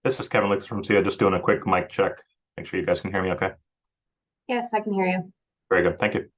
This is Kevin Licks from SIA, just doing a quick mic check. Make sure you guys can hear me okay. Yes, I can hear you. Very good. Thank you.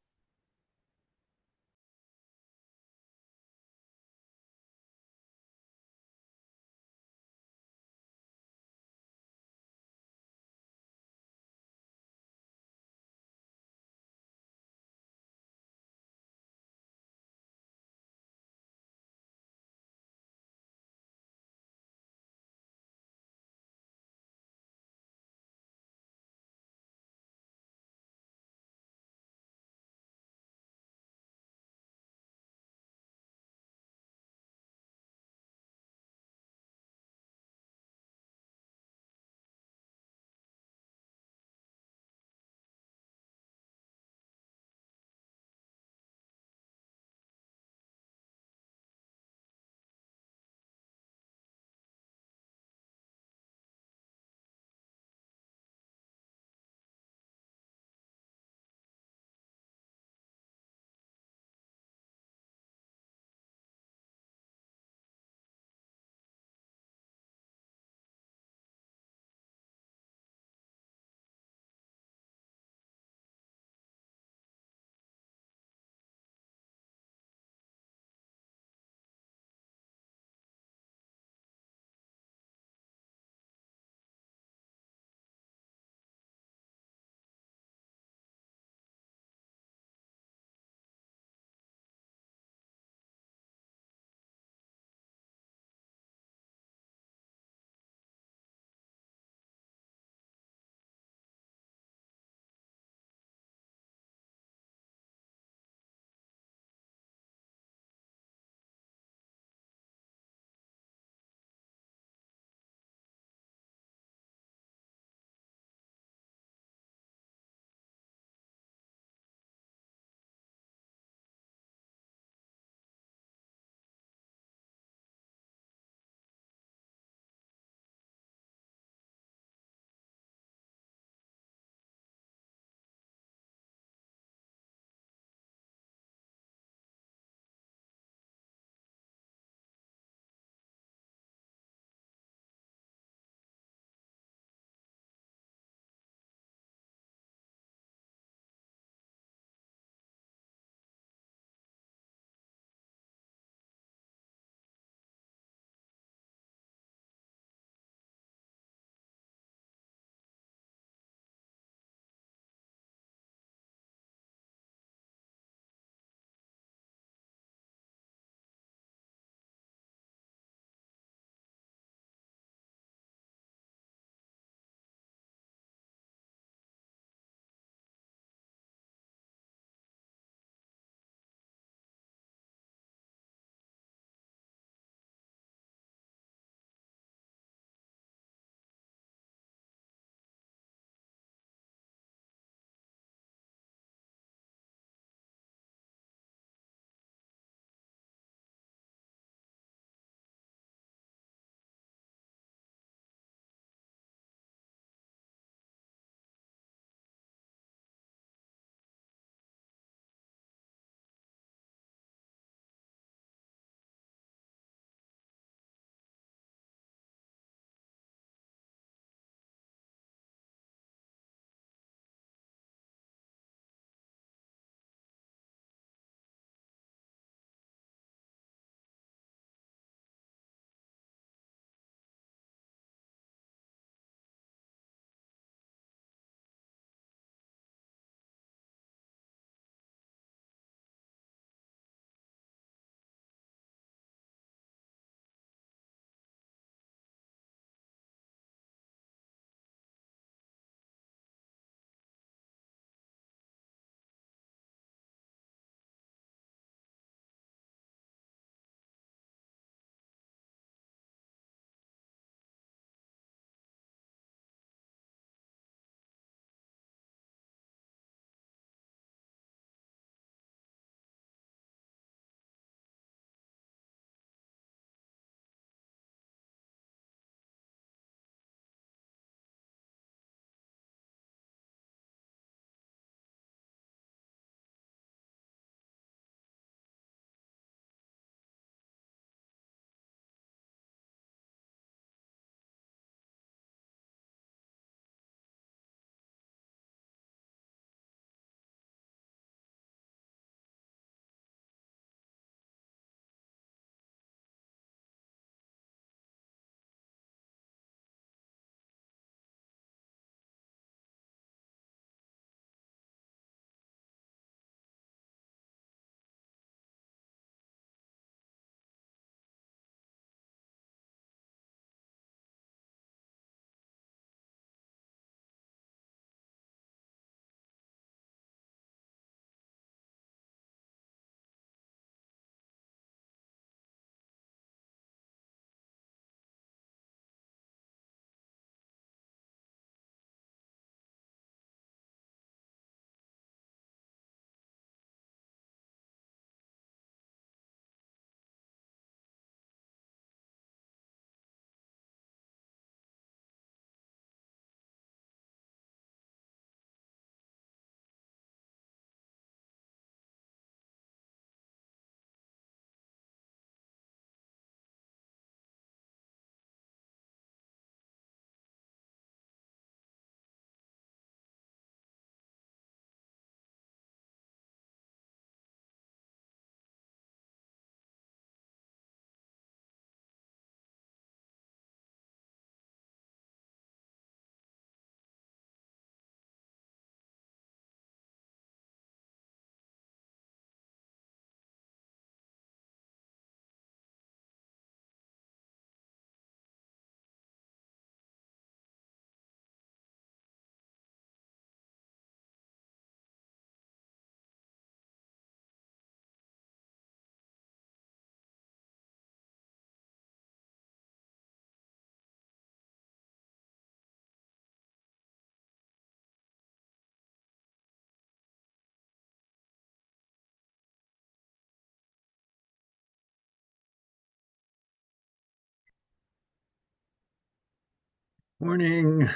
Morning.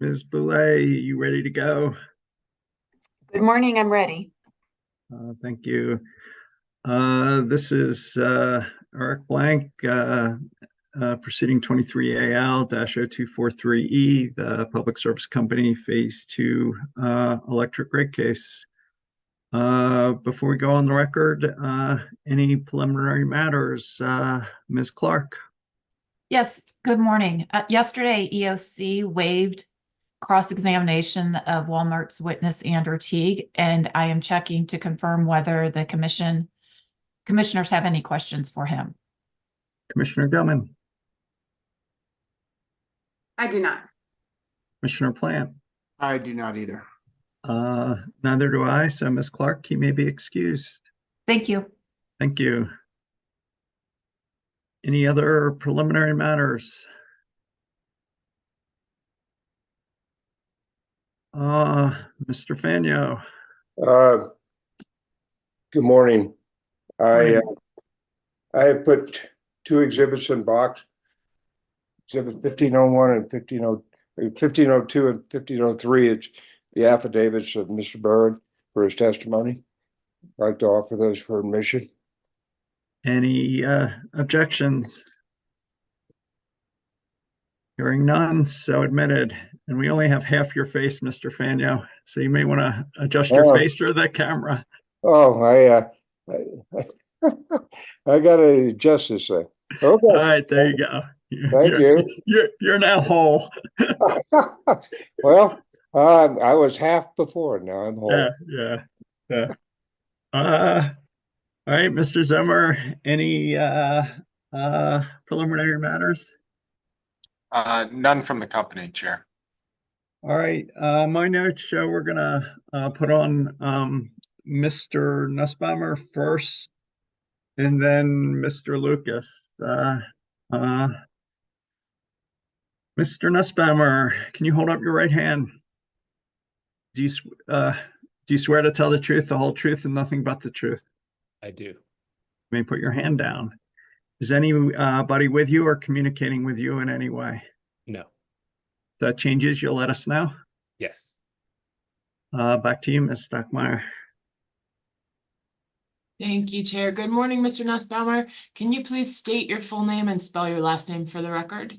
Ms. Boulay, you ready to go? Good morning, I'm ready. Thank you. This is Eric Blank, proceeding 23AL-0243E, the Public Service Company Phase 2 electric rate case. Before we go on the record, any preliminary matters? Ms. Clark? Yes, good morning. Yesterday, EOC waived cross-examination of Walmart's witness Andrew Teague, and I am checking to confirm whether the commissioners have any questions for him. Commissioner Gilman? I do not. Commissioner Plant? I do not either. Neither do I, so Ms. Clark, you may be excused. Thank you. Thank you. Any other preliminary matters? Mr. Fanyo. Good morning. Morning. I have put two exhibits in box. Exhibit 1501 and 1502 and 1503. It's the affidavits of Mr. Bird for his testimony. I'd like to offer those for admission. Any objections? Hearing none, so admitted. And we only have half your face, Mr. Fanyo, so you may want to adjust your face or the camera. Oh, I gotta adjust this thing. Okay. All right, there you go. Thank you. You're now whole. Well, I was half before, now I'm whole. Yeah. All right, Mr. Zimmer, any preliminary matters? None from the company, Chair. All right, my notes show we're gonna put on Mr. Nussbaumer first, and then Mr. Lucas. Mr. Nussbaumer, can you hold up your right hand? Do you swear to tell the truth, the whole truth, and nothing but the truth? I do. You may put your hand down. Is anybody with you or communicating with you in any way? No. If that changes, you'll let us know. Yes. Back to you, Ms. Stockmeyer. Thank you, Chair. Good morning, Mr. Nussbaumer. Can you please state your full name and spell your last name for the record?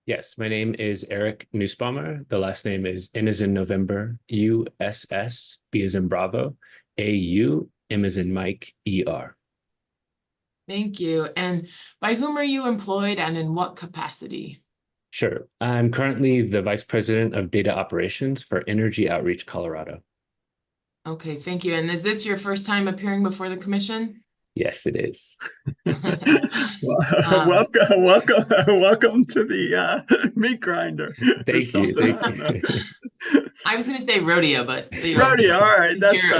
Yes, my name is Eric Nussbaumer. The last name is N as in November, USS, B as in Bravo, AU, M as in Mike, ER. Thank you. And by whom are you employed and in what capacity? Sure. I'm currently the Vice President of Data Operations for Energy Outreach Colorado. Okay, thank you. And is this your first time appearing before the commission? Yes, it is. Welcome to the meat grinder. Thank you. I was going to say rodeo, but rodeo. All right, that's better.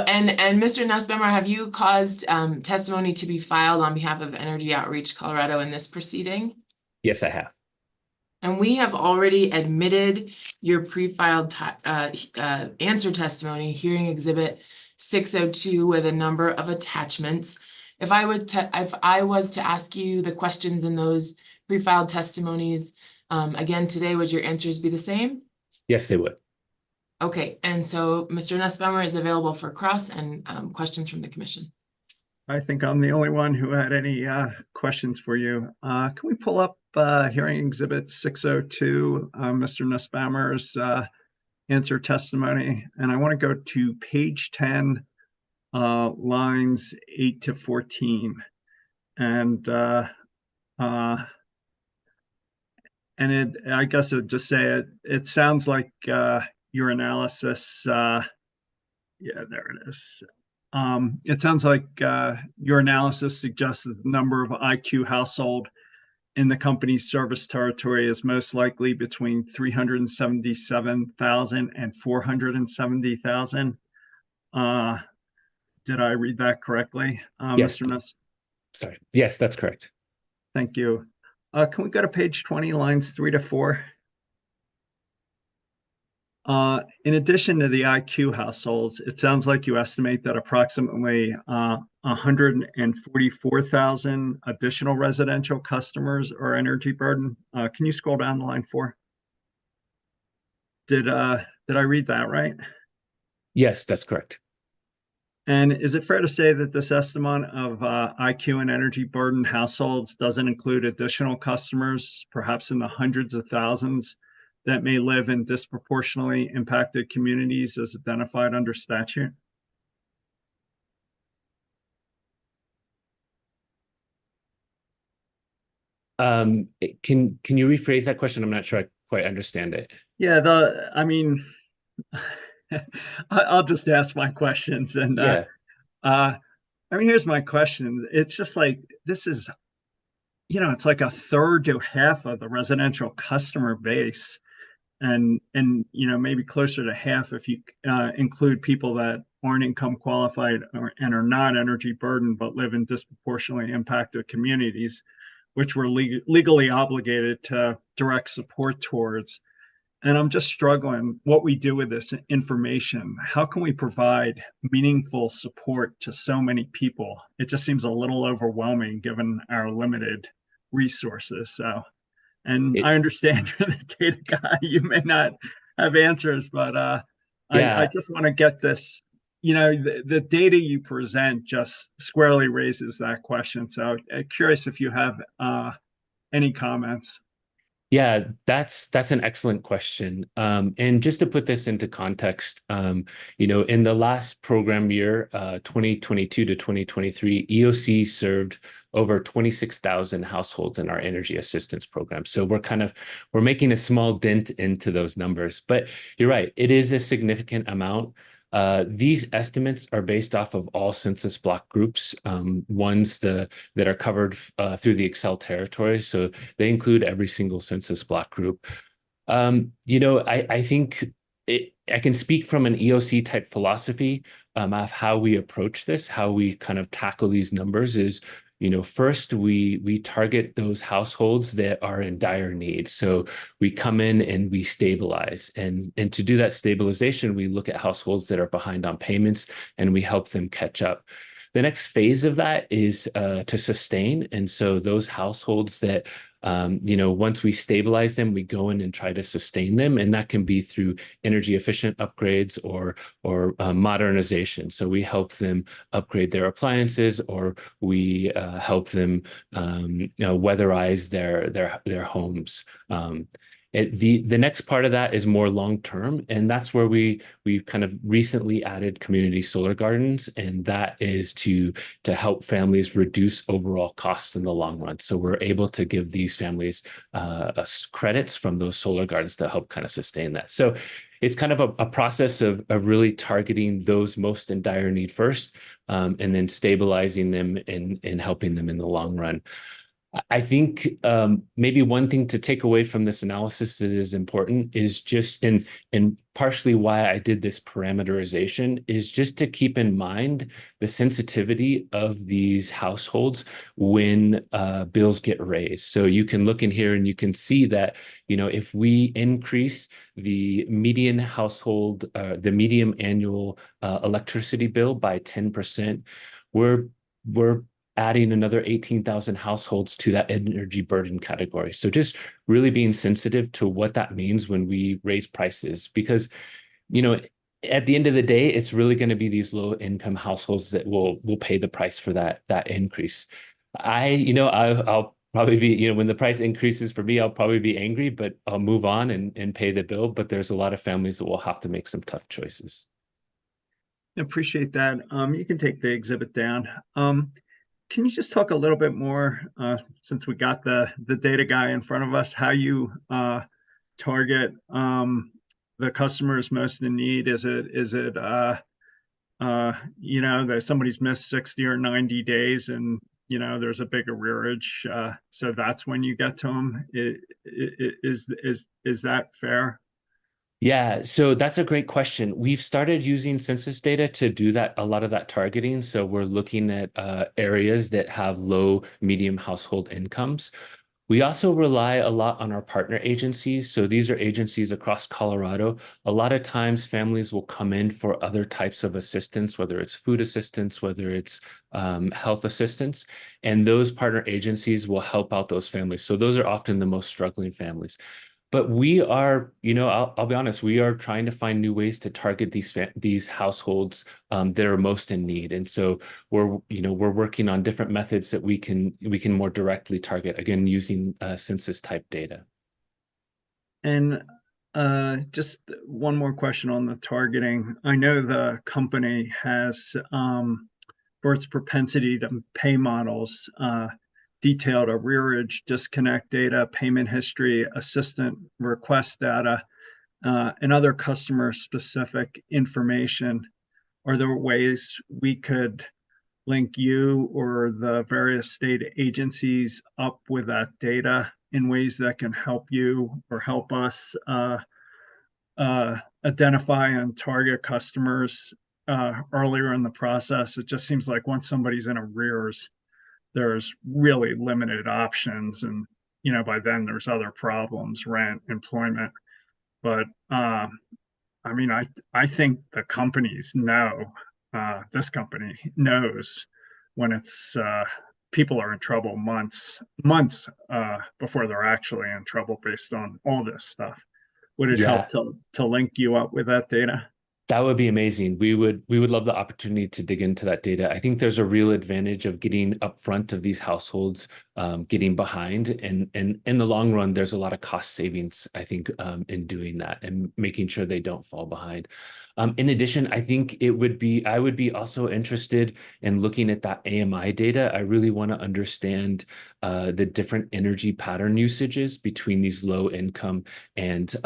And Mr. Nussbaumer, have you caused testimony to be filed on behalf of Energy Outreach Colorado in this proceeding? Yes, I have. And we have already admitted your pre-filed answer testimony, hearing exhibit 602 with a number of attachments. If I was to ask you the questions in those pre-filed testimonies again today, would your answers be the same? Yes, they would. Okay, and so Mr. Nussbaumer is available for cross and questions from the commission. I think I'm the only one who had any questions for you. Can we pull up hearing exhibit 602, Mr. Nussbaumer's answer testimony? And I want to go to page 10, lines 8 to 14. And I guess I'd just say it sounds like your analysis, yeah, there it is. It sounds like your analysis suggests that the number of IQ household in the company's service territory is most likely between 377,000 and 470,000. Did I read that correctly, Yes. Mr. Nuss? Sorry. Yes, that's correct. Thank you. Can we go to page 20, lines 3 to 4? In addition to the IQ households, it sounds like you estimate that approximately 144,000 additional residential customers are energy burden. Can you scroll down the line for? Did I read that right? Yes, that's correct. And is it fair to say that this estimate of IQ and energy burden households doesn't include additional customers, perhaps in the hundreds of thousands, that may live in disproportionately impacted communities as identified under statute? Can you rephrase that question? I'm not sure I quite understand it. Yeah, I mean, I'll just ask my questions. And Yeah. I mean, here's my question. It's just like, this is, it's like a third to half of the residential customer base. And maybe closer to half if you include people that aren't income qualified and are not energy burdened but live in disproportionately impacted communities, which we're legally obligated to direct support towards. And I'm just struggling what we do with this information. How can we provide meaningful support to so many people? It just seems a little overwhelming given our limited resources. So, and I understand you're the data guy. You may not have answers, but I Yeah. just want to get this. The data you present just squarely raises that question. So curious if you have any comments. Yeah, that's an excellent question. And just to put this into context, in the last program year, 2022 to 2023, EOC served over 26,000 households in our energy assistance program. So we're making a small dent into those numbers. But you're right, it is a significant amount. These estimates are based off of all census block groups, ones that are covered through the Excel territory. So they include every single census block group. I think I can speak from an EOC type philosophy of how we approach this, how we kind of tackle these numbers is, first we target those households that are in dire need. So we come in and we stabilize. And to do that stabilization, we look at households that are behind on payments and we help them catch up. The next phase of that is to sustain. And so those households that once we stabilize them, we go in and try to sustain them, and that can be through energy efficient upgrades or modernization. So we help them upgrade their appliances, or we help them weatherize their homes. The next part of that is more long term, and that's where we've kind of recently added community solar gardens, and that is to help families reduce overall costs in the long run. So we're able to give these families credits from those solar gardens to help kind of sustain that. So it's kind of a process of really targeting those most in dire need first, and then stabilizing them and helping them in the long run. I think maybe one thing to take away from this analysis that is important is just, and partially why I did this parameterization, is just to keep in mind the sensitivity of these households when bills get raised. So you can look in here and you can see that, if we increase the median household, the median annual electricity bill by 10%, we're adding another 18,000 households to that energy burden category. So just really being sensitive to what that means when we raise prices, because, at the end of the day, it's really going to be these low income households that will pay the price for that increase. I'll probably be, when the price increases for me, I'll probably be angry, but I'll move on and pay the bill. But there's a lot of families that will have to make some tough choices. Appreciate that. You can take the exhibit down. Can you just talk a little bit more, since we got the data guy in front of us, how you target the customers most in need? Is it that somebody's missed 60 or 90 days and there's a big arrearage, so that's when you get to them? Is that fair? Yeah, so that's a great question. We've started using census data to do a lot of that targeting. So we're looking at areas that have low, medium household incomes. We also rely a lot on our partner agencies. So these are agencies across Colorado. A lot of times families will come in for other types of assistance, whether it's food assistance, whether it's health assistance, and those partner agencies will help out those families. So those are often the most struggling families. But we are, I'll be honest, we are trying to find new ways to target these households that are most in need. And so we're working on different methods that we can more directly target, again, using census type data. And just one more question on the targeting. I know the company has, for its propensity to pay models, detailed arrearage, disconnect data, payment history, assistant request data, and other customer-specific information. Are there ways we could link you or the various state agencies up with that data in ways that can help you or help us identify and target customers earlier in the process? It just seems like once somebody's in arrears, there's really limited options, and by then there's other problems, rent, employment. But I mean, I think the companies know, this company knows when it's people are in trouble months before they're actually in trouble based on all this stuff. Would it help to link you up with that data? That would be amazing. We would love the opportunity to dig into that data. I think there's a real advantage of getting upfront of these households, getting behind, and in the long run, there's a lot of cost savings, I think, in doing that and making sure they don't fall behind. In addition, I think I would be also interested in looking at that AMI data. I really want to understand the different energy pattern usages between these low income and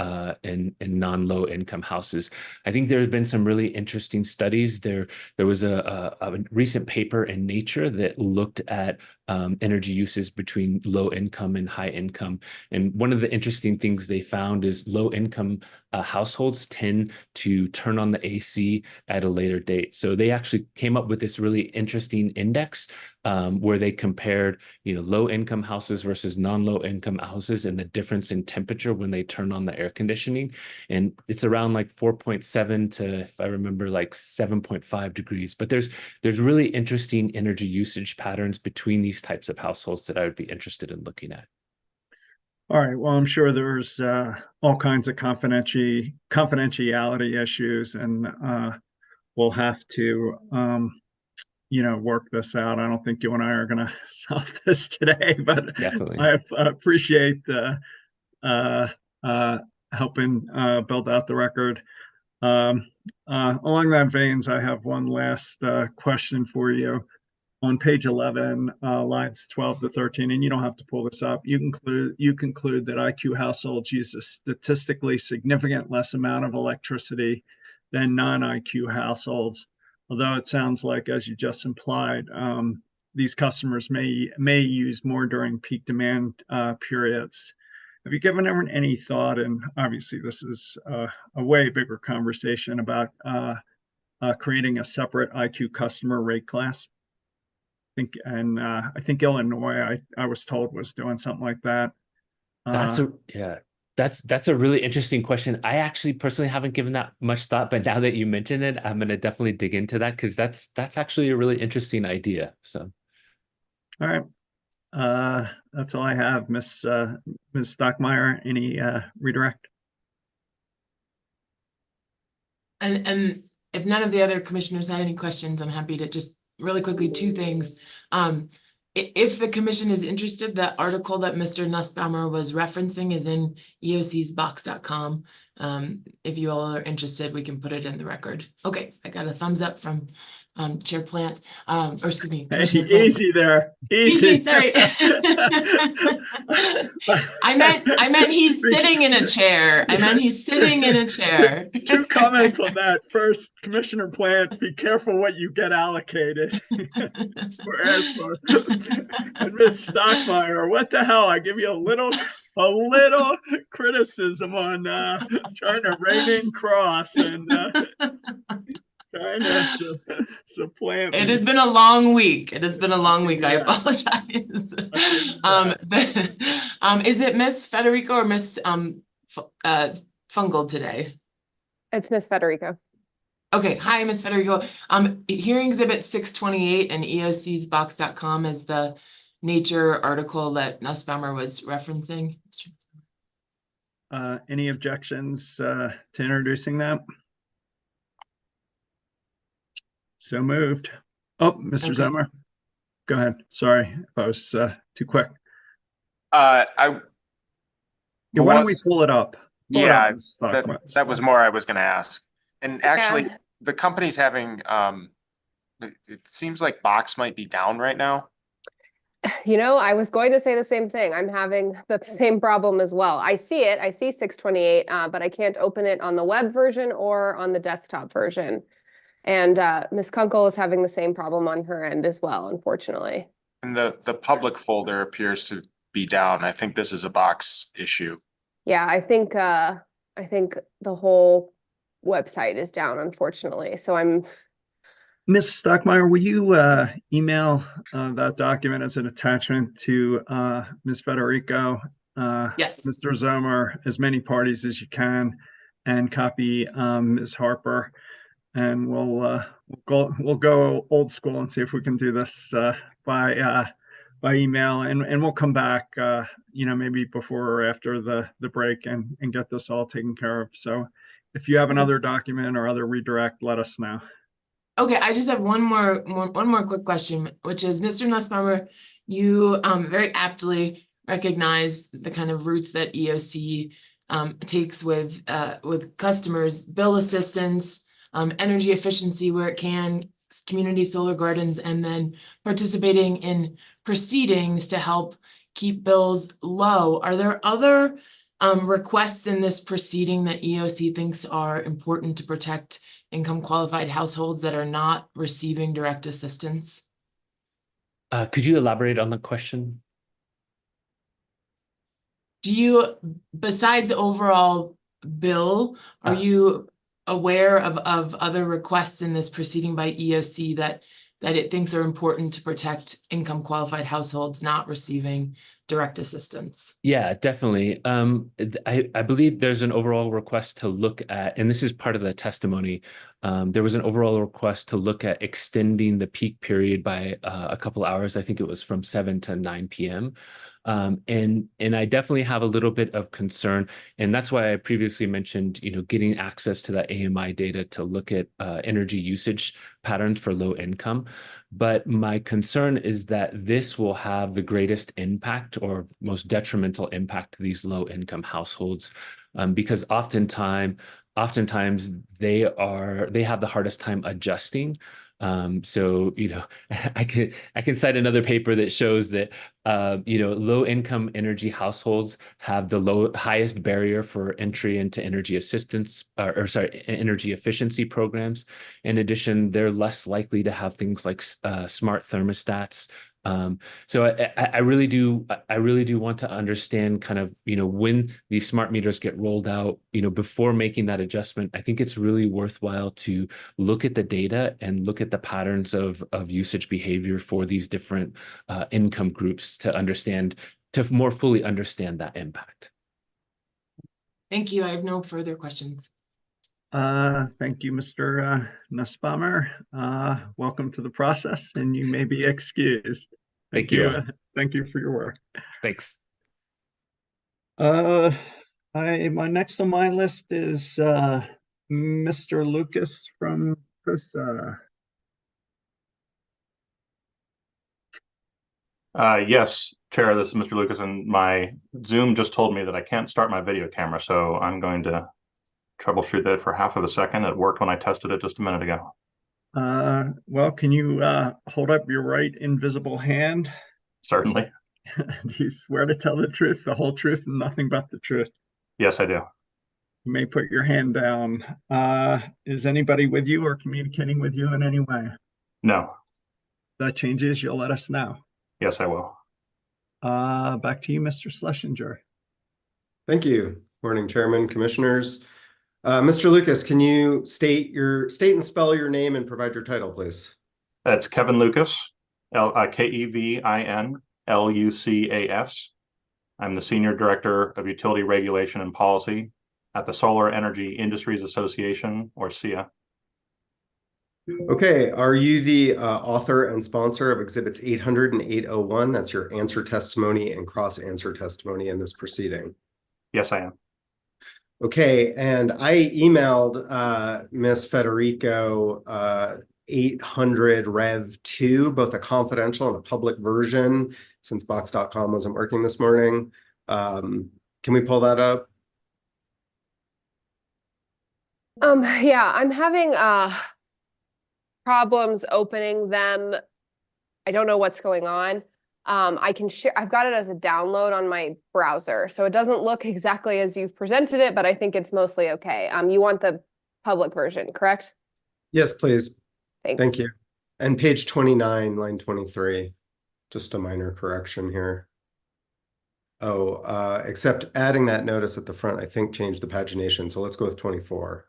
non-low income houses. I think there's been some really interesting studies. There was a recent paper in Nature that looked at energy uses between low income and high income. And one of the interesting things they found is low income households tend to turn on the AC at a later date. So they actually came up with this really interesting index where they compared, low income houses versus non-low income houses and the difference in temperature when they turn on the air conditioning. And it's around like 4.7 to, if I remember, like 7.5 degrees. But there's really interesting energy usage patterns between these types of households that I would be interested in looking at. All right. Well, I'm sure there's all kinds of confidentiality issues, and we'll have to, work this out. I don't think you and I are going to solve this today, but Definitely. I appreciate helping build out the record. Along that veins, I have one last question for you. On page 11, lines 12 to 13, and you don't have to pull this up, you conclude that IQ households use a statistically significant less amount of electricity than non-IQ households. Although it sounds like, as you just implied, these customers may use more during peak demand periods. Have you given any thought, and obviously this is a way bigger conversation, about creating a separate IQ customer rate class? I think Illinois, I was told, was doing something like that. That's a really interesting question. I actually personally haven't given that much thought, but now that you mention it, I'm going to definitely dig into that, because that's actually a really interesting idea. So, all right, that's all I have. Ms. Stockmeyer, any redirect? And if none of the other commissioners had any questions, I'm happy to just really quickly, two things. If the commission is interested, the article that Mr. Nussbaumer was referencing is in eocsbox.com. If you all are interested, we can put it in the record. Okay, I got a thumbs up from Chair Plant, or excuse me, Commissioner Plant. Easy there. Easy. Sorry. I meant he's sitting in a chair. He's sitting in a chair. Two comments on that. First, Commissioner Plant, be careful what you get allocated. And Ms. Stockmeyer, what the hell? I give you a little criticism on trying to rein in Cross, and I know, so plant It me. has been a long week. It has been a long week. I Yeah. apologize. Is it Miss Federico or Miss Fungal today? It's Miss Federico. Okay, hi, Miss Federico. Hearing exhibit 628 and EOCsbox.com is the Nature article that Nussbaumer was referencing. Any objections to introducing that? So moved. Oh, Mr. Okay. Zemmer. Go ahead. Sorry if I was too quick. I Yeah, why don't we was- pull it up? Pull it yeah, up, Ms. Stockman. that was more I was going to ask. And actually, Yeah. the company's having it seems like Box might be down right now. You know, I was going to say the same thing. I'm having the same problem as well. I see it. I see 628, but I can't open it on the web version or on the desktop version. And Miss Kunkel is having the same problem on her end as well, unfortunately. And the public folder appears to be down. I think this is a Box issue. Yeah, I think the whole website is down, unfortunately. So I'm Ms. Stockmeyer, will you email that document as an attachment to Ms. Federico? Yes. Mr. Zomer, as many parties as you can, and copy Ms. Harper. And we'll go old school and see if we can do this by email, and we'll come back maybe before or after the break and get this all taken care of. So if you have another document or other redirect, let us know. Okay, I just have one more quick question, which is, Mr. Nussbaumer, you very aptly recognized the kind of routes that EOC takes with customers, bill assistance, energy efficiency where it can, community solar gardens, and then participating in proceedings to help keep bills low. Are there other requests in this proceeding that EOC thinks are important to protect income qualified households that are not receiving direct assistance? Could you elaborate on the question? Do you, besides overall bill, are you aware of other requests in this proceeding by EOC that it thinks are important to protect income qualified households not receiving direct assistance? Yeah, definitely. I believe there's an overall request to look at, and this is part of the testimony. There was an overall request to look at extending the peak period by a couple hours. I think it was from 7 to 9 p.m. And I definitely have a little bit of concern, and that's why I previously mentioned, getting access to that AMI data to look at energy usage patterns for low income. But my concern is that this will have the greatest impact or most detrimental impact to these low income households, because oftentimes they have the hardest time adjusting. So, I can cite another paper that shows that, low income energy households have the highest barrier for entry into energy assistance energy efficiency programs. In addition, they're less likely to have things like smart thermostats. So I really do want to understand kind of, when these smart meters get rolled out, before making that adjustment. I think it's really worthwhile to look at the data and look at the patterns of usage behavior for these different income groups to more fully understand that impact. Thank you. I have no further questions. Thank you, Mr. Nussbaumer. Welcome to the process, and you may be excused. Thank you. Thank you for your work. Thanks. My next on my list is Mr. Lucas from COSA. Yes, Chair, this is Mr. Lucas, and my Zoom just told me that I can't start my video camera, so I'm going to troubleshoot that for half of a second. It worked when I tested it just a minute ago. Well, can you hold up your right invisible hand? Certainly. Do you swear to tell the truth, the whole truth, and nothing but the truth? Yes, I do. You may put your hand down. Is anybody with you or communicating with you in any way? No. If that changes, you'll let us know. Yes, I will. Back to you, Mr. Schlesinger. Thank you. Morning, Chairman, Commissioners. Mr. Lucas, can you state and spell your name and provide your title, please? That's Kevin Lucas, KevinLucas. I'm the Senior Director of Utility Regulation and Policy at the Solar Energy Industries Association, or SEIA. Okay, are you the author and sponsor of Exhibits 800 and 801? That's your answer testimony and cross-answer testimony in this proceeding. Yes, I am. Okay, and I emailed Ms. Federico 800 Rev 2, both a confidential and a public version, since Box.com wasn't working this morning. Can we pull that up? Yeah, I'm having problems opening them. I don't know what's going on. I can share, I've got it as a download on my browser, so it doesn't look exactly as you've presented it, but I think it's mostly okay. You want the public version, correct? Yes, please. Thanks. Thank you. And page 29, line 23, just a minor correction here. Oh, except adding that notice at the front, I think changed the pagination, so let's go with 24.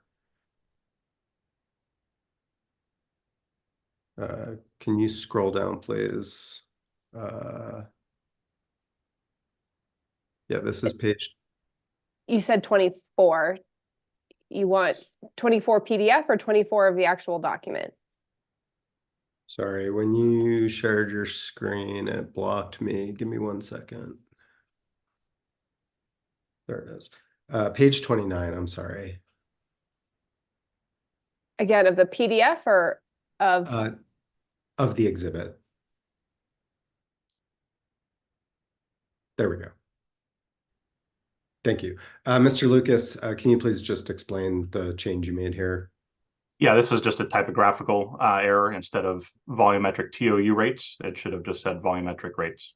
Can you scroll down, please? Yeah, this is page. You said 24. You want 24 PDF or 24 of the actual document? Sorry, when you shared your screen, it blocked me. Give me 1 second. There it is. Page 29, I'm sorry. Again, of the PDF or of the exhibit. There we go. Thank you. Mr. Lucas, can you please just explain the change you made here? Yeah, this is just a typographical error. Instead of volumetric TOU rates, it should have just said volumetric rates.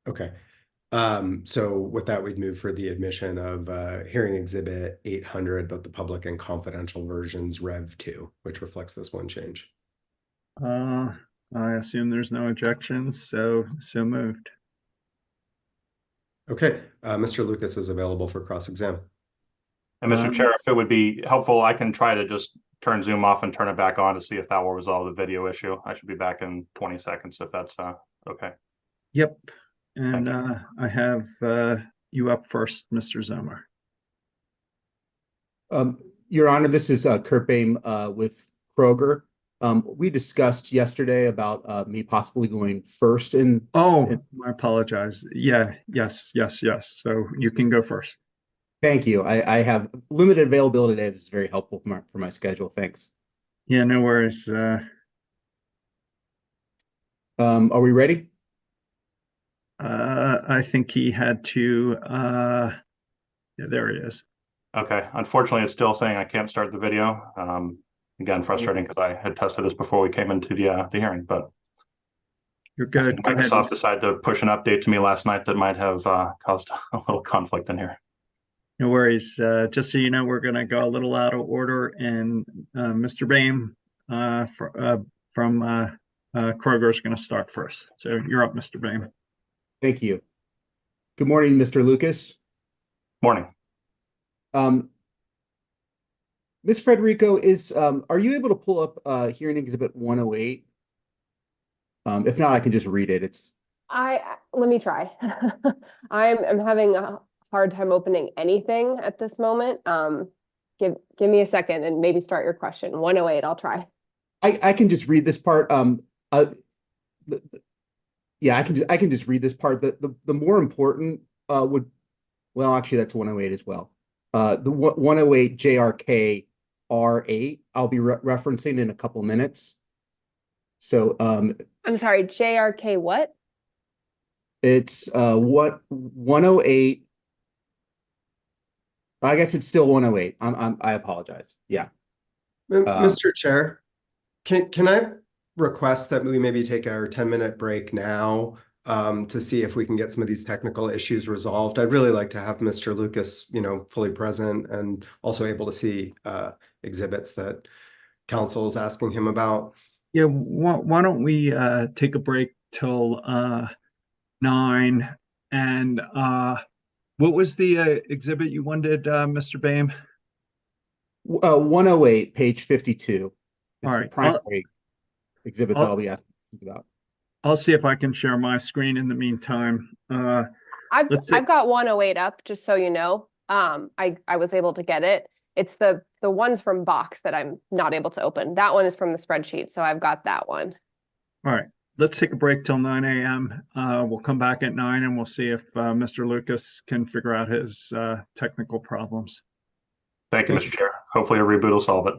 Okay. So with that, we'd move for the admission of hearing exhibit 800, both the public and confidential versions, Rev 2, which reflects this one change. I assume there's no objections, so moved. Okay, Mr. Lucas is available for cross-exam. And Mr. Chair, if it would be helpful, I can try to just turn Zoom off and turn it back on to see if that will resolve the video issue. I should be back in 20 seconds if that's okay. Yep. And I have you up first, Mr. Zomer. Your Honor, this is Kurt Boehm with Kroger. We discussed yesterday about me possibly going first in. Oh, I apologize. Yeah, yes. So you can go first. Thank you. I have limited availability today. This is very helpful for my schedule. Thanks. Yeah, no worries. Are we ready? I think he had to. Yeah, there he is. Okay. Unfortunately, it's still saying I can't start the video. Again, frustrating because I had tested this before we came into the hearing, but you're good. Microsoft decided to push an update to me last night that might have caused a little conflict in here. No worries. Just so you know, we're going to go a little out of order, and Mr. Boehm from Kroger is going to start first. So you're up, Mr. Boehm. Thank you. Good morning, Mr. Lucas. Morning. Ms. Federico, are you able to pull up hearing exhibit 108? If not, I can just read it. Let me try. I'm having a hard time opening anything at this moment. Give me a second and maybe start your question. 108, I'll try. I can just read this part. Yeah, I can just read this part. The more important well, actually that's 108 as well. The 108 JRK R8 I'll be referencing in a couple minutes. So I'm sorry, JRK what? It's 108. I guess it's still 108. I apologize. Yeah. Mr. Chair, can I request that we maybe take our 10-minute break now to see if we can get some of these technical issues resolved? I'd really like to have Mr. Lucas, fully present and also able to see exhibits that council is asking him about. Yeah, why don't we take a break till 9? And what was the exhibit you wanted, Mr. Boehm? 108, page 52. It's All the right, primary exhibit that I'll- I'll be asking about. I'll see if I can share my screen in the meantime. Let's see. I've got 108 up, just so you know. I was able to get it. It's the ones from Box that I'm not able to open. That one is from the spreadsheet, so I've got that one. All right, let's take a break till 9 a.m. We'll come back at 9 and we'll see if Mr. Lucas can figure out his technical problems. Thank you, Mr. Chair. Hopefully a reboot will solve it.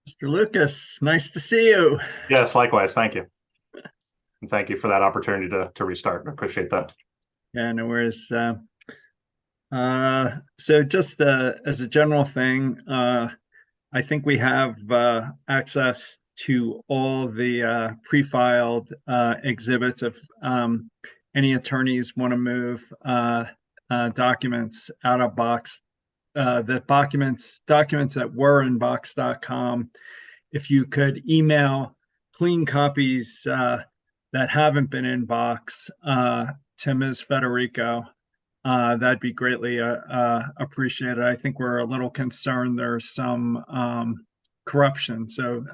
Mr. Lucas, nice to see you. Yes, likewise. Thank you. And thank you for that opportunity to restart. I appreciate that. Yeah, no worries. So just as a general thing, I think we have access to all the pre-filed exhibits. If any attorneys want to move documents out of box, the documents that were in box.com, if you could email clean copies that haven't been in box to Ms. Federico, that'd be greatly appreciated. I think we're a little concerned there's some corruption. So,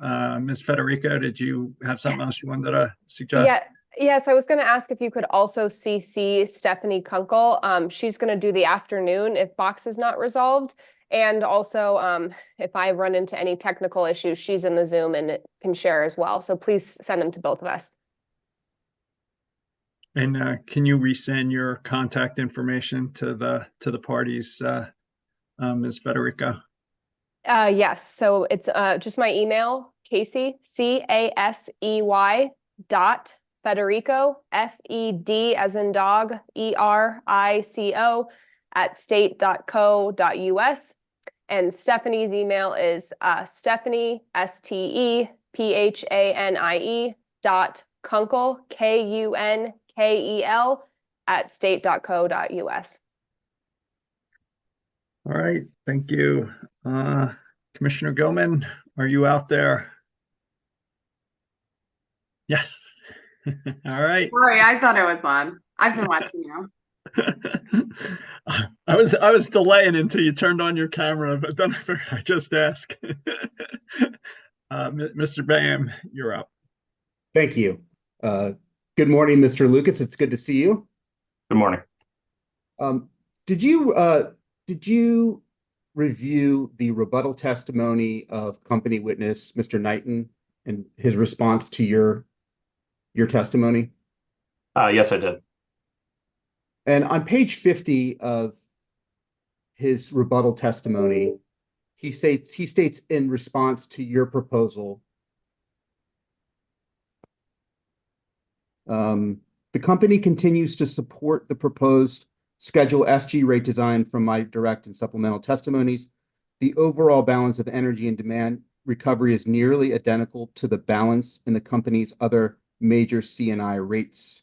Ms. Federico, did you have something else you wanted to suggest? Yeah, yes, I was going to ask if you could also CC Stephanie Kunkel. She's going to do the afternoon if box is not resolved. And also, if I run into any technical issues, she's in the Zoom and can share as well. So please send them to both of us. And can you resend your contact information to the parties, Ms. Federico? Yes, so it's just my email, Casey, CASEY dot Federico, FED as in dog, ERICO at state.co.us. And Stephanie's email is Stephanie, STEPHANIE dot Kunkel, KUNKEL at state.co.us. All right, thank you. Commissioner Gilman, are you out there? Yes. All right. Sorry, I thought I was on. I've been watching you. I was delaying until you turned on your camera, but then I figured I'd just ask. Mr. Bam, you're up. Thank you. Good morning, Mr. Lucas. It's good to see you. Good morning. Did you review the rebuttal testimony of company witness Mr. Knighton and his response to your testimony? Yes, I did. And on page 50 of his rebuttal testimony, he states in response to your proposal, the company continues to support the proposed Schedule SG rate design from my direct and supplemental testimonies. The overall balance of energy and demand recovery is nearly identical to the balance in the company's other major C&I rates.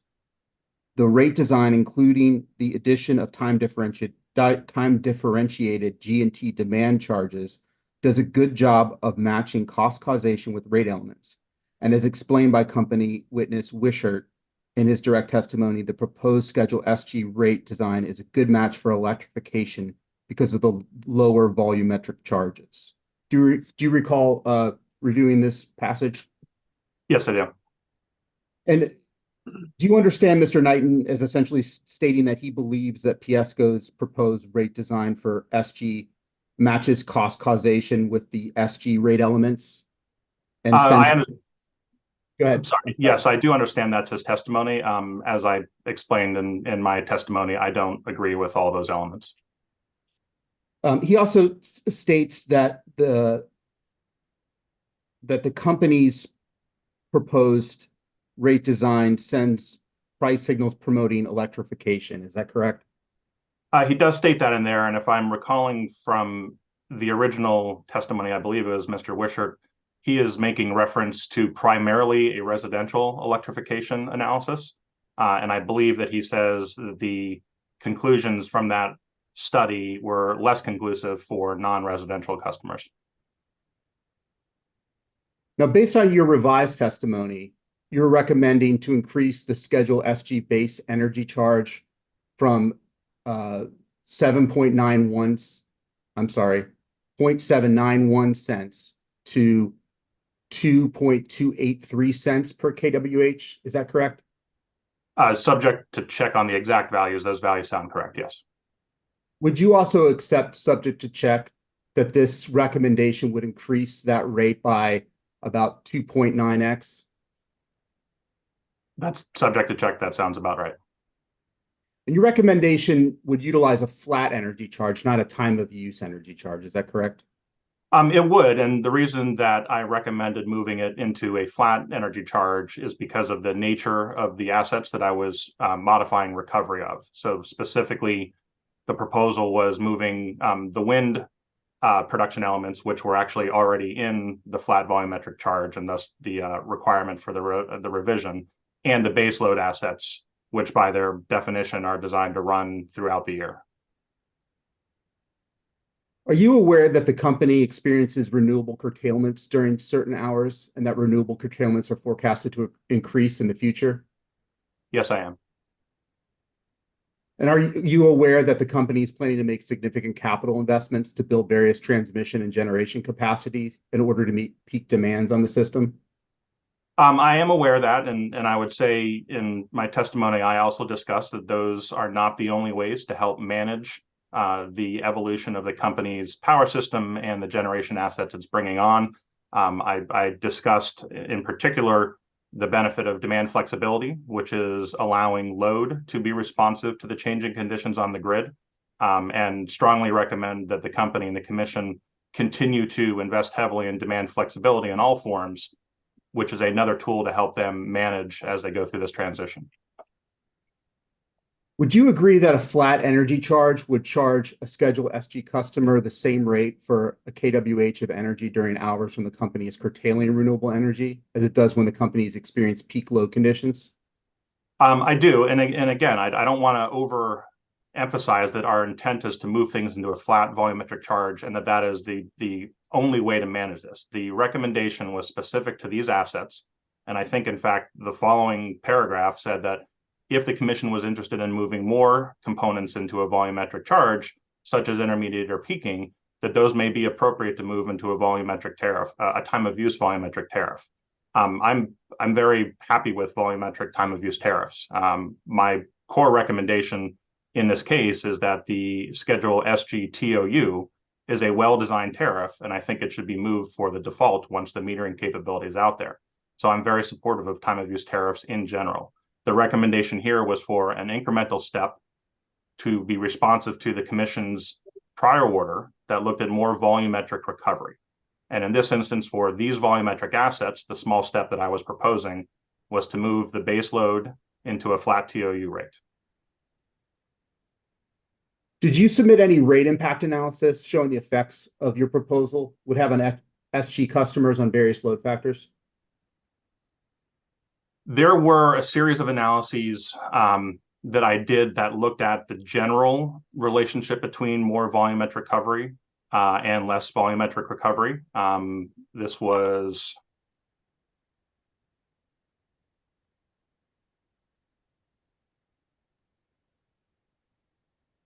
The rate design, including the addition of time differentiated G&T demand charges, does a good job of matching cost causation with rate elements. And as explained by company witness Wishart in his direct testimony, the proposed Schedule SG rate design is a good match for electrification because of the lower volumetric charges. Do you recall reviewing this passage? Yes, I do. And do you understand Mr. Knighton as essentially stating that he believes that PSCo's proposed rate design for SG matches cost causation with the SG rate elements? And go ahead. I'm sorry. Yes, I do understand that's his testimony. As I explained in my testimony, I don't agree with all those elements. He also states that the company's proposed rate design sends price signals promoting electrification. Is that correct? He does state that in there, and if I'm recalling from the original testimony, I believe it was Mr. Wishart, he is making reference to primarily a residential electrification analysis. And I believe that he says that the conclusions from that study were less conclusive for non-residential customers. Now, based on your revised testimony, you're recommending to increase the Schedule SG base energy charge from 0.791 cents to 2.283 cents per kWh. Is that correct? Subject to check on the exact values. Those values sound correct, yes. Would you also accept, subject to check, that this recommendation would increase that rate by about 2.9x? That's subject to check. That sounds about right. And your recommendation would utilize a flat energy charge, not a time of use energy charge. Is that correct? It would, and the reason that I recommended moving it into a flat energy charge is because of the nature of the assets that I was modifying recovery of. So specifically, the proposal was moving the wind production elements, which were actually already in the flat volumetric charge, and thus the requirement for the revision, and the baseload assets, which by their definition are designed to run throughout the year. Are you aware that the company experiences renewable curtailments during certain hours and that renewable curtailments are forecasted to increase in the future? Yes, I am. And are you aware that the company is planning to make significant capital investments to build various transmission and generation capacities in order to meet peak demands on the system? I am aware of that, and I would say in my testimony, I also discussed that those are not the only ways to help manage the evolution of the company's power system and the generation assets it's bringing on. I discussed in particular the benefit of demand flexibility, which is allowing load to be responsive to the changing conditions on the grid, and strongly recommend that the company and the commission continue to invest heavily in demand flexibility in all forms, which is another tool to help them manage as they go through this transition. Would you agree that a flat energy charge would charge a Schedule SG customer the same rate for a kWh of energy during hours when the company is curtailing renewable energy as it does when the companies experience peak load conditions? I do, and again, I don't want to overemphasize that our intent is to move things into a flat volumetric charge, and that is the only way to manage this. The recommendation was specific to these assets, and I think, in fact, the following paragraph said that if the commission was interested in moving more components into a volumetric charge, such as intermediate or peaking, that those may be appropriate to move into a volumetric tariff, a time of use volumetric tariff. I'm very happy with volumetric time of use tariffs. My core recommendation in this case is that the Schedule SG TOU is a well-designed tariff, and I think it should be moved for the default once the metering capability is out there. So I'm very supportive of time of use tariffs in general. The recommendation here was for an incremental step to be responsive to the commission's prior order that looked at more volumetric recovery. And in this instance, for these volumetric assets, the small step that I was proposing was to move the base load into a flat TOU rate. Did you submit any rate impact analysis showing the effects of your proposal would have on SG customers on various load factors? There were a series of analyses that I did that looked at the general relationship between more volumetric recovery and less volumetric recovery. This was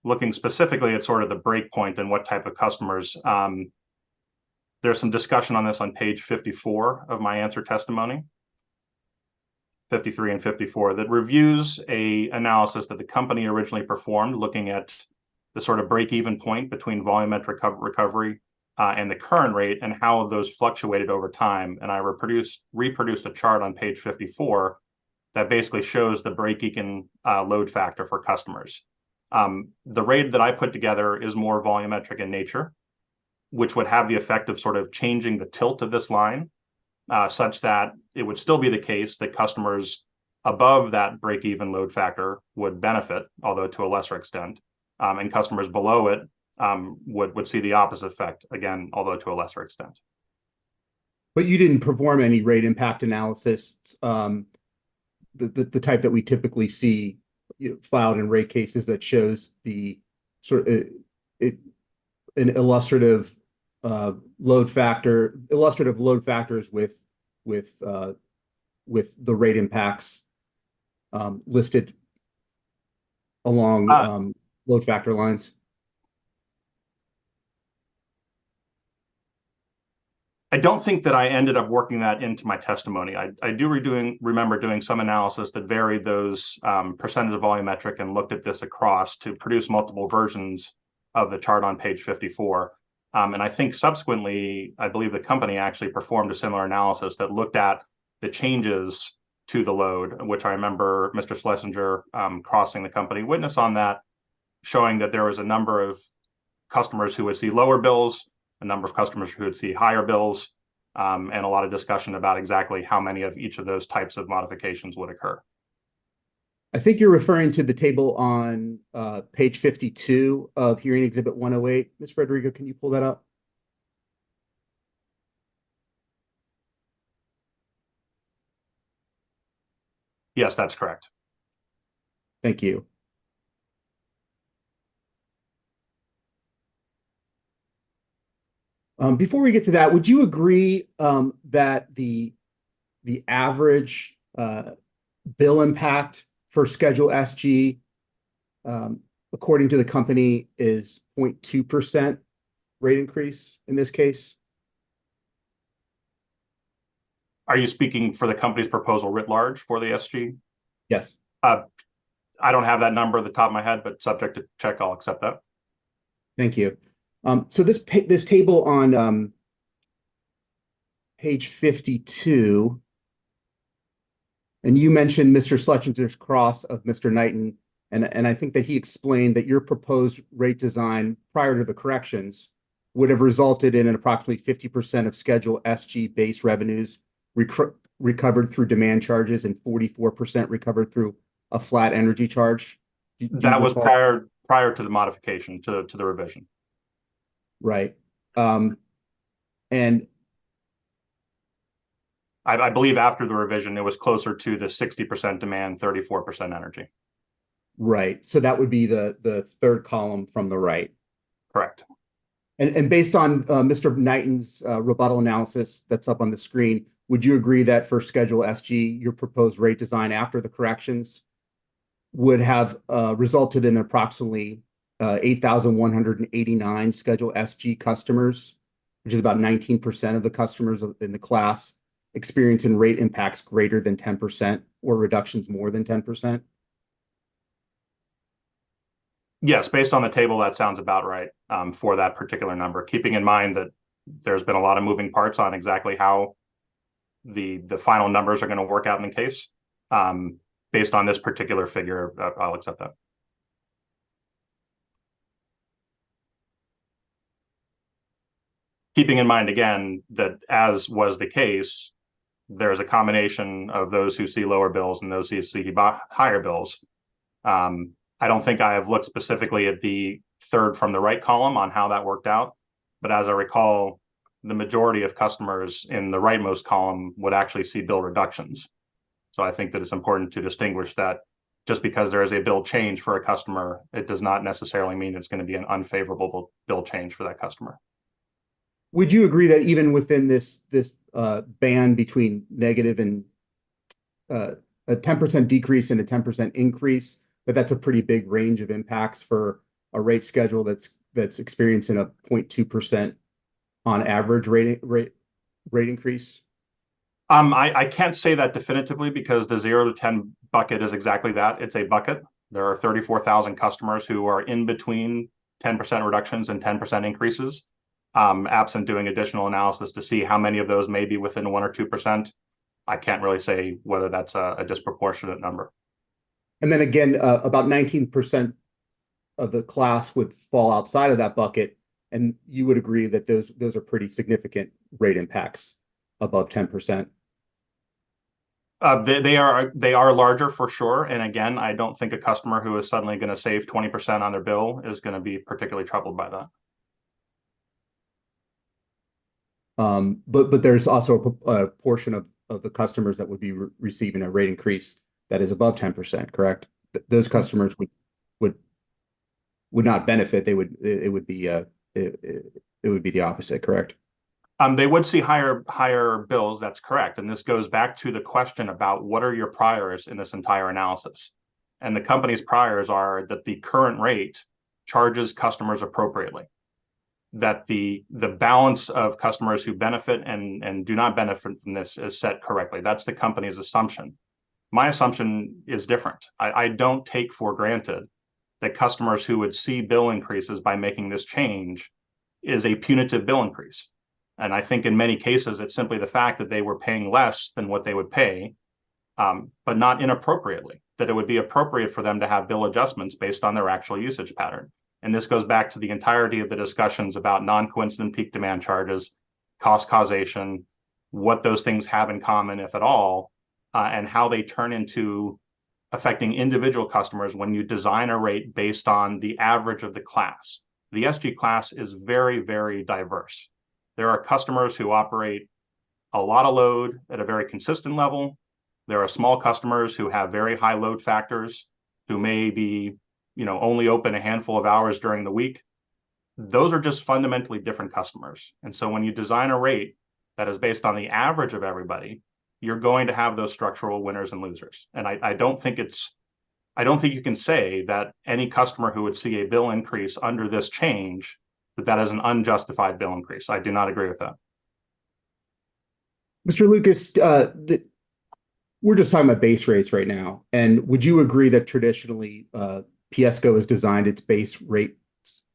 looking specifically at sort of the break point and what type of customers. There's some discussion on this on page 54 of my answer testimony. 53 and 54, that reviews a analysis that the company originally performed looking at the sort of break-even point between volumetric recovery and the current rate and how those fluctuated over time. And I reproduced a chart on page 54 that basically shows the break-even load factor for customers. The rate that I put together is more volumetric in nature, which would have the effect of sort of changing the tilt of this line, such that it would still be the case that customers above that break-even load factor would benefit, although to a lesser extent, and customers below it would see the opposite effect, again, although to a lesser extent. But you didn't perform any rate impact analysis, the type that we typically see filed in rate cases that shows the sort of an illustrative load factors with the rate impacts listed along load factor lines. I don't think that I ended up working that into my testimony. I do remember doing some analysis that varied those percentage of volumetric and looked at this across to produce multiple versions of the chart on page 54. And I think subsequently, I believe the company actually performed a similar analysis that looked at the changes to the load, which I remember Mr. Schlesinger crossing the company witness on that, showing that there was a number of customers who would see lower bills a number of customers who would see higher bills, and a lot of discussion about exactly how many of each of those types of modifications would occur. I think you're referring to the table on page 52 of hearing exhibit 108. Ms. Frederica, can you pull that up? Yes, that's correct. Thank you. Before we get to that, would you agree that the average bill impact for Schedule SG, according to the company, is 0.2% rate increase in this case? Are you speaking for the company's proposal writ large for the SG? Yes. I don't have that number at the top of my head, but subject to check, I'll accept that. Thank you. So this table on page 52, and you mentioned Mr. Schletchinger's cross of Mr. Knighton, and I think that he explained that your proposed rate design prior to the corrections would have resulted in an approximately 50% of Schedule SG base revenues recovered through demand charges and 44% recovered through a flat energy charge. That was prior to the modification, to the revision. Right. And I believe after the revision, it was closer to the 60% demand, 34% energy. Right. So that would be the third column from the right. Correct. And based on Mr. Knighton's rebuttal analysis that's up on the screen, would you agree that for Schedule SG, your proposed rate design after the corrections would have resulted in approximately 8,189 Schedule SG customers, which is about 19% of the customers in the class, experiencing rate impacts greater than 10% or reductions more than 10%? Yes, based on the table, that sounds about right for that particular number, keeping in mind that there's been a lot of moving parts on exactly how the final numbers are going to work out in the case. Based on this particular figure, I'll accept that. Keeping in mind, again, that as was the case, there's a combination of those who see lower bills and those who see higher bills. I don't think I have looked specifically at the third from the right column on how that worked out, but as I recall, the majority of customers in the rightmost column would actually see bill reductions. So I think that it's important to distinguish that just because there is a bill change for a customer, it does not necessarily mean it's going to be an unfavorable bill change for that customer. Would you agree that even within this band between negative and a 10% decrease and a 10% increase, that's a pretty big range of impacts for a rate schedule that's experiencing a 0.2% on average rate increase? I can't say that definitively because the 0 to 10 bucket is exactly that. It's a bucket. There are 34,000 customers who are in between 10% reductions and 10% increases. Absent doing additional analysis to see how many of those may be within 1 or 2%, I can't really say whether that's a disproportionate number. And then again, about 19% of the class would fall outside of that bucket, and you would agree that those are pretty significant rate impacts above 10%. They are larger for sure. And again, I don't think a customer who is suddenly going to save 20% on their bill is going to be particularly troubled by that. But there's also a portion of the customers that would be receiving a rate increase that is above 10%, correct? Those customers would not benefit. It would be the opposite, correct? They would see higher bills. That's correct. And this goes back to the question about what are your priors in this entire analysis. And the company's priors are that the current rate charges customers appropriately, that the balance of customers who benefit and do not benefit from this is set correctly. That's the company's assumption. My assumption is different. I don't take for granted that customers who would see bill increases by making this change is a punitive bill increase. And I think in many cases, it's simply the fact that they were paying less than what they would pay, but not inappropriately, that it would be appropriate for them to have bill adjustments based on their actual usage pattern. And this goes back to the entirety of the discussions about non-coincident peak demand charges, cost causation, what those things have in common, if at all, and how they turn into affecting individual customers when you design a rate based on the average of the class. The SG class is very, very diverse. There are customers who operate a lot of load at a very consistent level. There are small customers who have very high load factors, who may be, only open a handful of hours during the week. Those are just fundamentally different customers. And so when you design a rate that is based on the average of everybody, you're going to have those structural winners and losers. And I don't think you can say that any customer who would see a bill increase under this change, that is an unjustified bill increase. I do not agree with that. Mr. Lucas, we're just talking about base rates right now. And would you agree that traditionally PSCo has designed its base rates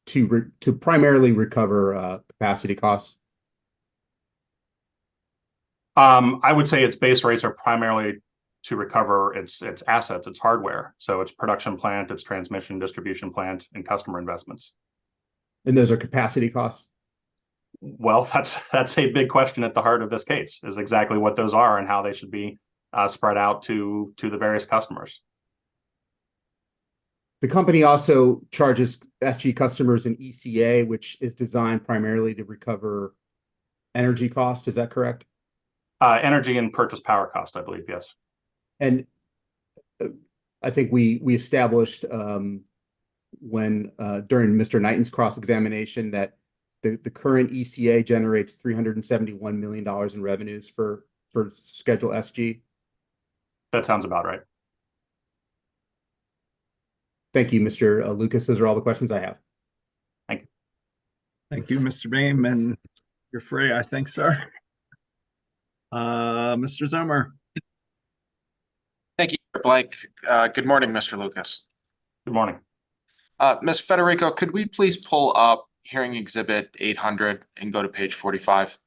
to primarily recover capacity costs? I would say its base rates are primarily to recover its assets, its hardware. So its production plant, its transmission distribution plant, and customer investments. And those are capacity costs? Well, that's a big question at the heart of this case, is exactly what those are and how they should be spread out to the various customers. The company also charges SG customers an ECA, which is designed primarily to recover energy cost. Is that correct? Energy and purchase power cost, I believe, yes. And I think we established when during Mr. Knighton's cross-examination that the current ECA generates $371 million in revenues for Schedule SG. That sounds about right. Thank you, Mr. Lucas. Those are all the questions I have. Thank you. Thank you, Mr. Beam, and you're free, I think, sir. Mr. Zomer. Thank you, Blake. Good morning, Mr. Lucas. Good morning. Ms. Federico, could we please pull up hearing exhibit 800 and go to page 45?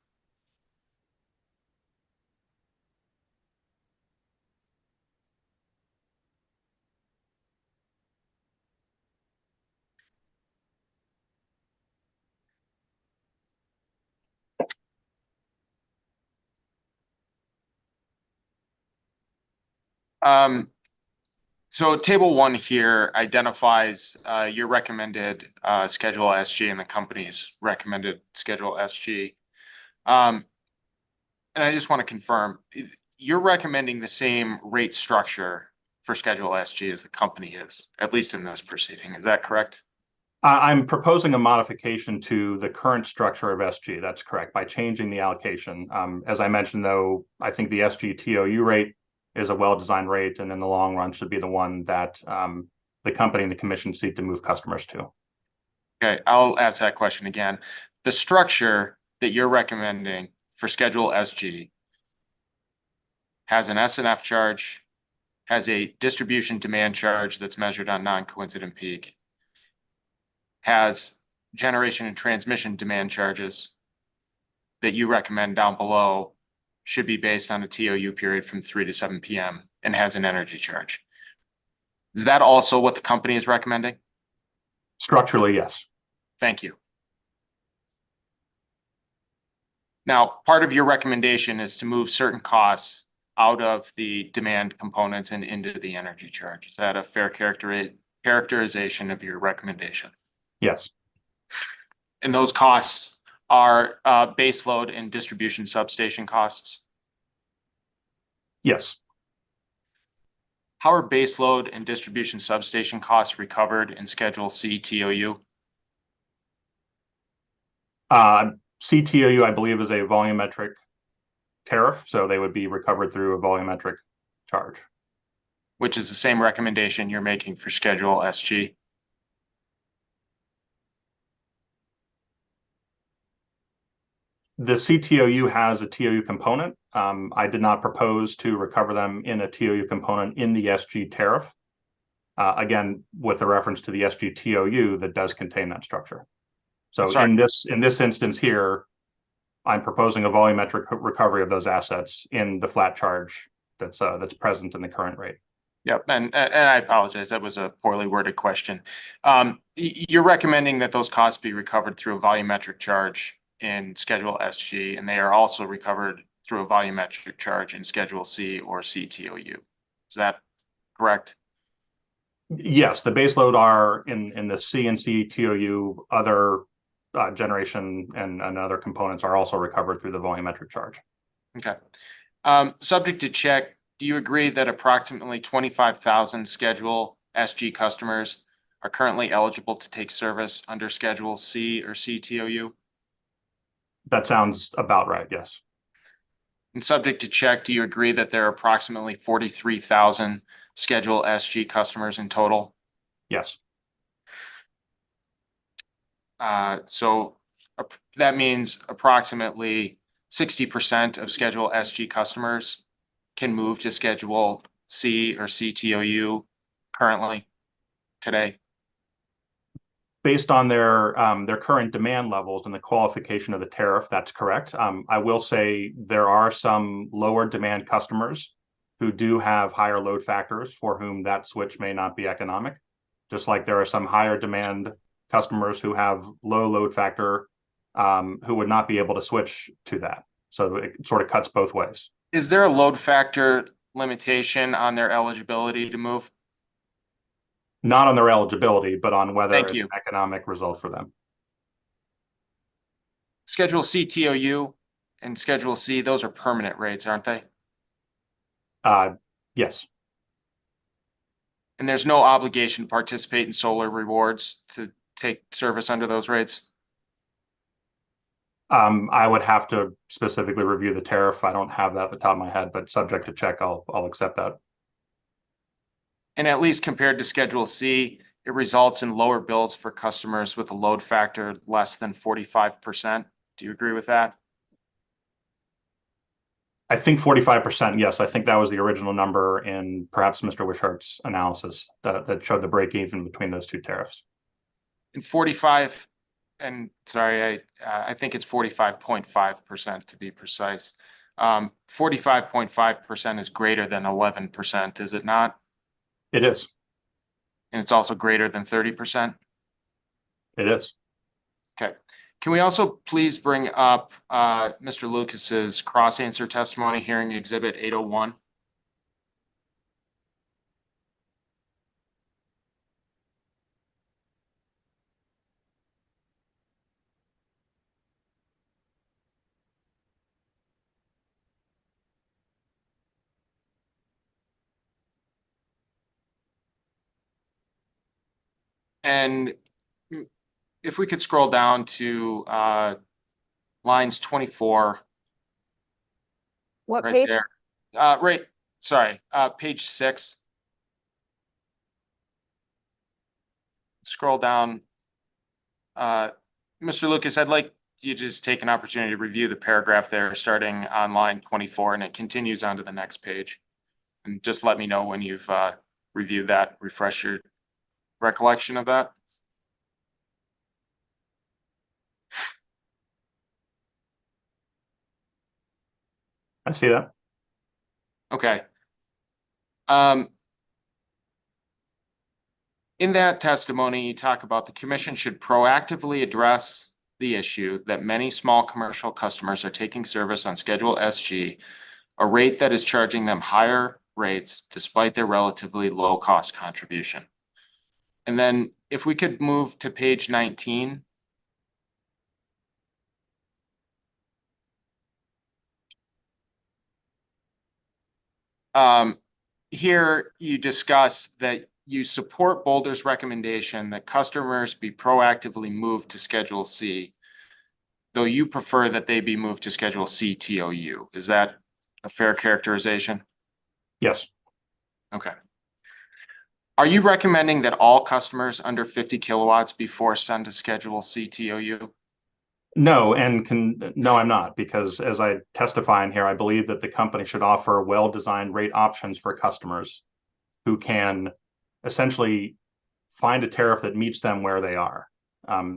So table 1 here identifies your recommended Schedule SG and the company's recommended Schedule SG. And I just want to confirm, you're recommending the same rate structure for Schedule SG as the company is, at least in this proceeding. Is that correct? I'm proposing a modification to the current structure of SG. That's correct, by changing the allocation. As I mentioned, though, I think the SG TOU rate is a well-designed rate, and in the long run should be the one that the company and the commission seek to move customers to. Okay, I'll ask that question again. The structure that you're recommending for Schedule SG has an S&F charge, has a distribution demand charge that's measured on non-coincident peak, has generation and transmission demand charges that you recommend down below should be based on a TOU period from 3 to 7 p.m. and has an energy charge. Is that also what the company is recommending? Structurally, yes. Thank you. Now, part of your recommendation is to move certain costs out of the demand components and into the energy charge. Is that a fair characterization of your recommendation? Yes. And those costs are base load and distribution substation costs? Yes. How are base load and distribution substation costs recovered in Schedule C TOU? CTOU, I believe, is a volumetric tariff, so they would be recovered through a volumetric charge. Which is the same recommendation you're making for Schedule SG? The CTOU has a TOU component. I did not propose to recover them in a TOU component in the SG tariff. Again, with a reference to the SG TOU that does contain that structure. So in this instance here, I'm proposing a volumetric recovery of those assets in the flat charge that's present in the current rate. Yep, and I apologize, that was a poorly worded question. You're recommending that those costs be recovered through a volumetric charge in Schedule SG, and they are also recovered through a volumetric charge in Schedule C or CTOU. Is that correct? Yes, the base load are in the C and CTOU. Other generation and other components are also recovered through the volumetric charge. Okay. Subject to check, do you agree that approximately 25,000 Schedule SG customers are currently eligible to take service under Schedule C or CTOU? That sounds about right, yes. And subject to check, do you agree that there are approximately 43,000 Schedule SG customers in total? Yes. So that means approximately 60% of Schedule SG customers can move to Schedule C or CTOU currently today. Based on their current demand levels and the qualification of the tariff, that's correct. I will say there are some lower demand customers who do have higher load factors for whom that switch may not be economic, just like there are some higher demand customers who have low load factor who would not be able to switch to that. So it sort of cuts both ways. Is there a load factor limitation on their eligibility to move? Not on their eligibility, but on whether Thank it's you. an economic result for them. Schedule CTOU and Schedule C, those are permanent rates, aren't they? Yes. And there's no obligation to participate in solar rewards to take service under those rates? I would have to specifically review the tariff. I don't have that at the top of my head, but subject to check, I'll accept that. And at least compared to Schedule C, it results in lower bills for customers with a load factor less than 45%. Do you agree with that? I think 45%, yes. I think that was the original number in perhaps Mr. Wishart's analysis that showed the break even between those two tariffs. And 45, and sorry, I think it's 45.5% to be precise. 45.5% is greater than 11%, is it not? It is. And it's also greater than 30%? It is. Okay. Can we also please bring up Mr. Lucas's cross-answer testimony hearing exhibit 801? And if we could scroll down to lines 24. What Right page? there. Sorry, page 6. Scroll down. Mr. Lucas, I'd like you to just take an opportunity to review the paragraph there starting on line 24, and it continues on to the next page. And just let me know when you've reviewed that, refresh your recollection of that. I see that. Okay. In that testimony, you talk about the commission should proactively address the issue that many small commercial customers are taking service on Schedule SG, a rate that is charging them higher rates despite their relatively low cost contribution. And then if we could move to page 19. Here you discuss that you support Boulder's recommendation that customers be proactively moved to Schedule C, though you prefer that they be moved to Schedule CTOU. Is that a fair characterization? Yes. Okay. Are you recommending that all customers under 50 kilowatts be forced onto Schedule CTOU? No, no, I'm not, because as I testify in here, I believe that the company should offer well-designed rate options for customers who can essentially find a tariff that meets them where they are.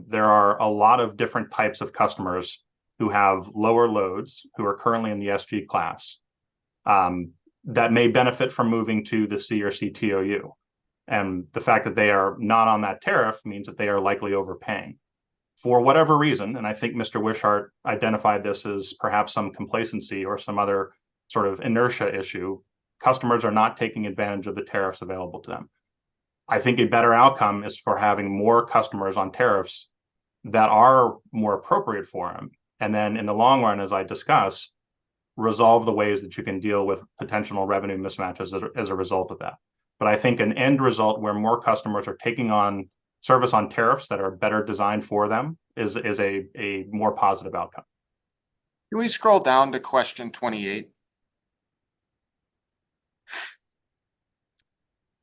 There are a lot of different types of customers who have lower loads, who are currently in the SG class. that may benefit from moving to the C or CTOU. And the fact that they are not on that tariff means that they are likely overpaying. For whatever reason, and I think Mr. Wishart identified this as perhaps some complacency or some other sort of inertia issue, customers are not taking advantage of the tariffs available to them. I think a better outcome is for having more customers on tariffs that are more appropriate for them. And then in the long run, as I discuss, resolve the ways that you can deal with potential revenue mismatches as a result of that. But I think an end result where more customers are taking on service on tariffs that are better designed for them is a more positive outcome. Can we scroll down to question 28?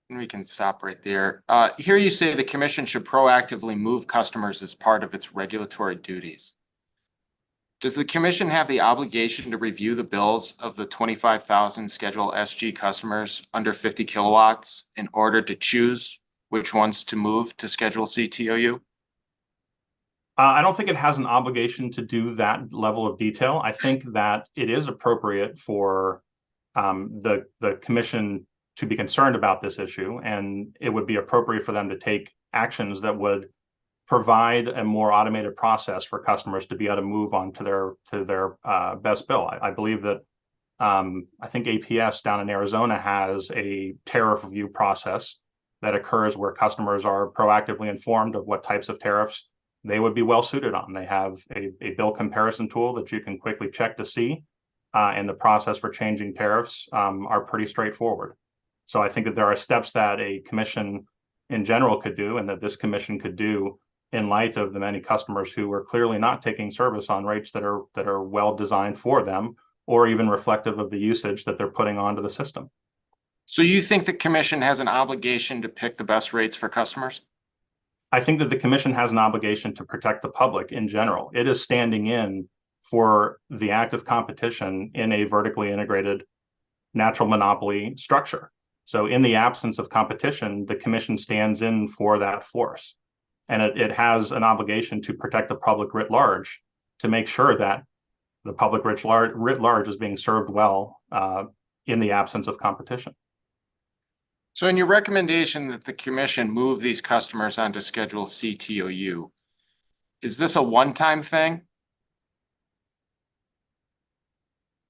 And we can stop right there. Here you say the commission should proactively move customers as part of its regulatory duties. Does the commission have the obligation to review the bills of the 25,000 Schedule SG customers under 50 kilowatts in order to choose which ones to move to Schedule CTOU? I don't think it has an obligation to do that level of detail. I think that it is appropriate for the commission to be concerned about this issue, and it would be appropriate for them to take actions that would provide a more automated process for customers to be able to move on to their best bill. I believe that I think APS down in Arizona has a tariff review process that occurs where customers are proactively informed of what types of tariffs they would be well suited on. They have a bill comparison tool that you can quickly check to see, and the process for changing tariffs are pretty straightforward. So I think that there are steps that a commission in general could do, and that this commission could do in light of the many customers who are clearly not taking service on rates that are well designed for them, or even reflective of the usage that they're putting onto the system. So you think the commission has an obligation to pick the best rates for customers? I think that the commission has an obligation to protect the public in general. It is standing in for the active competition in a vertically integrated natural monopoly structure. So in the absence of competition, the commission stands in for that force. And it has an obligation to protect the public writ large, to make sure that the public writ large is being served well in the absence of competition. So in your recommendation that the commission move these customers onto Schedule CTOU, is this a one-time thing?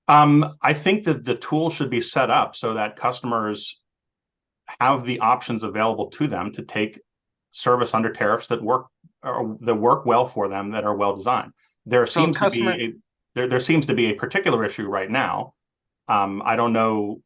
I think that the tool should be set up so that customers have the options available to them to take service under tariffs that work well for them, that are well designed. There seems to be a particular issue right now. I don't know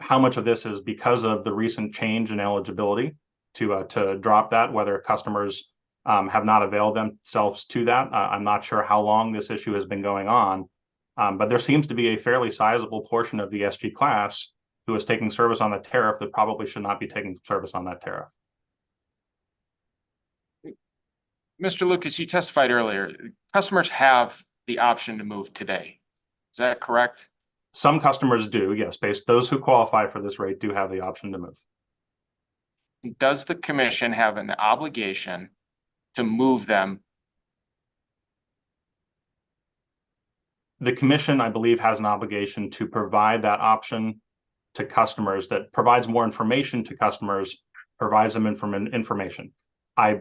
how much of this is because of the recent change in eligibility to drop that, whether customers have not availed themselves to that. I'm not sure how long this issue has been going on, but there seems to be a fairly sizable portion of the SG class who is taking service on the tariff that probably should not be taking service on that tariff. Mr. Lucas, you testified earlier, customers have the option to move today. Is that correct? Some customers do, yes. Those who qualify for this rate do have the option to move. Does the commission have an obligation to move them? The commission, I believe, has an obligation to provide that option to customers, that provides more information to customers, provides them information. I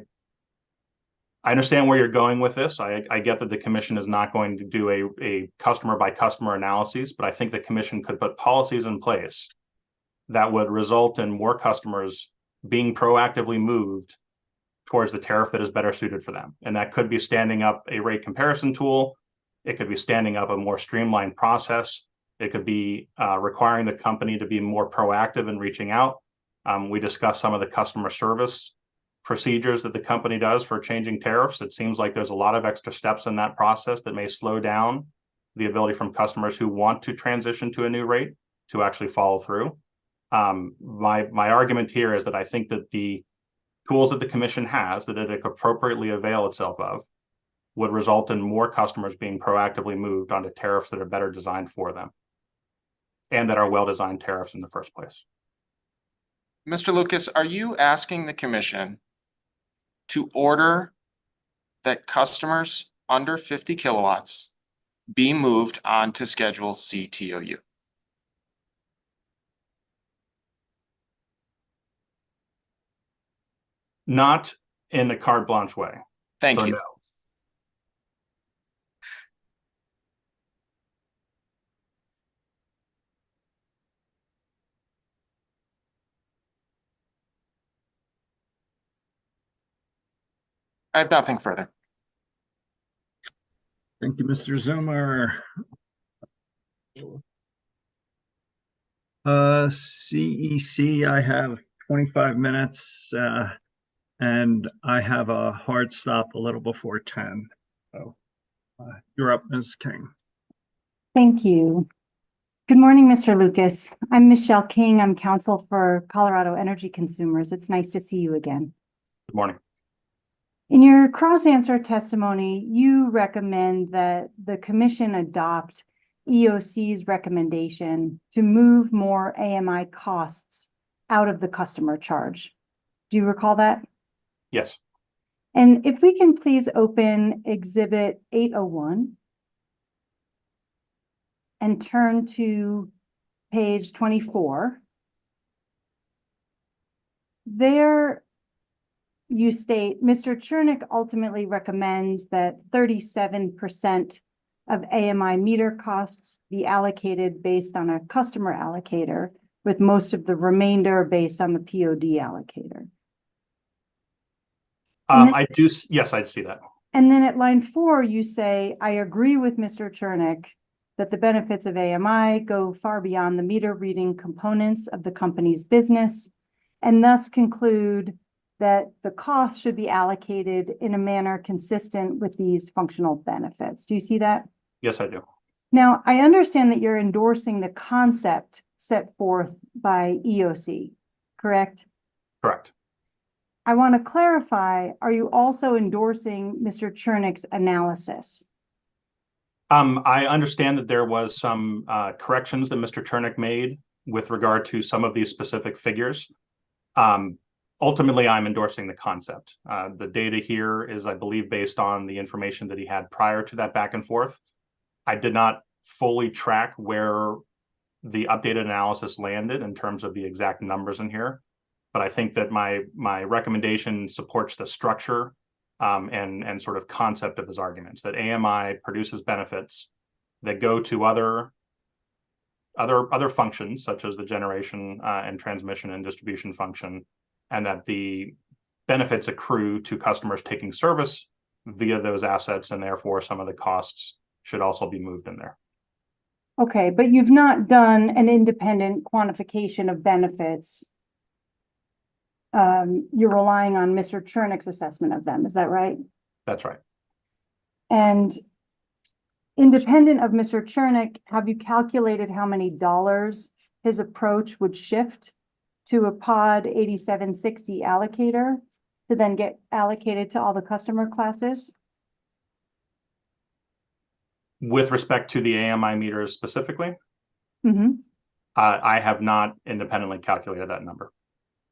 understand where you're going with this. I get that the commission is not going to do a customer by customer analysis, but I think the commission could put policies in place that would result in more customers being proactively moved towards the tariff that is better suited for them. And that could be standing up a rate comparison tool. It could be standing up a more streamlined process. It could be requiring the company to be more proactive in reaching out. We discussed some of the customer service procedures that the company does for changing tariffs. It seems like there's a lot of extra steps in that process that may slow down the ability from customers who want to transition to a new rate to actually follow through. My argument here is that I think that the tools that the commission has, that it could appropriately avail itself of, would result in more customers being proactively moved onto tariffs that are better designed for them and that are well-designed tariffs in the first place. Mr. Lucas, are you asking the commission to order that customers under 50 kilowatts be moved onto Schedule CTOU? Not in a carte blanche way. Thank So you. no. I have nothing further. Thank you, Mr. Zoomer. CEC, I have 25 minutes, and I have a hard stop a little before 10. So you're up, Ms. King. Thank you. Good morning, Mr. Lucas. I'm Michelle King. I'm counsel for Colorado Energy Consumers. It's nice to see you again. Good morning. In your cross-answer testimony, you recommend that the commission adopt EOC's recommendation to move more AMI costs out of the customer charge. Do you recall that? Yes. And if we can please open Exhibit 801 and turn to page 24. There you state, Mr. Chernick ultimately recommends that 37% of AMI meter costs be allocated based on a customer allocator, with most of the remainder based on the POD allocator. Yes, I'd see that. And then at line 4, you say, I agree with Mr. Chernick that the benefits of AMI go far beyond the meter reading components of the company's business, and thus conclude that the cost should be allocated in a manner consistent with these functional benefits. Do you see that? Yes, I do. Now, I understand that you're endorsing the concept set forth by EOC, correct? Correct. I want to clarify, are you also endorsing Mr. Chernick's analysis? I understand that there was some corrections that Mr. Chernick made with regard to some of these specific figures. Ultimately, I'm endorsing the concept. The data here is, I believe, based on the information that he had prior to that back and forth. I did not fully track where the updated analysis landed in terms of the exact numbers in here, but I think that my recommendation supports the structure and sort of concept of his arguments, that AMI produces benefits that go to other functions, such as the generation and transmission and distribution function, and that the benefits accrue to customers taking service via those assets, and therefore some of the costs should also be moved in there. Okay, but you've not done an independent quantification of benefits. You're relying on Mr. Chernick's assessment of them, is that right? That's right. And independent of Mr. Chernick, have you calculated how many dollars his approach would shift to a pod 8760 allocator to then get allocated to all the customer classes? With respect to the AMI meters specifically, Mm-hmm. I have not independently calculated that number.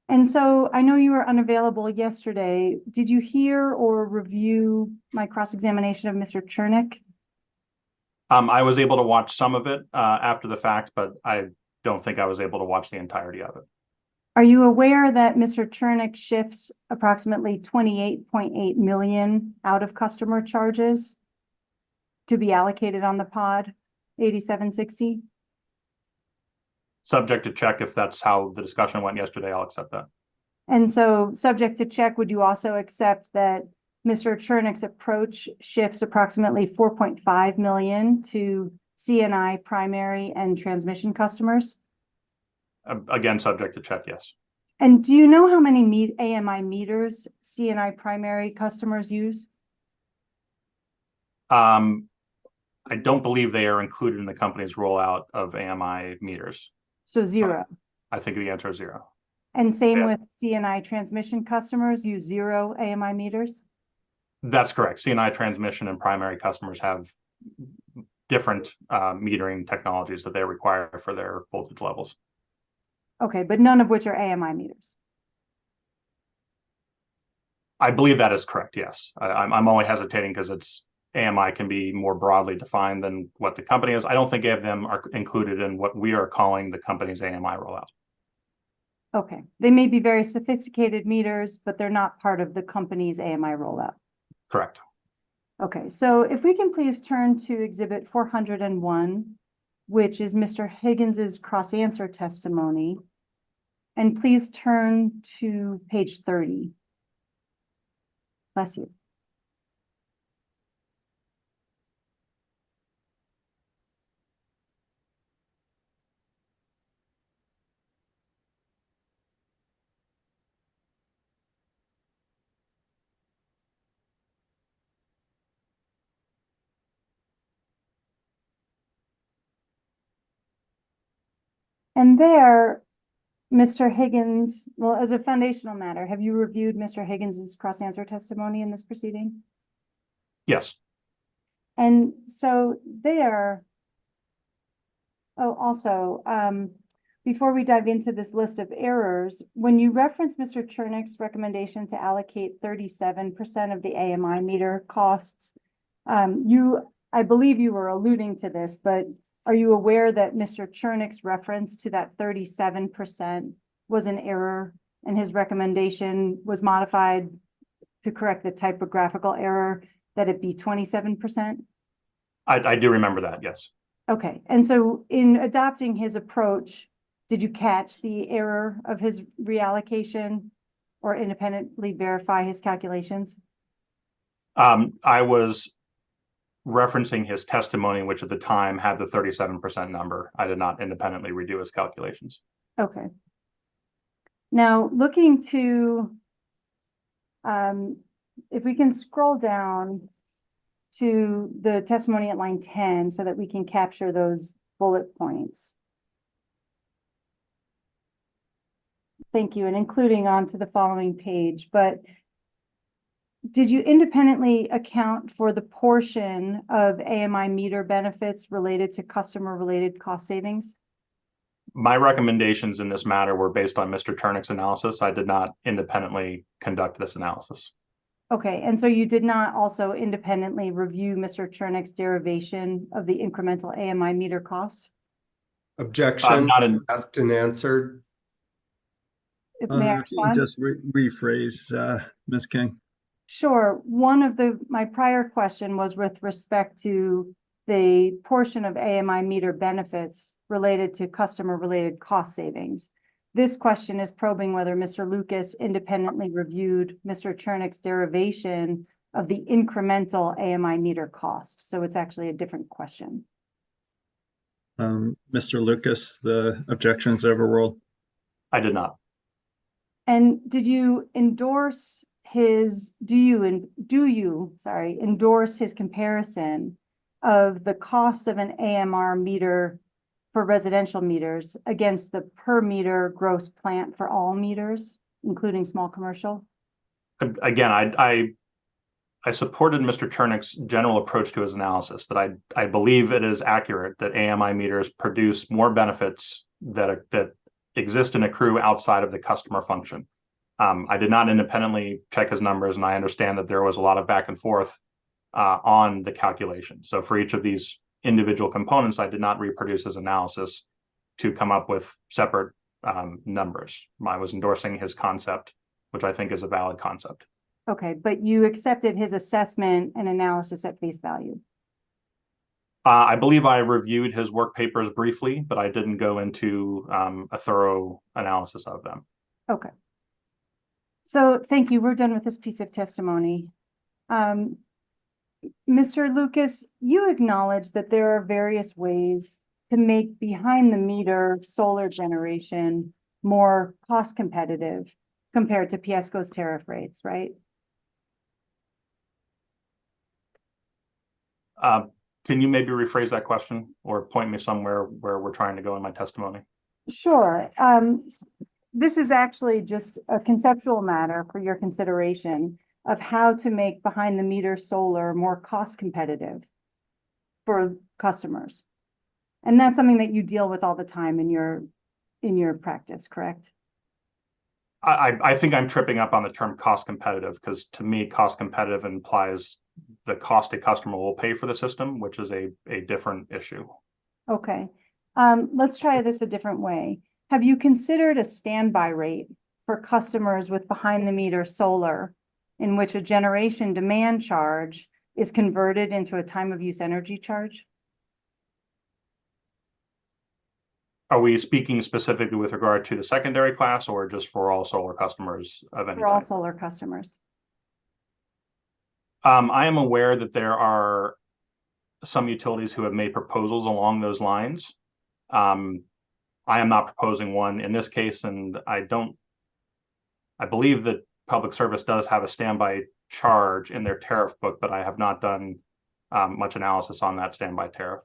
And so I know you were unavailable yesterday. Did you hear or review my cross-examination of Mr. Chernick? I was able to watch some of it after the fact, but I don't think I was able to watch the entirety of it. Are you aware that Mr. Chernick shifts approximately 28.8 million out of customer charges to be allocated on the pod 8760? Subject to check. If that's how the discussion went yesterday, I'll accept that. And so, subject to check, would you also accept that Mr. Chernick's approach shifts approximately 4.5 million to CNI primary and transmission customers? Again, subject to check, yes. And do you know how many AMI meters CNI primary customers use? I don't believe they are included in the company's rollout of AMI meters. So 0. I think the answer is 0. And same with CNI transmission customers use 0 AMI meters? That's correct. CNI transmission and primary customers have different metering technologies that they require for their voltage levels. Okay, but none of which are AMI meters. I believe that is correct, yes. I'm only hesitating because it's AMI can be more broadly defined than what the company is. I don't think any of them are included in what we are calling the company's AMI rollout. Okay, they may be very sophisticated meters, but they're not part of the company's AMI rollout. Correct. Okay, so if we can please turn to exhibit 401, which is Mr. Higgins's cross-answer testimony. And please turn to page 30. Bless you. And there, Mr. Higgins, well, as a foundational matter, have you reviewed Mr. Higgins's cross-answer testimony in this proceeding? Yes. And so there, oh, also, before we dive into this list of errors, when you reference Mr. Chernick's recommendation to allocate 37% of the AMI meter costs, I believe you were alluding to this, but are you aware that Mr. Chernick's reference to that 37% was an error and his recommendation was modified to correct the typographical error that it be 27%? I do remember that, yes. Okay, and so in adopting his approach, did you catch the error of his reallocation or independently verify his calculations? I was referencing his testimony, which at the time had the 37% number. I did not independently redo his calculations. Okay. Now, looking to, if we can scroll down to the testimony at line 10 so that we can capture those bullet points. Thank you, and including onto the following page, but did you independently account for the portion of AMI meter benefits related to customer-related cost savings? My recommendations in this matter were based on Mr. Chernick's analysis. I did not independently conduct this analysis. Okay, and so you did not also independently review Mr. Chernick's derivation of the incremental AMI meter costs? Objection, Not in, asked and answered. If may I If you can respond? just rephrase, Ms. King. Sure. One of my prior question was with respect to the portion of AMI meter benefits related to customer-related cost savings. This question is probing whether Mr. Lucas independently reviewed Mr. Chernick's derivation of the incremental AMI meter cost. So it's actually a different question. Mr. Lucas, the objections overruled. I did not. And did you endorse his, endorse his comparison of the cost of an AMR meter for residential meters against the per meter gross plant for all meters, including small commercial? Again, I supported Mr. Chernick's general approach to his analysis, that I believe it is accurate that AMI meters produce more benefits that exist and accrue outside of the customer function. I did not independently check his numbers, and I understand that there was a lot of back and forth on the calculation. So for each of these individual components, I did not reproduce his analysis to come up with separate numbers. I was endorsing his concept, which I think is a valid concept. Okay, but you accepted his assessment and analysis at face value? I believe I reviewed his work papers briefly, but I didn't go into a thorough analysis of them. Okay. So thank you. We're done with this piece of testimony. Mr. Lucas, you acknowledge that there are various ways to make behind the meter solar generation more cost competitive compared to PSCo's tariff rates, right? Can you maybe rephrase that question or point me somewhere where we're trying to go in my testimony? Sure. This is actually just a conceptual matter for your consideration of how to make behind the meter solar more cost competitive for customers. And that's something that you deal with all the time in your practice, correct? I think I'm tripping up on the term cost competitive, because to me, cost competitive implies the cost a customer will pay for the system, which is a different issue. Okay. Let's try this a different way. have you considered a standby rate for customers with behind the meter solar in which a generation demand charge is converted into a time of use energy charge? Are we speaking specifically with regard to the secondary class or just for all solar customers of any For all type? solar customers. I am aware that there are some utilities who have made proposals along those lines. I am not proposing one in this case, and I believe that Public Service does have a standby charge in their tariff book, but I have not done much analysis on that standby tariff.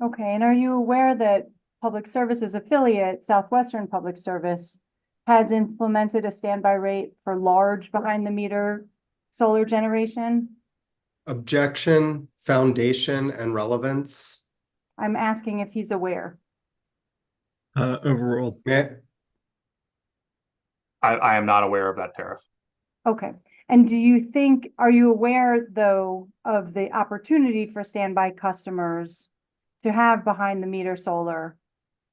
Okay, and are you aware that Public Service's affiliate, Southwestern Public Service, has implemented a standby rate for large behind the meter solar generation? Objection, foundation, and relevance. I'm asking if he's aware. Overruled. May- I am not aware of that tariff. Okay, and do you think, are you aware though of the opportunity for standby customers to have behind the meter solar?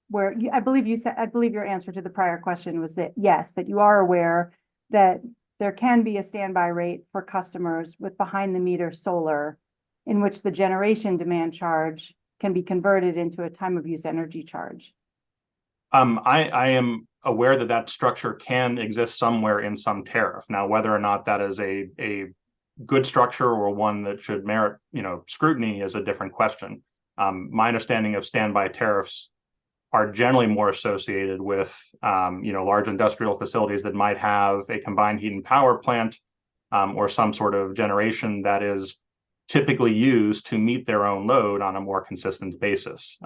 Where I believe you said, I believe your answer to the prior question was that yes, that you are aware that there can be a standby rate for customers with behind the meter solar in which the generation demand charge can be converted into a time of use energy charge. I am aware that that structure can exist somewhere in some tariff. Now, whether or not that is a good structure or one that should merit, scrutiny is a different question. My understanding of standby tariffs are generally more associated with, large industrial facilities that might have a combined heat and power plant or some sort of generation that is typically used to meet their own load on a more consistent basis.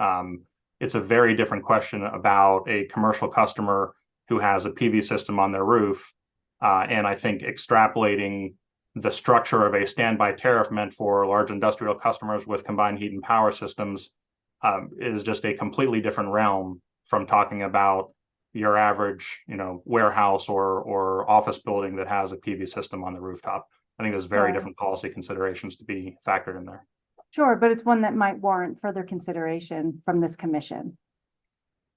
It's a very different question about a commercial customer who has a PV system on their roof. And I think extrapolating the structure of a standby tariff meant for large industrial customers with combined heat and power systems is just a completely different realm from talking about your average, warehouse or office building that has a PV system on the rooftop. I think there's very Right. different policy considerations to be factored in there. Sure, but it's one that might warrant further consideration from this commission.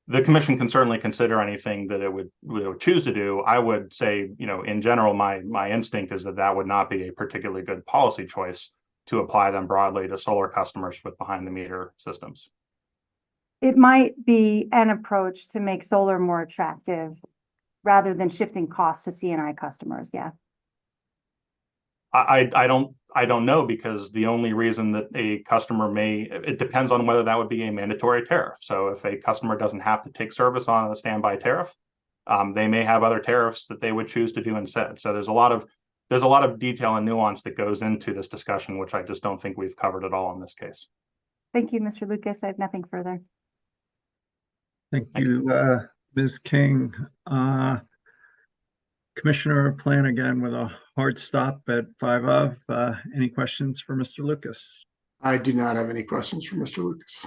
The commission can certainly consider anything that it would choose to do. I would say, in general, my instinct is that would not be a particularly good policy choice to apply them broadly to solar customers with behind the meter systems. It might be an approach to make solar more attractive rather than shifting costs to C&I customers. Yeah. I don't know, because the only reason that a customer it depends on whether that would be a mandatory tariff. So if a customer doesn't have to take service on a standby tariff, they may have other tariffs that they would choose to do instead. So there's a lot of detail and nuance that goes into this discussion, which I just don't think we've covered at all in this case. Thank you, Mr. Lucas. I have nothing further. Thank you, Ms. King. Commissioner Plan again with a hard stop at 5 of. Any questions for Mr. Lucas? I do not have any questions for Mr. Lucas.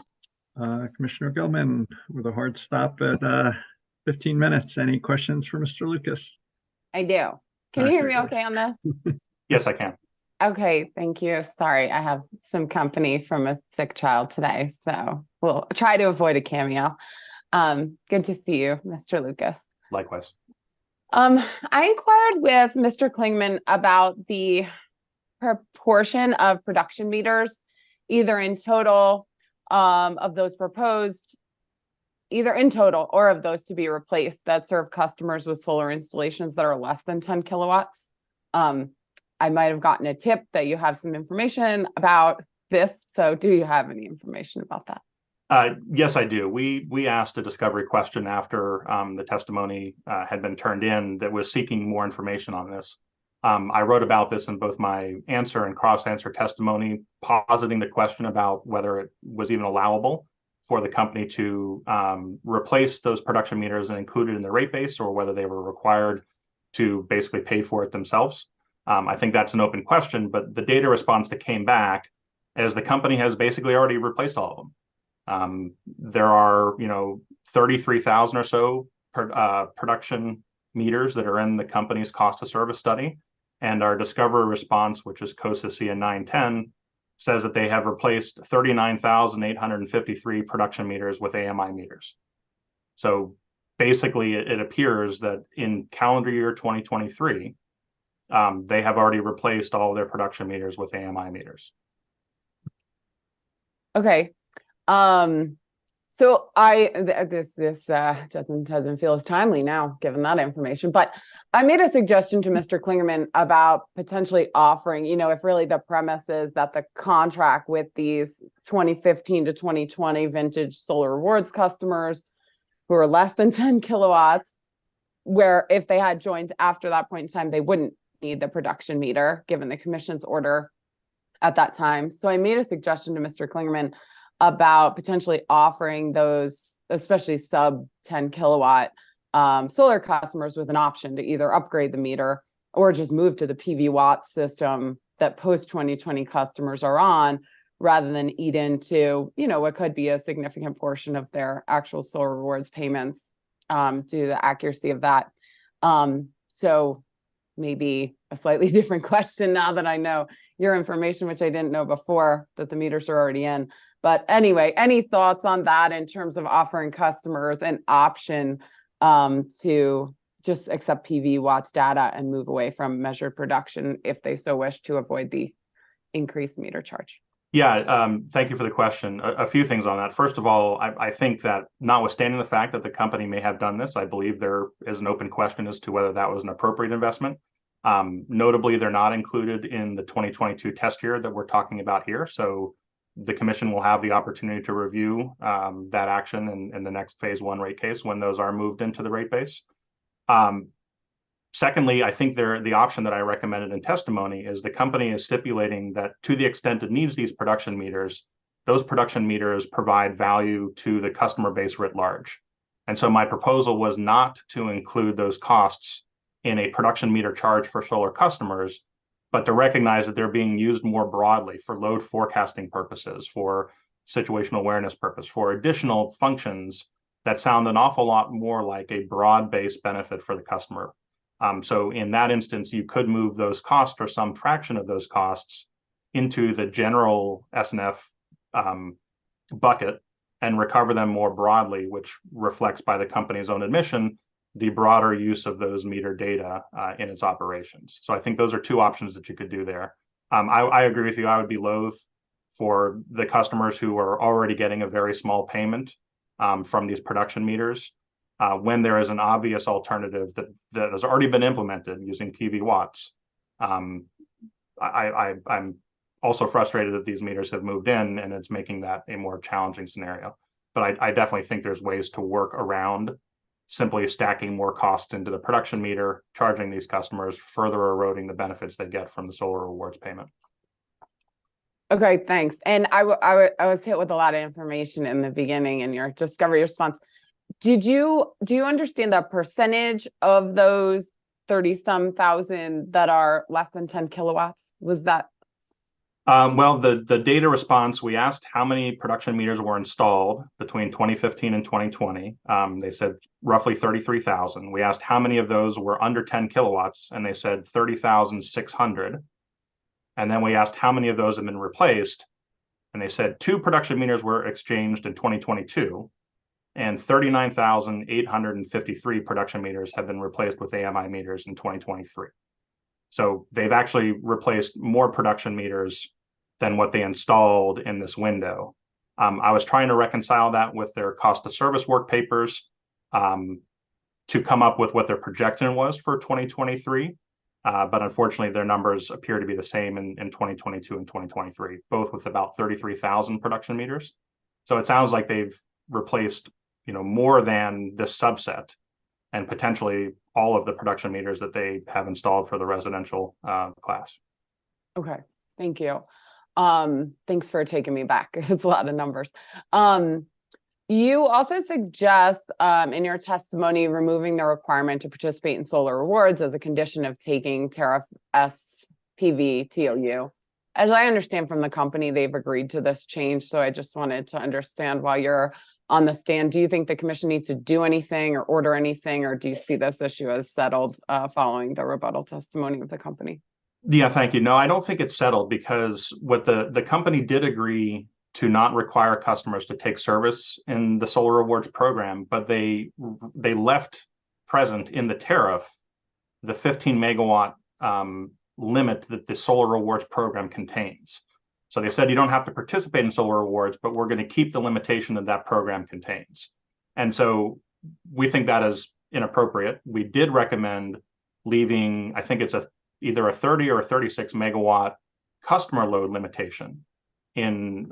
Commissioner Gilman with a hard stop at 15 minutes. Any questions for Mr. Lucas? I do. Can you hear me okay on this? Yes, I can. Okay, thank you. Sorry, I have some company from a sick child today, so we'll try to avoid a cameo. Good to see you, Mr. Lucas. Likewise. I inquired with Mr. Klingman about the proportion of production meters, either in total of those proposed, either in total or of those to be replaced that serve customers with solar installations that are less than 10 kilowatts. I might have gotten a tip that you have some information about this. So do you have any information about that? Yes, I do. We asked a discovery question after the testimony had been turned in that was seeking more information on this. I wrote about this in both my answer and cross-answer testimony, positing the question about whether it was even allowable for the company to replace those production meters and include it in the rate base, or whether they were required to basically pay for it themselves. I think that's an open question, but the data response that came back is the company has basically already replaced all of them. There are, 33,000 or so production meters that are in the company's cost of service study. And our discovery response, which is COSA CN 910, says that they have replaced 39,853 production meters with AMI meters. So basically it appears that in calendar year 2023, they have already replaced all of their production meters with AMI meters. Okay. So this doesn't feel as timely now, given that information, but I made a suggestion to Mr. Klingerman about potentially offering, if really the premise is that the contract with these 2015 to 2020 vintage solar rewards customers who are less than 10 kilowatts, where if they had joined after that point in time, they wouldn't need the production meter, given the commission's order at that time. So I made a suggestion to Mr. Klingerman about potentially offering those, especially sub 10 kilowatt solar customers, with an option to either upgrade the meter or just move to the PV watt system that post 2020 customers are on, rather than eat into, what could be a significant portion of their actual solar rewards payments due to the accuracy of that. So maybe a slightly different question now that I know your information, which I didn't know before, that the meters are already in. But anyway, any thoughts on that in terms of offering customers an option to just accept PV watts data and move away from measured production if they so wish to avoid the increased meter charge? Yeah, thank you for the question. A few things on that. First of all, I think that notwithstanding the fact that the company may have done this, I believe there is an open question as to whether that was an appropriate investment. Notably, they're not included in the 2022 test year that we're talking about here. So the commission will have the opportunity to review that action in the next phase one rate case when those are moved into the rate base. Secondly, I think the option that I recommended in testimony is the company is stipulating that to the extent it needs these production meters, those production meters provide value to the customer base writ large. And so my proposal was not to include those costs in a production meter charge for solar customers, but to recognize that they're being used more broadly for load forecasting purposes, for situational awareness purpose, for additional functions that sound an awful lot more like a broad-based benefit for the customer. So in that instance, you could move those costs or some fraction of those costs into the general S&F bucket and recover them more broadly, which reflects, by the company's own admission, the broader use of those meter data in its operations. So I think those are two options that you could do there. I agree with you. I would be loath for the customers who are already getting a very small payment from these production meters, when there is an obvious alternative that has already been implemented using PV watts. I'm also frustrated that these meters have moved in and it's making that a more challenging scenario. But I definitely think there's ways to work around simply stacking more costs into the production meter, charging these customers, further eroding the benefits they get from the solar rewards payment. Okay, thanks. And I was hit with a lot of information in the beginning in your discovery response. Do you understand the percentage of those 30-some thousand that are less than 10 kilowatts? Was that? Well, the data response, we asked how many production meters were installed between 2015 and 2020. They said roughly 33,000. We asked how many of those were under 10 kilowatts, and they said 30,600. And then we asked how many of those have been replaced, and they said 2 production meters were exchanged in 2022. And 39,853 production meters have been replaced with AMI meters in 2023. So they've actually replaced more production meters than what they installed in this window. I was trying to reconcile that with their cost of service work papers to come up with what their projection was for 2023. But unfortunately, their numbers appear to be the same in 2022 and 2023, both with about 33,000 production meters. So it sounds like they've replaced more than this subset, and potentially all of the production meters that they have installed for the residential class. Okay, thank you. Thanks for taking me back. It's a lot of numbers. You also suggest in your testimony removing the requirement to participate in solar rewards as a condition of taking Tariff SPV TOU. As I understand from the company, they've agreed to this change. So I just wanted to understand, while you're on the stand, do you think the commission needs to do anything or order anything, or do you see this issue as settled following the rebuttal testimony of the company? Yeah, thank you. No, I don't think it's settled, because what the company did agree to not require customers to take service in the solar rewards program, but they left present in the tariff the 15 megawatt limit that the solar rewards program contains. So they said you don't have to participate in solar rewards, but we're going to keep the limitation that that program contains. And so we think that is inappropriate. We did recommend leaving, I think it's either a 30 or a 36 megawatt customer load limitation in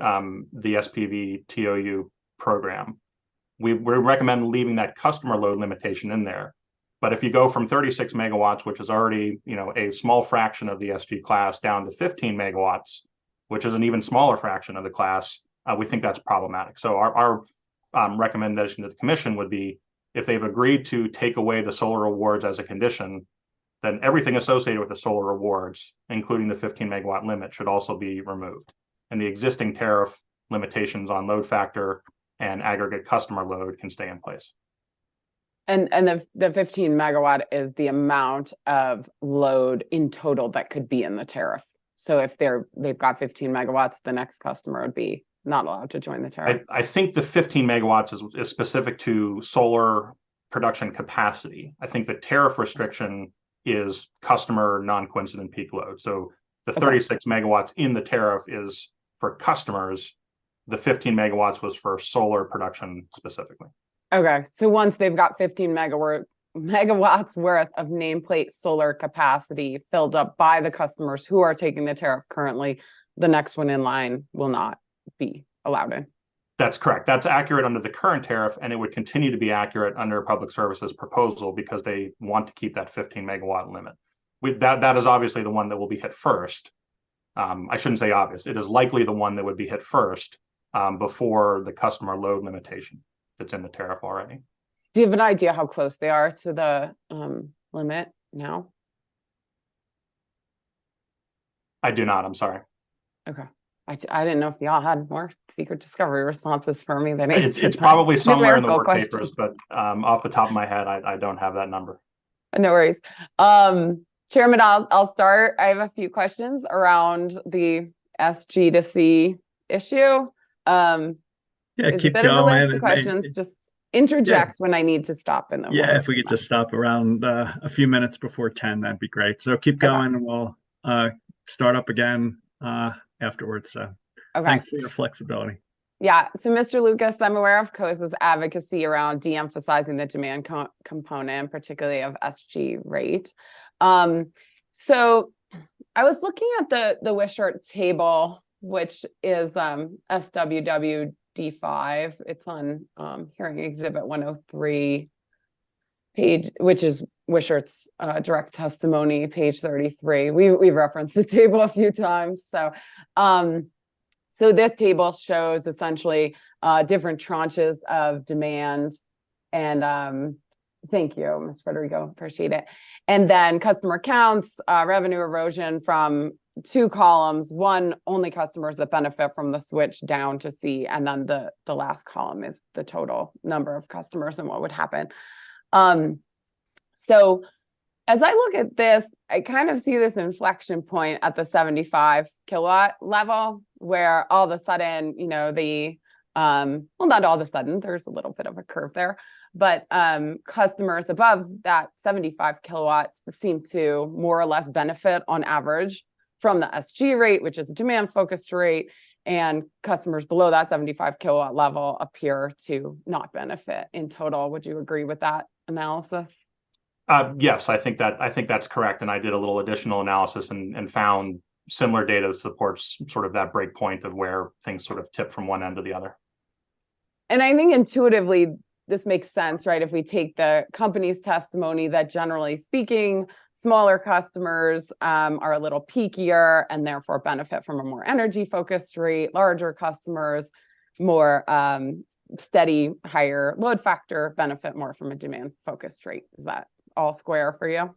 the SPV TOU program. We recommend leaving that customer load limitation in there. But if you go from 36 megawatts, which is already, you know, a small fraction of the SG class, down to 15 megawatts, which is an even smaller fraction of the class, we think that's problematic. So our recommendation to the commission would be, if they've agreed to take away the solar rewards as a condition, then everything associated with the solar rewards, including the 15 megawatt limit, should also be removed. And the existing tariff limitations on load factor and aggregate customer load can stay in place. And the 15 megawatt is the amount of load in total that could be in the tariff. So if they've got 15 megawatts, the next customer would be not allowed to join the tariff. I think the 15 megawatts is specific to solar production capacity. I think the tariff restriction is customer non-coincident peak load. So the 36 megawatts in the tariff is for customers. The 15 megawatts was for solar production specifically. Okay, so once they've got 15 megawatts worth of nameplate solar capacity filled up by the customers who are taking the tariff currently, the next one in line will not be allowed in. That's correct. That's accurate under the current tariff, and it would continue to be accurate under Public Services proposal because they want to keep that 15 megawatt limit. That is obviously the one that will be hit first. I shouldn't say obvious. It is likely the one that would be hit first before the customer load limitation that's in the tariff already. Do you have an idea how close they are to the limit now? I do not. I'm sorry. Okay. I didn't know if y'all had more secret discovery responses for me than it's probably somewhere in the work question. papers, but off the top of my head, I don't have that number. No worries. Chairman, I'll start. I have a few questions around the SG to C issue. Yeah, It's keep a bit of a going. list of questions. Just interject when I need to stop in them. Yeah, if we could just stop around a few minutes before 10, that'd be great. So keep going, and we'll start up again afterwards. So thanks for your flexibility. Yeah, so Mr. Lucas, I'm aware of COSA's advocacy around de-emphasizing the demand component, particularly of SG rate. So I was looking at the Wishart table, which is SWWD5. It's on hearing exhibit 103 page, which is Wishart's direct testimony, page 33. We've referenced the table a few times. So this table shows essentially different tranches of demand, and thank you, Ms. Federico, appreciate it. And then customer counts, revenue erosion from two columns, one only customers that benefit from the switch down to C, and then the last column is the total number of customers and what would happen. So as I look at this, I kind of see this inflection point at the 75 kilowatt level, where all of a sudden, you know, well, not all of a sudden, there's a little bit of a curve there, but customers above that 75 kilowatts seem to more or less benefit on average from the SG rate, which is a demand focused rate, and customers below that 75 kilowatt level appear to not benefit in total. Would you agree with that analysis? Yes, I think that's correct. And I did a little additional analysis and found similar data that supports sort of that break point of where things sort of tip from one end to the other. And I think intuitively, this makes sense, right? If we take the company's testimony that generally speaking, smaller customers are a little peakier and therefore benefit from a more energy focused rate, larger customers, more steady, higher load factor, benefit more from a demand focused rate. Is that all square for you?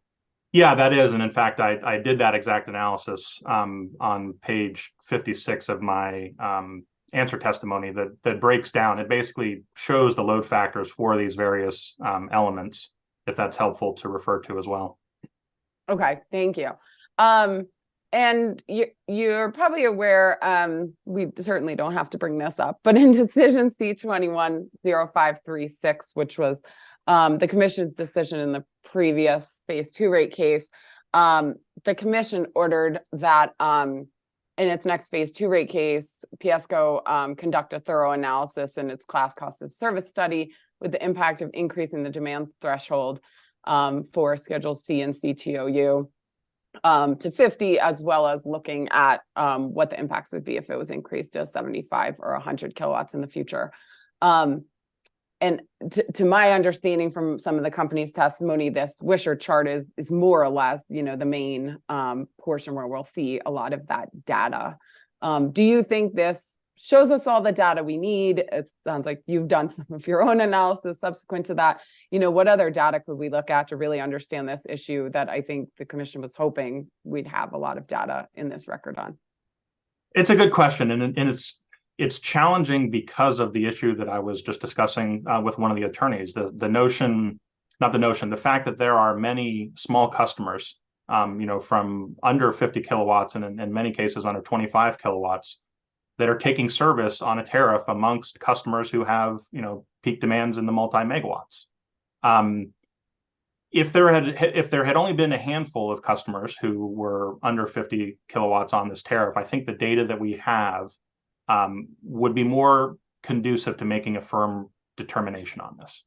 Yeah, that is. And in fact, I did that exact analysis on page 56 of my answer testimony that breaks down. It basically shows the load factors for these various elements, if that's helpful to refer to as well. Okay, thank you. And you're probably aware, we certainly don't have to bring this up, but in decision C210536, which was the commission's decision in the previous phase 2 rate case, the commission ordered that in its next phase 2 rate case, PSCO conduct a thorough analysis in its class cost of service study with the impact of increasing the demand threshold for Schedule C and CTOU to 50, as well as looking at what the impacts would be if it was increased to 75 or 100 kilowatts in the future. And to my understanding from some of the company's testimony, this Wishart chart is more or less, the main portion where we'll see a lot of that data. Do you think this shows us all the data we need? It sounds like you've done some of your own analysis subsequent to that. What other data could we look at to really understand this issue that I think the commission was hoping we'd have a lot of data in this record on? It's a good question, and it's challenging because of the issue that I was just discussing with one of the attorneys. The fact that there are many small customers, from under 50 kilowatts and in many cases under 25 kilowatts, that are taking service on a tariff amongst customers who have, peak demands in the multi-megawatts. If there had only been a handful of customers who were under 50 kilowatts on this tariff, I think the data that we have would be more conducive to making a firm determination on this.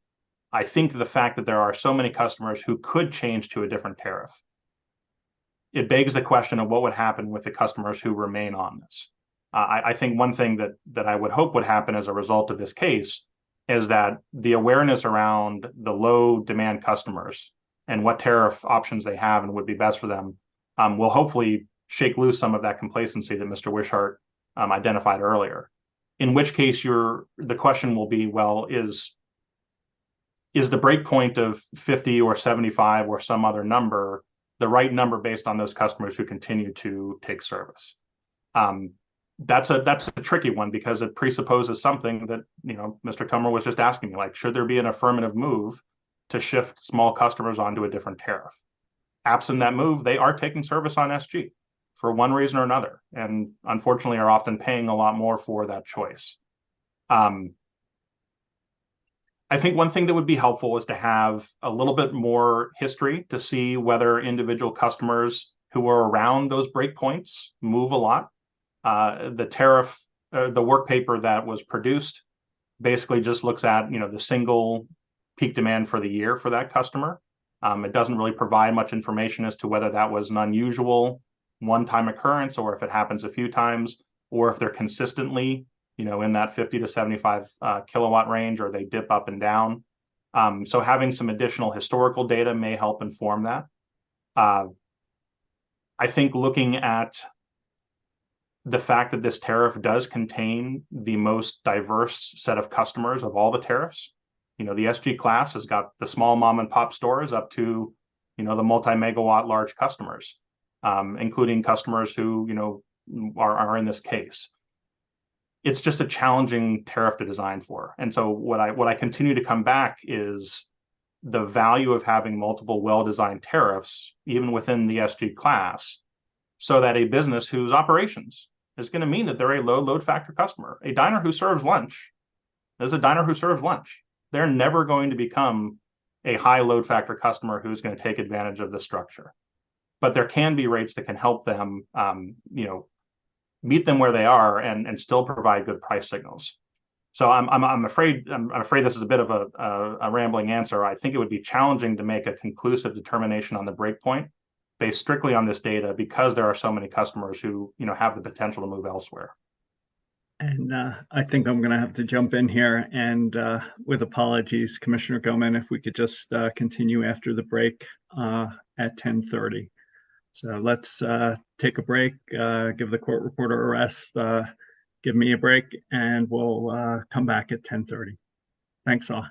I think the fact that there are so many customers who could change to a different tariff, it begs the question of what would happen with the customers who remain on this. I think one thing that I would hope would happen as a result of this case is that the awareness around the low demand customers and what tariff options they have and would be best for them will hopefully shake loose some of that complacency that Mr. Wishart identified earlier. In which case, the question will be, well, is the breakpoint of 50 or 75 or some other number the right number based on those customers who continue to take service? That's a tricky one because it presupposes something that, Mr. Comer was just asking me, like, should there be an affirmative move to shift small customers onto a different tariff? Absent that move, they are taking service on SG for one reason or another, and unfortunately are often paying a lot more for that choice. I think one thing that would be helpful is to have a little bit more history to see whether individual customers who are around those breakpoints move a lot. The tariff, the work paper that was produced basically just looks at, the single peak demand for the year for that customer. It doesn't really provide much information as to whether that was an unusual one-time occurrence or if it happens a few times, or if they're consistently, in that 50 to 75 kilowatt range, or they dip up and down. So having some additional historical data may help inform that. I think looking at the fact that this tariff does contain the most diverse set of customers of all the tariffs. The SG class has got the small mom and pop stores up to, the multi-megawatt large customers, including customers who, are in this case. It's just a challenging tariff to design for. And so what I continue to come back is the value of having multiple well-designed tariffs, even within the SG class, so that a business whose operations is going to mean that they're a low load factor customer. A diner who serves lunch is a diner who serves lunch. They're never going to become a high load factor customer who's going to take advantage of the structure. But there can be rates that can help them, meet them where they are and still provide good price signals. So I'm afraid this is a bit of a rambling answer. I think it would be challenging to make a conclusive determination on the breakpoint based strictly on this data because there are so many customers who have the potential to move elsewhere. And I think I'm going to have to jump in here and with apologies, Commissioner Goman, if we could just continue after the break at 10:30. So let's take a break, give the court reporter a rest, give me a break, and we'll come back at 10:30. Thanks all.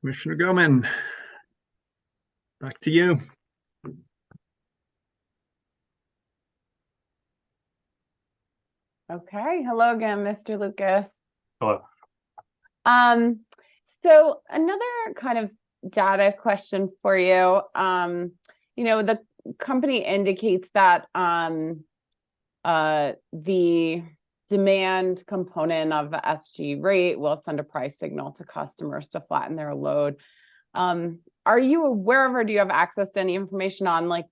Commissioner Goman, back to you. Okay, hello again, Mr. Lucas. Hello. So another kind of data question for you. The company indicates that the demand component of the SG rate will send a price signal to customers to flatten their load. Are you aware of, or do you have access to any information on like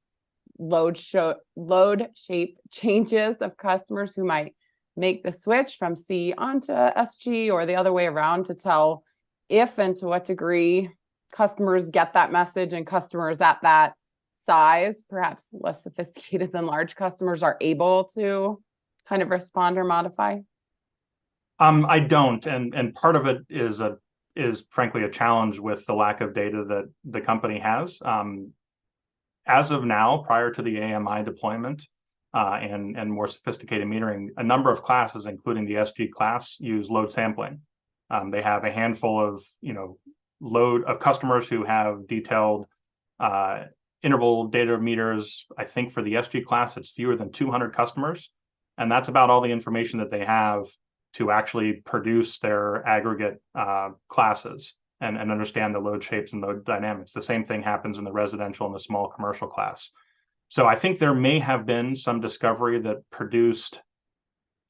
load shape changes of customers who might make the switch from C onto SG, or the other way around, to tell if and to what degree customers get that message, and customers at that size, perhaps less sophisticated than large customers, are able to kind of respond or modify? I don't, and part of it is frankly a challenge with the lack of data that the company has. As of now, prior to the AMI deployment and more sophisticated metering, a number of classes, including the SG class, use load sampling. They have a handful of load of customers who have detailed interval data meters. I think for the SG class, it's fewer than 200 customers, and that's about all the information that they have to actually produce their aggregate classes and understand the load shapes and load dynamics. The same thing happens in the residential and the small commercial class. So I think there may have been some discovery that produced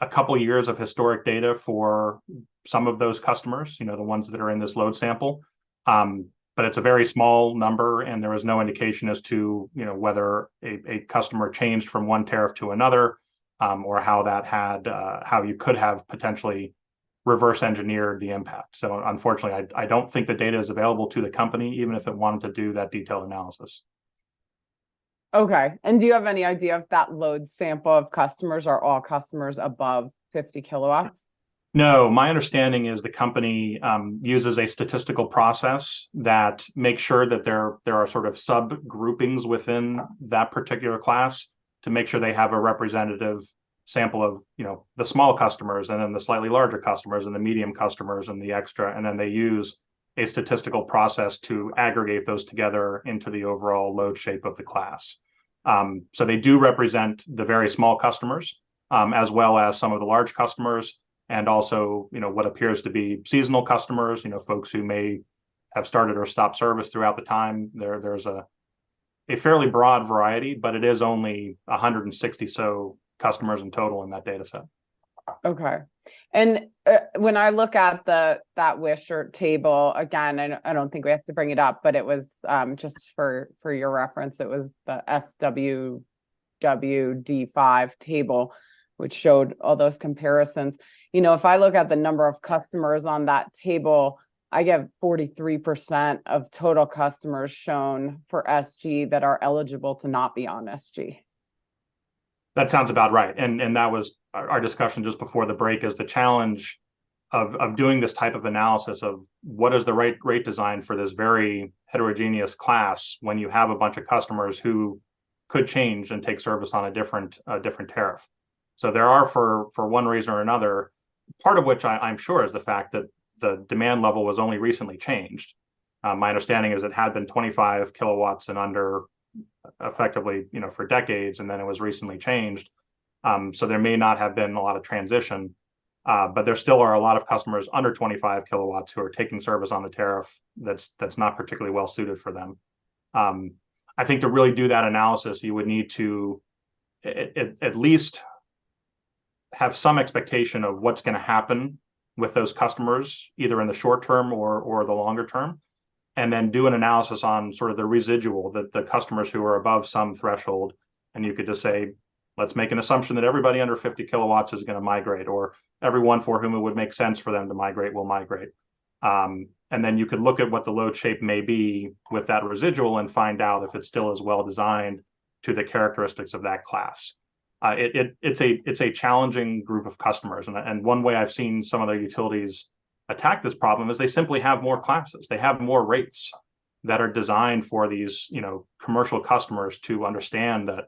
a couple years of historic data for some of those customers, the ones that are in this load sample. But it's a very small number, and there was no indication as to whether a customer changed from one tariff to another, or how that had how you could have potentially reverse engineered the impact. So unfortunately, I don't think the data is available to the company, even if it wanted to do that detailed analysis. Okay. And do you have any idea if that load sample of customers are all customers above 50 kilowatts? No, my understanding is the company uses a statistical process that makes sure that there are sort of subgroupings within that particular class to make sure they have a representative sample of the small customers, and then the slightly larger customers, and the medium customers, and the extra, and then they use a statistical process to aggregate those together into the overall load shape of the class. So they do represent the very small customers, as well as some of the large customers, and also what appears to be seasonal customers, folks who may have started or stopped service throughout the time. There's a fairly broad variety, but it is only 160 so customers in total in that data set. Okay. And when I look at that Wishart table, again, I don't think we have to bring it up, but it was just for your reference, it was the SWWD5 table, which showed all those comparisons. If I look at the number of customers on that table, I get 43% of total customers shown for SG that are eligible to not be on SG. That sounds about right. And that was our discussion just before the break, is the challenge of doing this type of analysis of what is the right rate design for this very heterogeneous class when you have a bunch of customers who could change and take service on a different tariff. So there are, for one reason or another, part of which I'm sure is the fact that the demand level was only recently changed. My understanding is it had been 25 kilowatts and under effectively, for decades, and then it was recently changed. So there may not have been a lot of transition, but there still are a lot of customers under 25 kilowatts who are taking service on the tariff that's not particularly well suited for them. I think to really do that analysis, you would need to at least have some expectation of what's going to happen with those customers, either in the short term or the longer term, and then do an analysis on sort of the residual, that the customers who are above some threshold. And you could just say, let's make an assumption that everybody under 50 kilowatts is going to migrate, or everyone for whom it would make sense for them to migrate will migrate. And then you could look at what the load shape may be with that residual and find out if it still is well designed to the characteristics of that class. It's a challenging group of customers, and one way I've seen some other utilities attack this problem is they simply have more classes. They have more rates that are designed for these commercial customers to understand that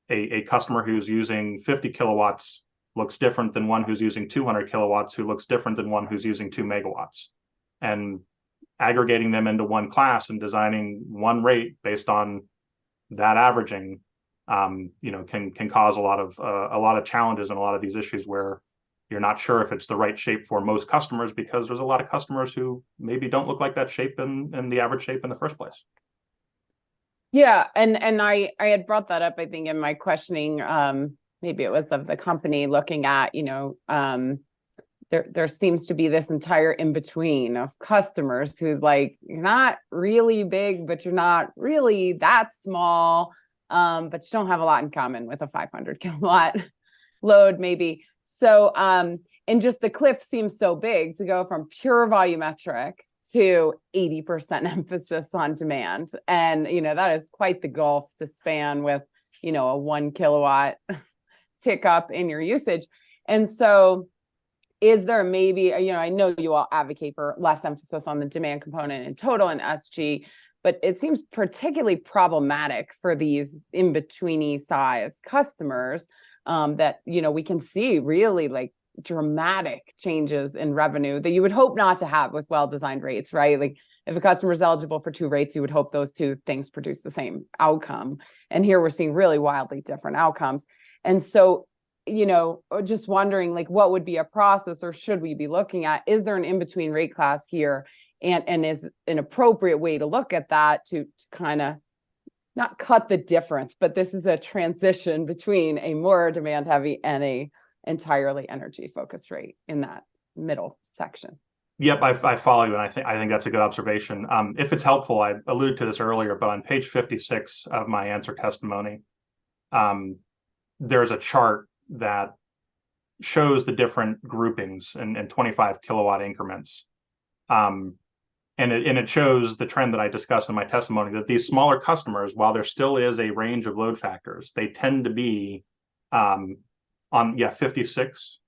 a customer who's using 50 kilowatts looks different than one who's using 200 kilowatts, who looks different than one who's using 2 megawatts. And aggregating them into one class and designing one rate based on that averaging, can cause a lot of challenges and a lot of these issues where you're not sure if it's the right shape for most customers, because there's a lot of customers who maybe don't look like that shape in the average shape in the first place. Yeah, and I had brought that up, I think, in my questioning, maybe it was of the company looking at, there seems to be this entire in-between of customers who's like, you're not really big, but you're not really that small, but you don't have a lot in common with a 500 kilowatt load maybe. So, and just the cliff seems so big to go from pure volumetric to 80% emphasis on demand. And, that is quite the gulf to span with, a 1 kilowatt tick up in your usage. And so is there maybe, I know you all advocate for less emphasis on the demand component in total in SG, but it seems particularly problematic for these in-betweeny size customers that, we can see really like dramatic changes in revenue that you would hope not to have with well-designed rates, right? Like if a customer is eligible for 2 rates, you would hope those 2 things produce the same outcome. And here we're seeing really wildly different outcomes. And so, just wondering like what would be a process, or should we be looking at, is there an in-between rate class here? And is an appropriate way to look at that to kind of not cut the difference, but this is a transition between a more demand heavy and a entirely energy focused rate in that middle section. Yep, I follow you, and I think that's a good observation. If it's helpful, I alluded to this earlier, but on page 56 of my answer testimony, there's a chart that shows the different groupings in 25 kilowatt increments. And it shows the trend that I discussed in my testimony, that these smaller customers, while there still is a range of load factors, they tend to be on 56.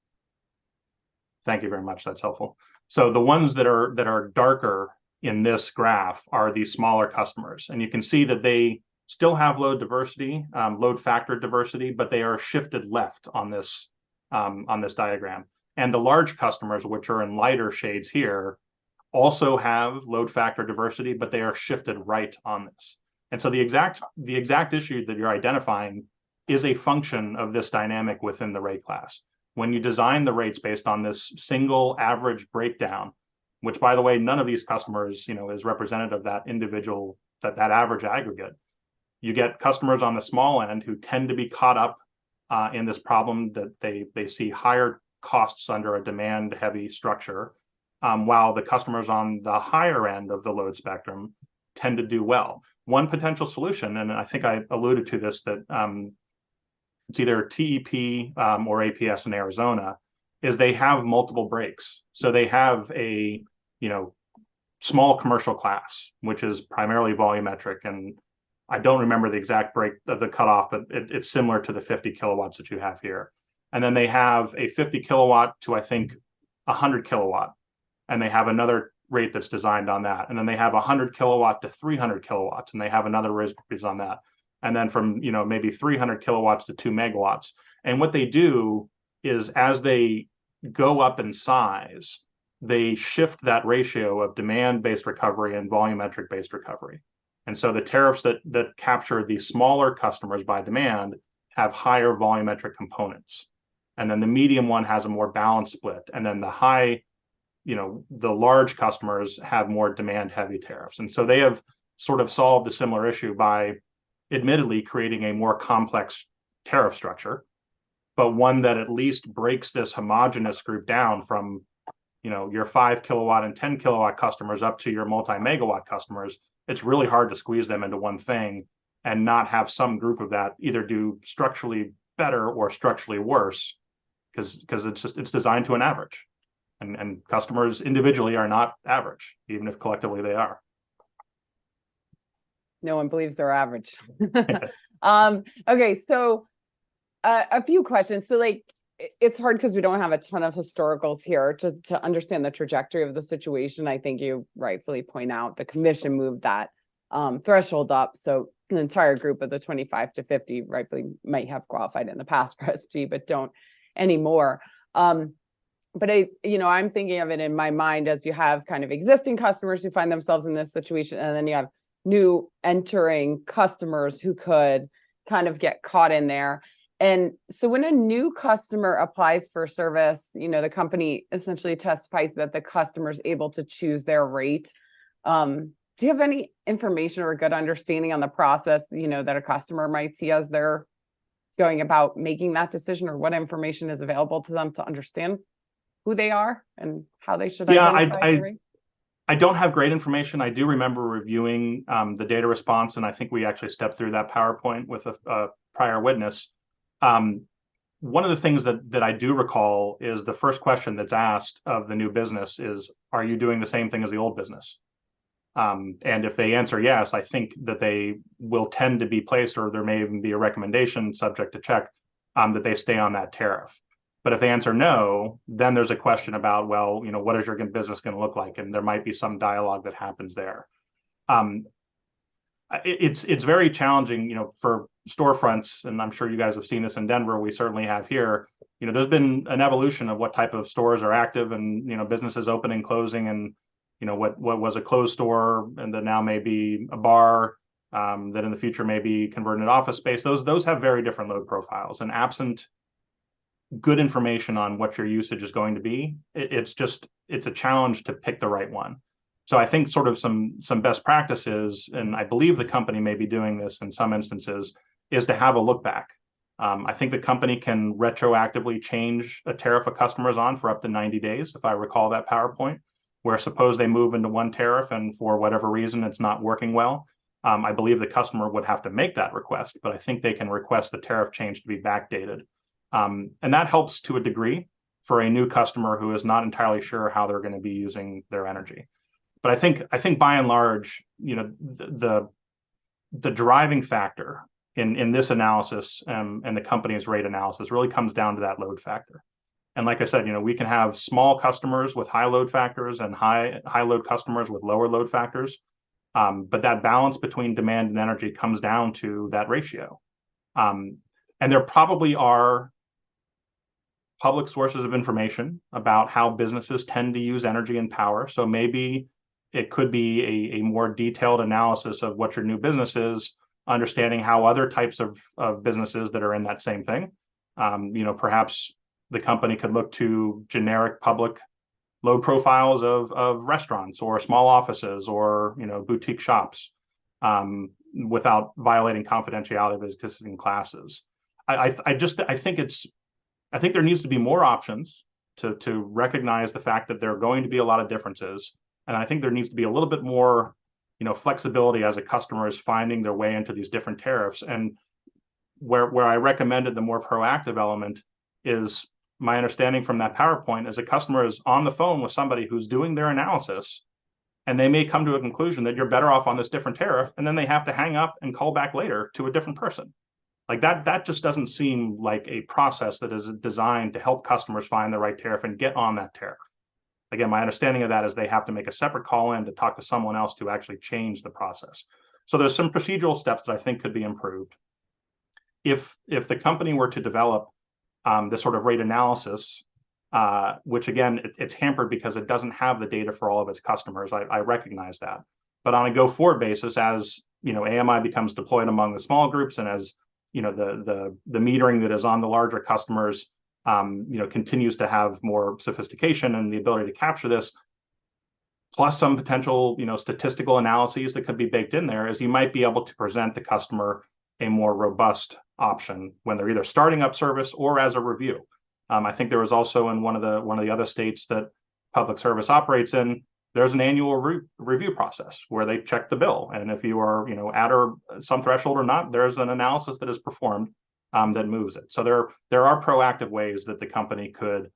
Thank you very much. That's helpful. So the ones that are darker in this graph are these smaller customers, and you can see that they still have load diversity, load factor diversity, but they are shifted left on this diagram. And the large customers, which are in lighter shades here, also have load factor diversity, but they are shifted right on this. And so the exact issue that you're identifying is a function of this dynamic within the rate class. When you design the rates based on this single average breakdown, which, by the way, none of these customers, is representative of that individual, that average aggregate, you get customers on the small end who tend to be caught up in this problem that they see higher costs under a demand heavy structure, while the customers on the higher end of the load spectrum tend to do well. One potential solution, and I think I alluded to this, that it's either TEP or APS in Arizona, is they have multiple breaks. So they have a small commercial class, which is primarily volumetric, and I don't remember the exact break of the cutoff, but it's similar to the 50 kilowatts that you have here. And then they have a 50 kilowatt to, I think, 100 kilowatt, and they have another rate that's designed on that. And then they have 100 kilowatt to 300 kilowatts, and they have another rate on that. And then from maybe 300 kilowatts to 2 megawatts. And what they do is, as they go up in size, they shift that ratio of demand-based recovery and volumetric-based recovery. And so the tariffs that capture these smaller customers by demand have higher volumetric components. And then the medium one has a more balanced split. And then the high, the large customers have more demand-heavy tariffs. And so they have sort of solved a similar issue by admittedly creating a more complex tariff structure, but one that at least breaks this homogeneous group down from, your 5 kilowatt and 10 kilowatt customers up to your multi-megawatt customers. It's really hard to squeeze them into one thing and not have some group of that either do structurally better or structurally worse, because it's designed to an average, and customers individually are not average, even if collectively they are. No one believes they're average. Okay, so a few questions. So it's hard because we don't have a ton of historicals here to understand the trajectory of the situation. I think you rightfully point out the commission moved that threshold up. So an entire group of the 25 to 50 rightfully might have qualified in the past for SG, but don't anymore. But I'm thinking of it in my mind as you have kind of existing customers who find themselves in this situation, and then you have new entering customers who could kind of get caught in there. And so when a new customer applies for service, the company essentially testifies that the customer is able to choose their rate. Do you have any information or a good understanding on the process, that a customer might see as they're going about making that decision, or what information is available to them to understand who they are and how they should identify the rate? I don't have great information. I do remember reviewing the data response, and I think we actually stepped through that PowerPoint with a prior witness. One of the things that I do recall is the first question that's asked of the new business is, are you doing the same thing as the old business? And if they answer yes, I think that they will tend to be placed, or there may even be a recommendation subject to check, that they stay on that tariff. But if they answer no, then there's a question about, well, what is your business going to look like? And there might be some dialogue that happens there. It's very challenging, for storefronts, and I'm sure you guys have seen this in Denver. We certainly have here. There's been an evolution of what type of stores are active, and businesses opening, closing, and what was a closed store and that now may be a bar, that in the future may be converted into office space. Those have very different load profiles, and absent good information on what your usage is going to be, it's a challenge to pick the right one. So I think sort of some best practices, and I believe the company may be doing this in some instances, is to have a look back. I think the company can retroactively change a tariff a customer's on for up to 90 days, if I recall that PowerPoint, where suppose they move into one tariff and for whatever reason it's not working well. I believe the customer would have to make that request, but I think they can request the tariff change to be backdated. And that helps to a degree for a new customer who is not entirely sure how they're going to be using their energy. But I think by and large, the driving factor in this analysis, and the company's rate analysis really comes down to that load factor. And like I said, we can have small customers with high load factors and high load customers with lower load factors. But that balance between demand and energy comes down to that ratio. And there probably are public sources of information about how businesses tend to use energy and power. So maybe it could be a more detailed analysis of what your new business is, understanding how other types of businesses that are in that same thing. Perhaps the company could look to generic public load profiles of restaurants or small offices or boutique shops, without violating confidentiality of existing classes. I think there needs to be more options to recognize the fact that there are going to be a lot of differences. And I think there needs to be a little bit more, flexibility as a customer is finding their way into these different tariffs. And where I recommended the more proactive element is, my understanding from that PowerPoint is a customer is on the phone with somebody who's doing their analysis, and they may come to a conclusion that you're better off on this different tariff, and then they have to hang up and call back later to a different person. Like that just doesn't seem like a process that is designed to help customers find the right tariff and get on that tariff. Again, my understanding of that is they have to make a separate call in to talk to someone else to actually change the process. So there's some procedural steps that I think could be improved. If the company were to develop this sort of rate analysis, which again, it's hampered because it doesn't have the data for all of its customers. I recognize that. But on a go-forward basis, as AMI becomes deployed among the small groups, and as the metering that is on the larger customers continues to have more sophistication and the ability to capture this, plus some potential statistical analyses that could be baked in there, is you might be able to present the customer a more robust option when they're either starting up service or as a review. I think there was also in one of the other states that public service operates in, there's an annual review process where they check the bill, and if you are at or some threshold or not, there's an analysis that is performed that moves it. So there are proactive ways that the company could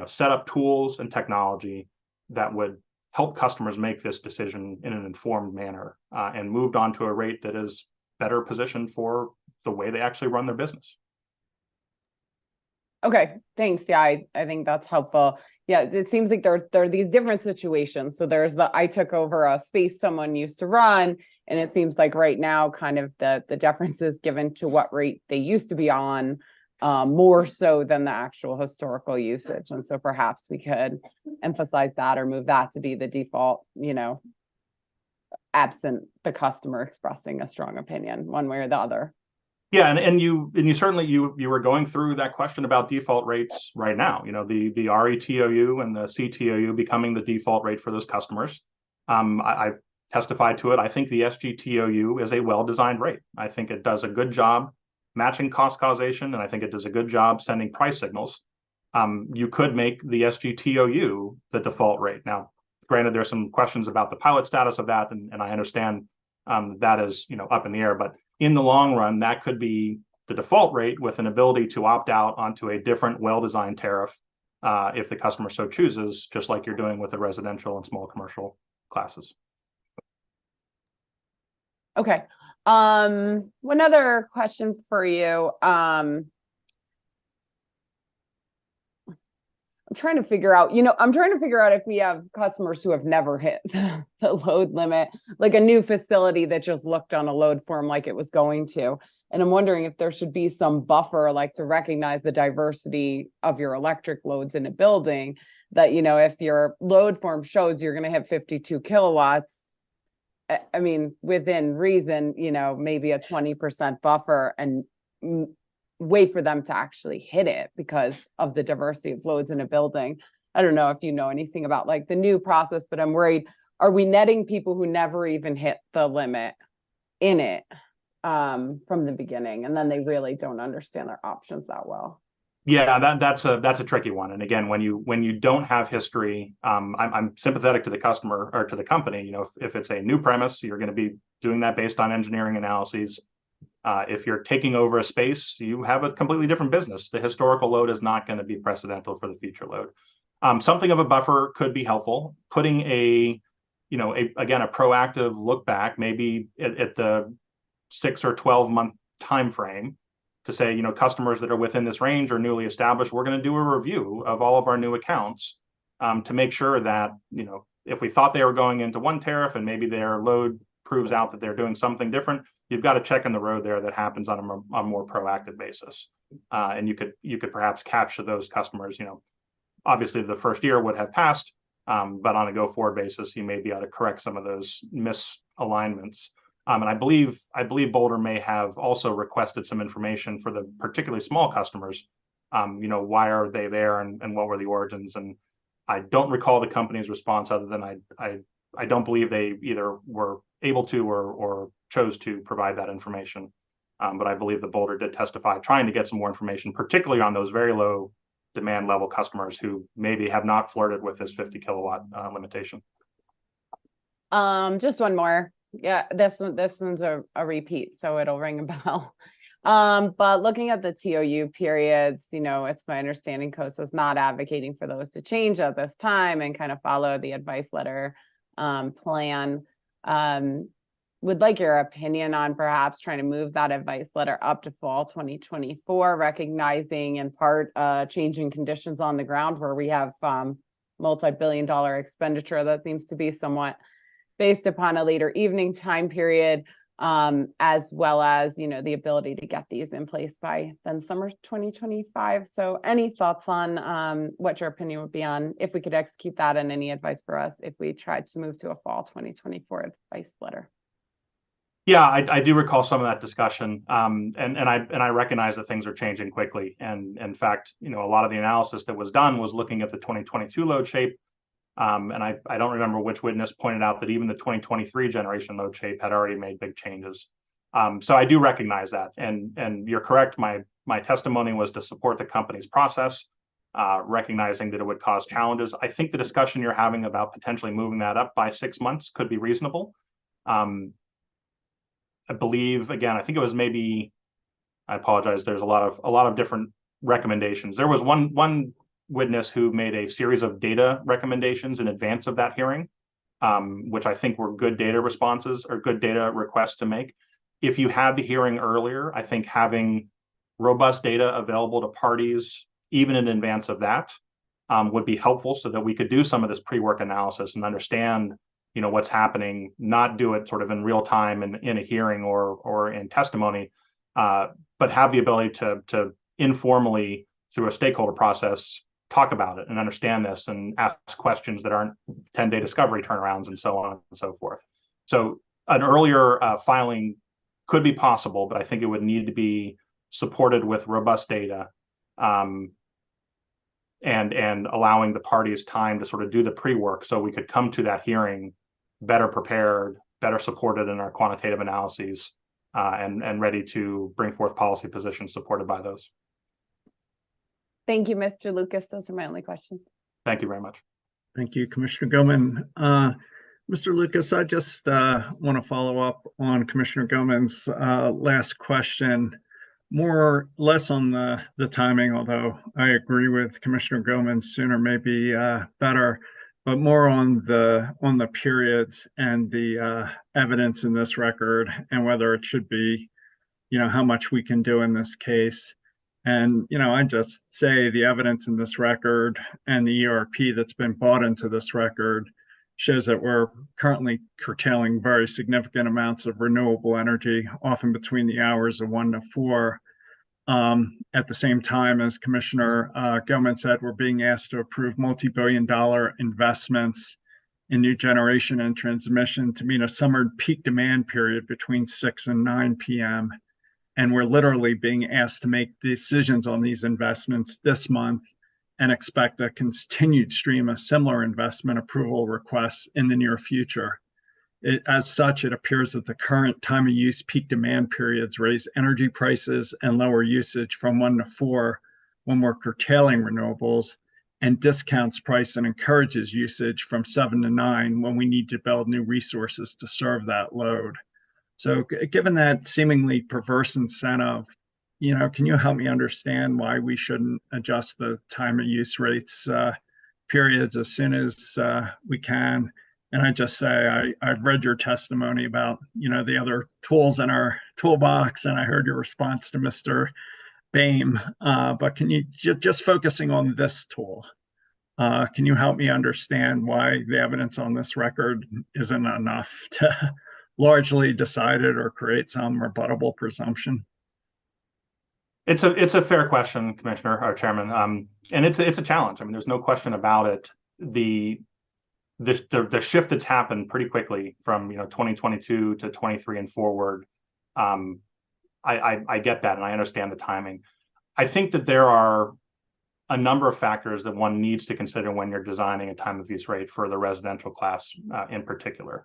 set up tools and technology that would help customers make this decision in an informed manner, and moved on to a rate that is better positioned for the way they actually run their business. Okay, thanks. Yeah, I think that's helpful. Yeah, it seems like there are these different situations. So there's I took over a space someone used to run, and it seems like right now kind of the deference is given to what rate they used to be on more so than the actual historical usage. And so perhaps we could emphasize that or move that to be the default, absent the customer expressing a strong opinion one way or the other. Yeah, and you certainly you were going through that question about default rates right now. The RETOU and the CTOU becoming the default rate for those customers. I've testified to it. I think the SGTOU is a well-designed rate. I think it does a good job matching cost causation, and I think it does a good job sending price signals. You could make the SGTOU the default rate. Now, granted, there's some questions about the pilot status of that, and I understand that is up in the air, but in the long run, that could be the default rate with an ability to opt out onto a different well-designed tariff if the customer so chooses, just like you're doing with the residential and small commercial classes. Okay. One other question for you. I'm trying to figure out, if we have customers who have never hit the load limit, like a new facility that just looked on a load form like it was going to. And I'm wondering if there should be some buffer, like to recognize the diversity of your electric loads in a building, that, if your load form shows you're going to hit 52 kilowatts, I mean, within reason, maybe a 20% buffer and wait for them to actually hit it because of the diversity of loads in a building. I don't know if you know anything about like the new process, but I'm worried, are we netting people who never even hit the limit in it from the beginning, and then they really don't understand their options that well? Yeah, that's a tricky one. And again, when you don't have history, I'm sympathetic to the customer or to the company. If it's a new premise, you're going to be doing that based on engineering analyses. If you're taking over a space, you have a completely different business. The historical load is not going to be precedental for the future load. Something of a buffer could be helpful. Putting a proactive look back, maybe at the 6 or 12 month time frame, to say, customers that are within this range or newly established, we're going to do a review of all of our new accounts to make sure that, if we thought they were going into one tariff and maybe their load proves out that they're doing something different, you've got a check in the road there that happens on a more proactive basis. And you could perhaps capture those customers. Obviously the first year would have passed, but on a go forward basis, you may be able to correct some of those misalignments. And I believe Boulder may have also requested some information for the particularly small customers. Why are they there and what were the origins? And I don't recall the company's response other than I don't believe they either were able to or chose to provide that information. But I believe the Boulder did testify trying to get some more information, particularly on those very low demand level customers who maybe have not flirted with this 50 kilowatt limitation. Just one more. Yeah, this one's a repeat, so it'll ring a bell. But looking at the TOU periods, it's my understanding COSA is not advocating for those to change at this time and kind of follow the advice letter plan. Would like your opinion on perhaps trying to move that advice letter up to fall 2024, recognizing in part changing conditions on the ground where we have multi-billion-dollar expenditure that seems to be somewhat based upon a later evening time period, as well as, the ability to get these in place by then summer 2025. So any thoughts on what your opinion would be on if we could execute that, and any advice for us if we tried to move to a fall 2024 advice letter? Yeah, I do recall some of that discussion, and I recognize that things are changing quickly. And in fact, a lot of the analysis that was done was looking at the 2022 load shape. And I don't remember which witness pointed out that even the 2023 generation load shape had already made big changes. So I do recognize that, and you're correct. My testimony was to support the company's process, recognizing that it would cause challenges. I think the discussion you're having about potentially moving that up by 6 months could be reasonable. I believe, again, I think it was maybe, I apologize, there's a lot of different recommendations. There was one witness who made a series of data recommendations in advance of that hearing, which I think were good data responses or good data requests to make. If you had the hearing earlier, I think having robust data available to parties, even in advance of that, would be helpful so that we could do some of this pre-work analysis and understand what's happening, not do it sort of in real time in a hearing or in testimony, but have the ability to informally through a stakeholder process, talk about it and understand this and ask questions that aren't 10-day discovery turnarounds and so on and so forth. So an earlier filing could be possible, but I think it would need to be supported with robust data, and allowing the parties time to sort of do the pre-work so we could come to that hearing better prepared, better supported in our quantitative analyses, and ready to bring forth policy positions supported by those. Thank you, Mr. Lucas. Those are my only questions. Thank you very much. Thank you, Commissioner Goman. Mr. Lucas, I just want to follow up on Commissioner Goman's last question, more or less on the timing, although I agree with Commissioner Goman, sooner may be better, but more on the periods and the evidence in this record and whether it should be, how much we can do in this case. And, I just say the evidence in this record and the ERP that's been bought into this record shows that we're currently curtailing very significant amounts of renewable energy, often between the hours of 1 to 4. At the same time, as Commissioner Goman said, we're being asked to approve multi-billion-dollar investments in new generation and transmission to meet a summer peak demand period between 6 and 9 p.m. And we're literally being asked to make decisions on these investments this month and expect a continued stream of similar investment approval requests in the near future. As such, it appears that the current time of use peak demand periods raise energy prices and lower usage from 1 to 4 when we're curtailing renewables, and discounts price and encourages usage from 7 to 9 when we need to build new resources to serve that load. So given that seemingly perverse incentive, can you help me understand why we shouldn't adjust the time of use rates periods as soon as we can? And I just say, I've read your testimony about, the other tools in our toolbox, and I heard your response to Mr. Boehm, but can you, just focusing on this tool, can you help me understand why the evidence on this record isn't enough to largely decide it or create some rebuttable presumption? It's a fair question, Commissioner or Chairman, and it's a challenge. I mean, there's no question about it. The shift that's happened pretty quickly from 2022 to 23 and forward. I get that, and I understand the timing. I think that there are a number of factors that one needs to consider when you're designing a time of use rate for the residential class in particular.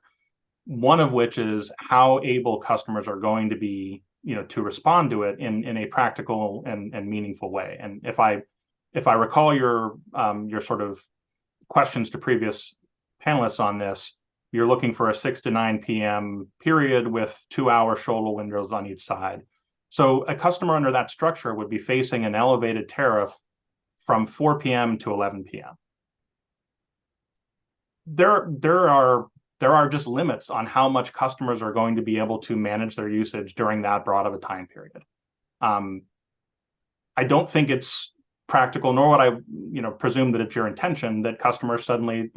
One of which is how able customers are going to be, to respond to it in a practical and meaningful way. And if I recall your sort of questions to previous panelists on this, you're looking for a 6 to 9 p.m. period with 2-hour shoulder windows on each side. So a customer under that structure would be facing an elevated tariff from 4 p.m. to 11 p.m. There are just limits on how much customers are going to be able to manage their usage during that broad of a time period. I don't think it's practical, nor would I, presume that it's your intention that customers suddenly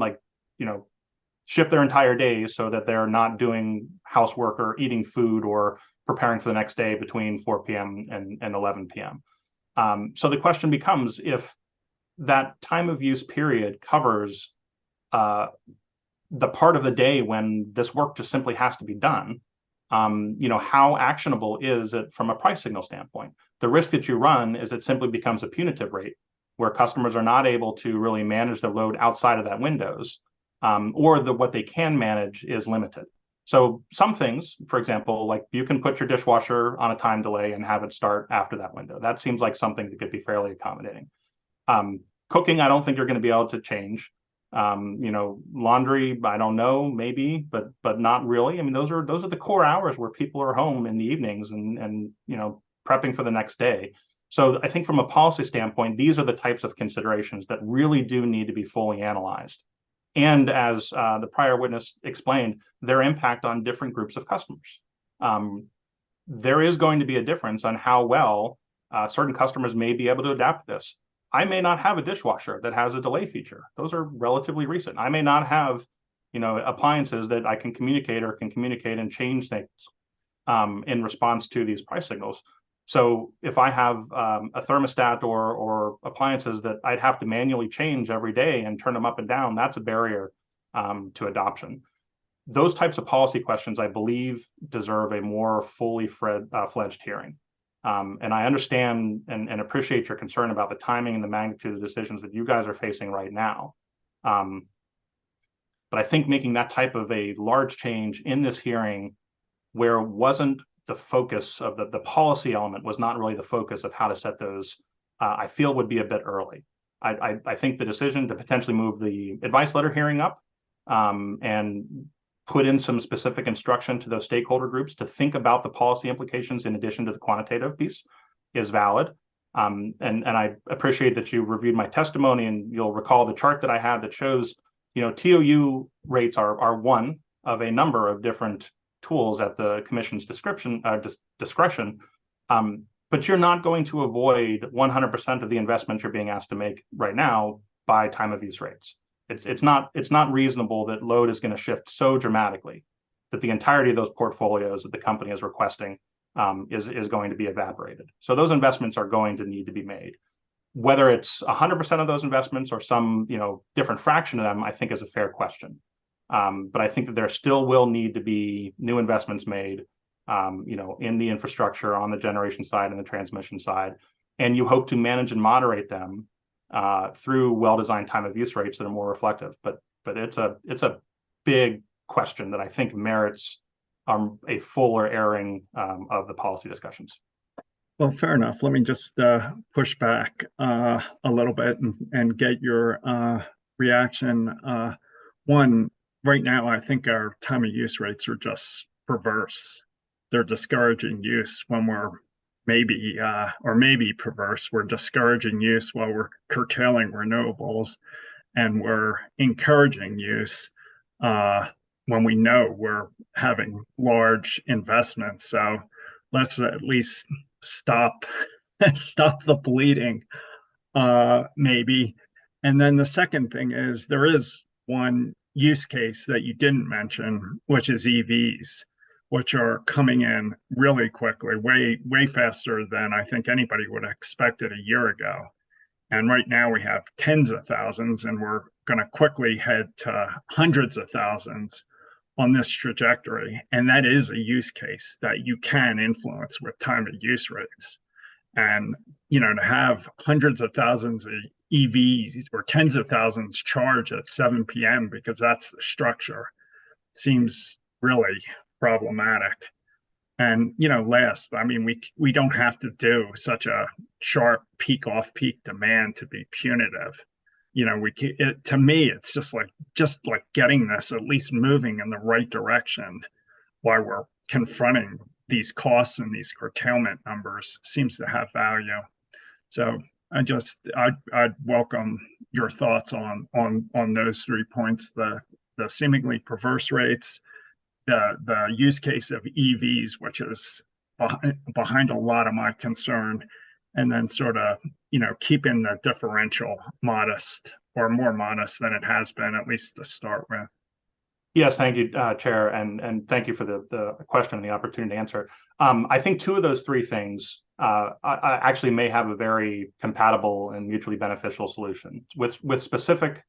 shift their entire days so that they're not doing housework or eating food or preparing for the next day between 4 p.m. and 11 p.m. So the question becomes, if that time of use period covers the part of the day when this work just simply has to be done, how actionable is it from a price signal standpoint? The risk that you run is it simply becomes a punitive rate where customers are not able to really manage their load outside of that windows, or what they can manage is limited. So some things, for example, like you can put your dishwasher on a time delay and have it start after that window. That seems like something that could be fairly accommodating. Cooking, I don't think you're going to be able to change. Laundry, I don't know, maybe, but not really. I mean, those are the core hours where people are home in the evenings and prepping for the next day. So I think from a policy standpoint, these are the types of considerations that really do need to be fully analyzed. And as the prior witness explained, their impact on different groups of customers. There is going to be a difference on how well certain customers may be able to adapt to this. I may not have a dishwasher that has a delay feature. Those are relatively recent. I may not have, appliances that I can communicate and change things in response to these price signals. So if I have a thermostat or appliances that I'd have to manually change every day and turn them up and down, that's a barrier to adoption. Those types of policy questions, I believe, deserve a more fully fledged hearing. And I understand and appreciate your concern about the timing and the magnitude of the decisions that you guys are facing right now. But I think making that type of a large change in this hearing, where wasn't the focus of the policy element was not really the focus of how to set those, I feel would be a bit early. I think the decision to potentially move the advice letter hearing up and put in some specific instruction to those stakeholder groups to think about the policy implications in addition to the quantitative piece is valid. And I appreciate that you reviewed my testimony, and you'll recall the chart that I had that shows, TOU rates are one of a number of different tools at the commission's discretion. But you're not going to avoid 100% of the investments you're being asked to make right now by time of use rates. It's not reasonable that load is going to shift so dramatically that the entirety of those portfolios that the company is requesting is going to be evaporated. So those investments are going to need to be made. Whether it's 100% of those investments or some different fraction of them, I think is a fair question. But I think that there still will need to be new investments made, in the infrastructure, on the generation side and the transmission side, and you hope to manage and moderate them through well-designed time of use rates that are more reflective. But it's a big question that I think merits a fuller airing of the policy discussions. Well, fair enough. Let me just push back a little bit and get your reaction. One, right now, I think our time of use rates are just perverse. They're discouraging use when we're maybe perverse. We're discouraging use while we're curtailing renewables, and we're encouraging use when we know we're having large investments. So let's at least stop the bleeding, maybe. And then the second thing is, there is one use case that you didn't mention, which is EVs, which are coming in really quickly, way faster than I think anybody would have expected a year ago. And right now we have tens of thousands, and we're going to quickly head to hundreds of thousands on this trajectory. And that is a use case that you can influence with time of use rates. And, to have hundreds of thousands of EVs or tens of thousands charge at 7 p.m. because that's the structure seems really problematic. And, last, I mean, we don't have to do such a sharp peak off peak demand to be punitive. To me, it's just like getting this at least moving in the right direction while we're confronting these costs, and these curtailment numbers seems to have value. So I'd welcome your thoughts on those 3 points: the seemingly perverse rates, the use case of EVs, which is behind a lot of my concern, and then sort of, keeping the differential modest, or more modest than it has been, at least to start with. Yes, thank you, Chair, and thank you for the question and the opportunity to answer. I think two of those three things I actually may have a very compatible and mutually beneficial solution with specificity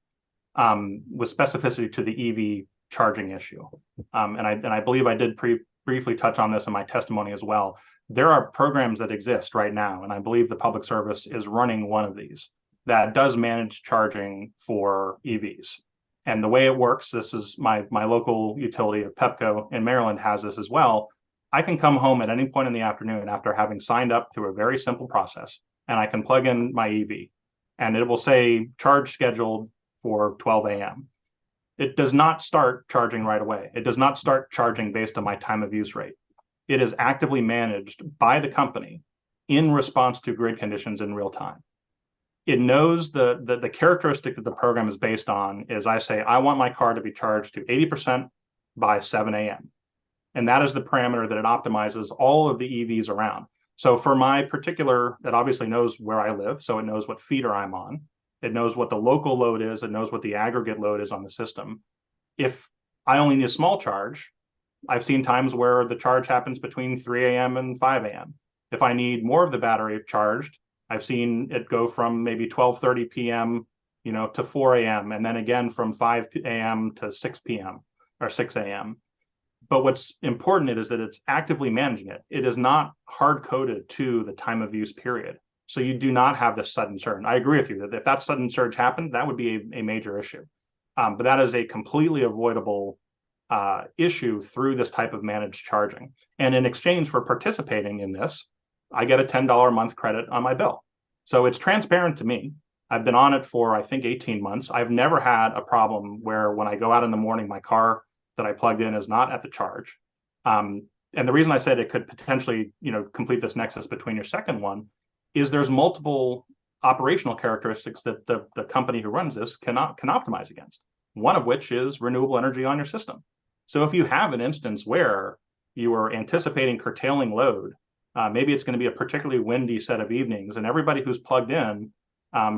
to the EV charging issue. And I believe I did briefly touch on this in my testimony as well. There are programs that exist right now, and I believe the Public Service is running one of these that does manage charging for EVs. And the way it works, this is my local utility of Pepco in Maryland has this as well. I can come home at any point in the afternoon after having signed up through a very simple process, and I can plug in my EV, and it will say charge scheduled for 12 a.m. It does not start charging right away. It does not start charging based on my time of use rate. It is actively managed by the company in response to grid conditions in real time. It knows the characteristic that the program is based on is, I say, I want my car to be charged to 80% by 7 a.m. And that is the parameter that it optimizes all of the EVs around. So for my particular, it obviously knows where I live, so it knows what feeder I'm on. It knows what the local load is. It knows what the aggregate load is on the system. If I only need a small charge, I've seen times where the charge happens between 3 a.m. and 5 a.m. If I need more of the battery charged, I've seen it go from maybe 12:30 p.m., to 4 a.m. and then again from 5 a.m. to 6 p.m. or 6 a.m. But what's important is that it's actively managing it. It is not hard coded to the time of use period. So you do not have this sudden surge. I agree with you that if that sudden surge happened, that would be a major issue. But that is a completely avoidable issue through this type of managed charging. And in exchange for participating in this, I get a $10 a month credit on my bill. So it's transparent to me. I've been on it for, I think, 18 months. I've never had a problem where when I go out in the morning, my car that I plugged in is not at the charge. And the reason I said it could potentially, complete this nexus between your second one is there's multiple operational characteristics that the company who runs this can optimize against. One of which is renewable energy on your system. So if you have an instance where you are anticipating curtailing load, maybe it's going to be a particularly windy set of evenings, and everybody who's plugged in,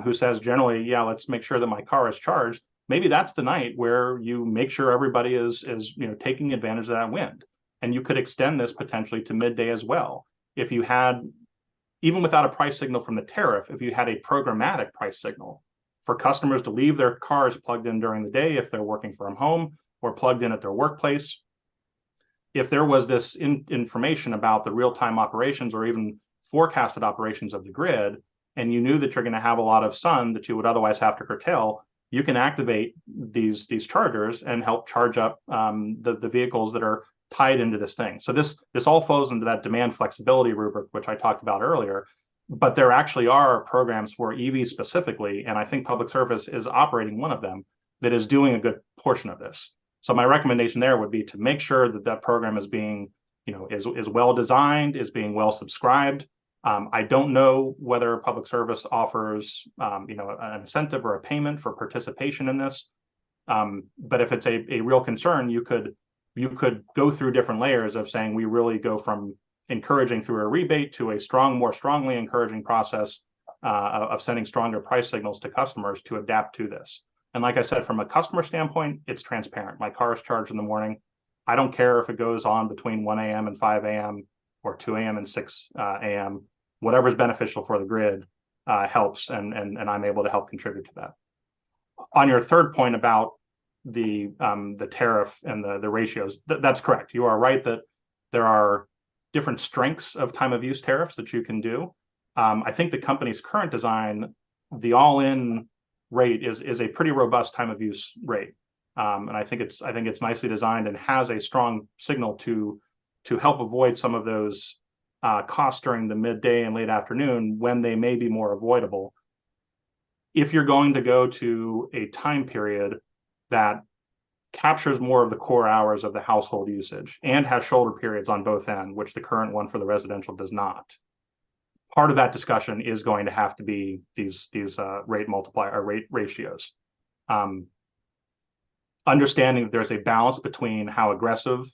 who says generally, yeah, let's make sure that my car is charged, maybe that's the night where you make sure everybody is taking advantage of that wind. And you could extend this potentially to midday as well. If you had, even without a price signal from the tariff, if you had a programmatic price signal for customers to leave their cars plugged in during the day if they're working from home or plugged in at their workplace, if there was this information about the real-time operations or even forecasted operations of the grid, and you knew that you're going to have a lot of sun that you would otherwise have to curtail, you can activate these chargers and help charge up the vehicles that are tied into this thing. So this all falls into that demand flexibility rubric, which I talked about earlier. But there actually are programs for EVs specifically, and I think public service is operating one of them that is doing a good portion of this. So my recommendation there would be to make sure that that program is being, is well designed, is being well subscribed. I don't know whether public service offers, an incentive or a payment for participation in this. But if it's a real concern, you could go through different layers of saying we really go from encouraging through a rebate to a more strongly encouraging process of sending stronger price signals to customers to adapt to this. And like I said, from a customer standpoint, it's transparent. My car is charged in the morning. I don't care if it goes on between 1 a.m. and 5 a.m. or 2 a.m. and 6 a.m. Whatever's beneficial for the grid helps, and I'm able to help contribute to that. On your third point about the tariff and the ratios, that's correct. You are right that there are different strengths of time of use tariffs that you can do. I think the company's current design, the all-in rate is a pretty robust time of use rate, and I think it's nicely designed and has a strong signal to help avoid some of those costs during the midday and late afternoon when they may be more avoidable. If you're going to go to a time period that captures more of the core hours of the household usage and has shoulder periods on both ends, which the current one for the residential does not. Part of that discussion is going to have to be these rate multiplier or rate ratios. Understanding that there's a balance between how aggressive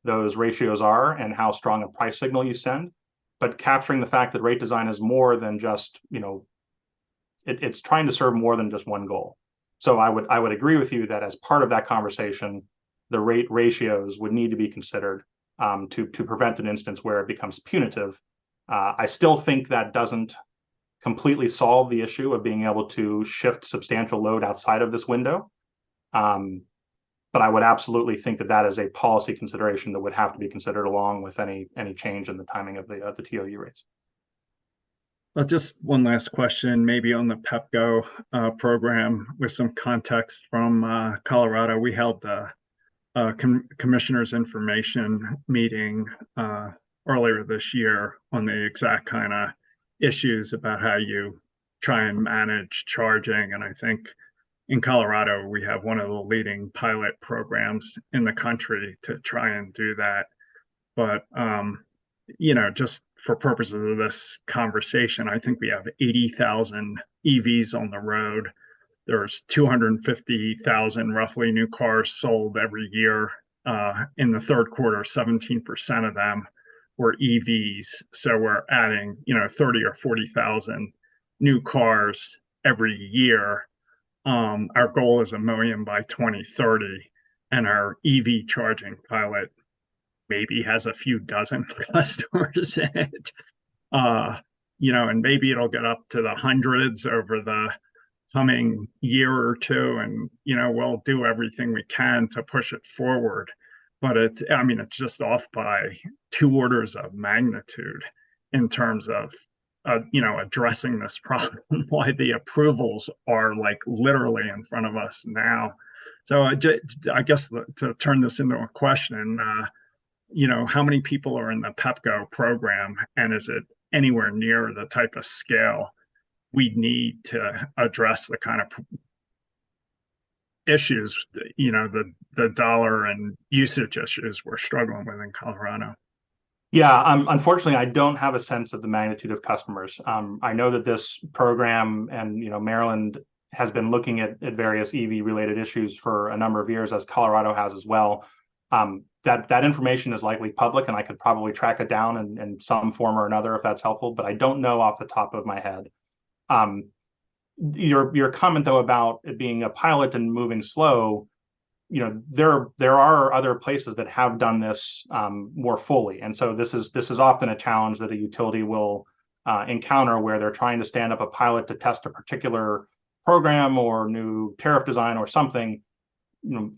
those ratios are and how strong a price signal you send, but capturing the fact that rate design is more than just, it's trying to serve more than just one goal. So I would agree with you that as part of that conversation, the rate ratios would need to be considered to prevent an instance where it becomes punitive. I still think that doesn't completely solve the issue of being able to shift substantial load outside of this window. But I would absolutely think that is a policy consideration that would have to be considered along with any change in the timing of the TOU rates. Well, just one last question, maybe on the PEPCO program with some context from Colorado. We held a commissioner's information meeting earlier this year on the exact kind of issues about how you try and manage charging. And I think in Colorado, we have one of the leading pilot programs in the country to try and do that. But, just for purposes of this conversation, I think we have 80,000 EVs on the road. There's 250,000 roughly new cars sold every year. In the third quarter, 17% of them were EVs. So we're adding, 30 or 40,000 new cars every year. Our goal is 1 million by 2030, and our EV charging pilot maybe has a few dozen customers in it. And maybe it'll get up to the hundreds over the coming year or two, and we'll do everything we can to push it forward. But it's just off by 2 orders of magnitude in terms of addressing this problem. Why the approvals are like literally in front of us now. So I guess to turn this into a question, how many people are in the PEPCO program, and is it anywhere near the type of scale we need to address the kind of issues, the dollar and usage issues we're struggling with in Colorado? Yeah, unfortunately, I don't have a sense of the magnitude of customers. I know that this program and Maryland has been looking at various EV related issues for a number of years, as Colorado has as well. That information is likely public, and I could probably track it down in some form or another if that's helpful, but I don't know off the top of my head. Your comment though about it being a pilot and moving slow, there are other places that have done this more fully, and so this is often a challenge that a utility will encounter, where they're trying to stand up a pilot to test a particular program or new tariff design or something.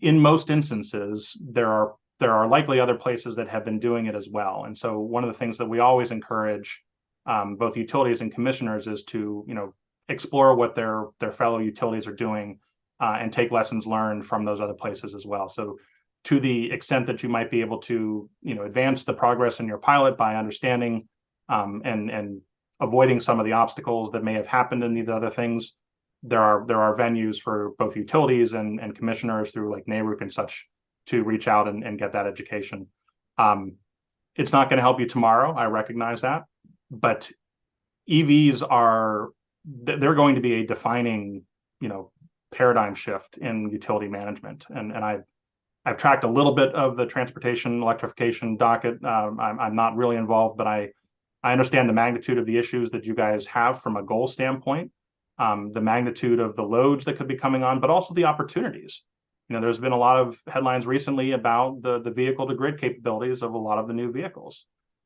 In most instances, there are likely other places that have been doing it as well, and so one of the things that we always encourage both utilities and commissioners is to explore what their fellow utilities are doing and take lessons learned from those other places as well. So to the extent that you might be able to advance the progress in your pilot by understanding and avoiding some of the obstacles that may have happened in these other things, there are venues for both utilities and commissioners through like NARUC and such to reach out and get that education. It's not going to help you tomorrow, I recognize that, but EVs they're going to be a defining paradigm shift in utility management, and I've tracked a little bit of the transportation electrification docket. I'm not really involved, but I understand the magnitude of the issues that you guys have from a goal standpoint, the magnitude of the loads that could be coming on, but also the opportunities. There's been a lot of headlines recently about the vehicle to grid capabilities of a lot of the new vehicles,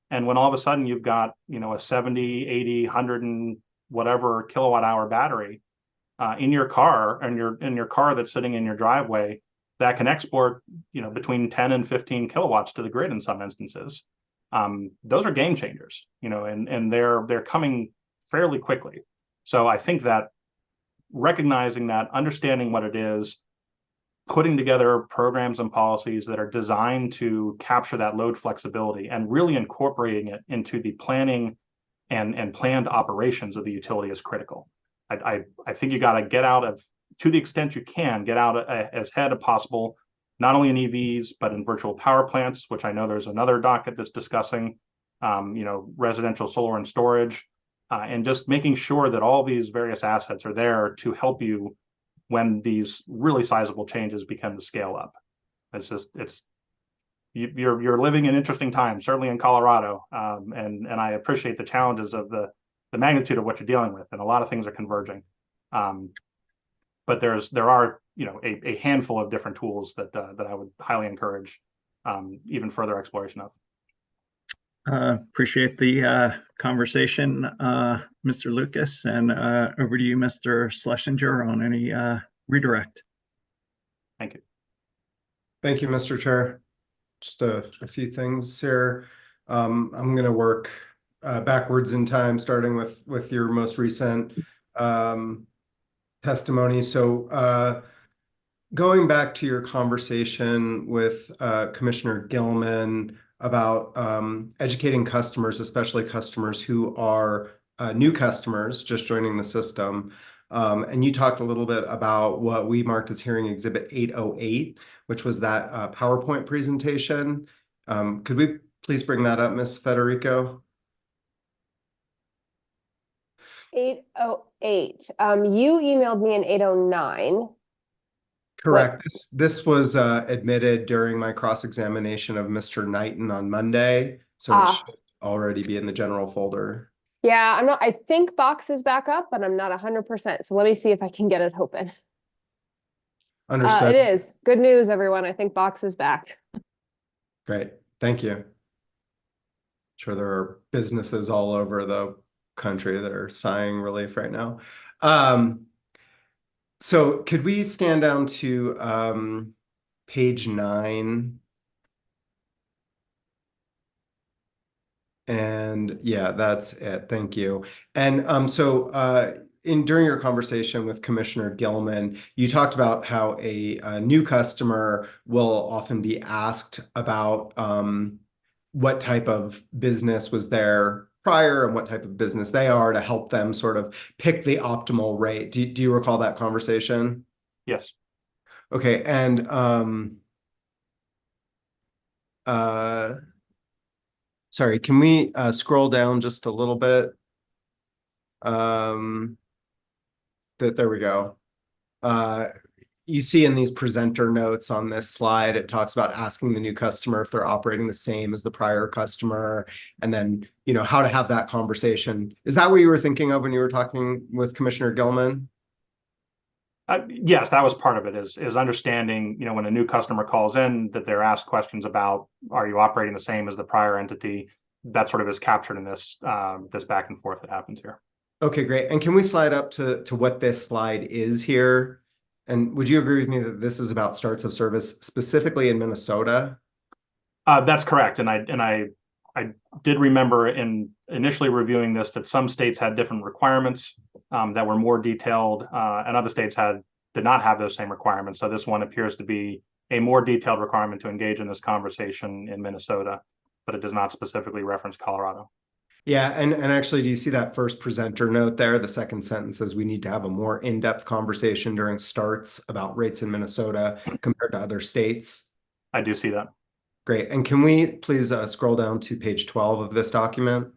and when all of a sudden you've got a 70, 80, 100 and whatever kilowatt hour battery in your car, and in your car that's sitting in your driveway, that can export between 10 and 15 kilowatts to the grid in some instances. Those are game changers, and they're coming fairly quickly. So I think that recognizing that, understanding what it is, putting together programs and policies that are designed to capture that load flexibility and really incorporating it into the planning and planned operations of the utility is critical. I think you got to get out of, to the extent you can, get out as ahead as possible, not only in EVs, but in virtual power plants, which I know there's another docket that's discussing, residential solar and storage, and just making sure that all these various assets are there to help you when these really sizable changes become to scale up. You're living in interesting times, certainly in Colorado, and I appreciate the challenges of the magnitude of what you're dealing with, and a lot of things are converging. But there are a handful of different tools that I would highly encourage even further exploration of. Appreciate the conversation, Mr. Lucas, and over to you, Mr. Schlesinger, on any redirect. Thank you. Thank you, Mr. Chair. Just a few things here. I'm going to work backwards in time, starting with your most recent testimony. So going back to your conversation with Commissioner Gilman about educating customers, especially customers who are new customers just joining the system. And you talked a little bit about what we marked as hearing exhibit 808, which was that PowerPoint presentation. Could we please bring that up, Ms. Federico? 808. You emailed me in 809. Correct. This was admitted during my cross-examination of Mr. Knighton on Monday, so it should already be in the general folder. Yeah, I think Box is back up, but I'm not 100%. So let me see if I can get it open. Understood. It is. Good news, everyone. I think Box is back. Great. Thank you. Sure, there are businesses all over the country that are sighing relief right now. So could we scan down to page 9? And yeah, that's it. Thank you. And during your conversation with Commissioner Gilman, you talked about how a new customer will often be asked about what type of business was there prior and what type of business they are to help them sort of pick the optimal rate. Do you recall that conversation? Yes. Okay, and sorry, can we scroll down just a little bit? There we go. You see in these presenter notes on this slide, it talks about asking the new customer if they're operating the same as the prior customer, and then, how to have that conversation. Is that what you were thinking of when you were talking with Commissioner Gilman? Yes, that was part of it, is understanding, when a new customer calls in, that they're asked questions about, are you operating the same as the prior entity? That sort of is captured in this this back and forth that happens here. Okay, great. And can we slide up to what this slide is here? And would you agree with me that this is about starts of service specifically in Minnesota? That's correct. And I did remember in initially reviewing this that some states had different requirements that were more detailed, and other states did not have those same requirements. So this one appears to be a more detailed requirement to engage in this conversation in Minnesota, but it does not specifically reference Colorado. Yeah, and actually, do you see that first presenter note there? The second sentence says we need to have a more in-depth conversation during starts about rates in Minnesota compared to other states. I do see that. Great. And can we please scroll down to page 12 of this document?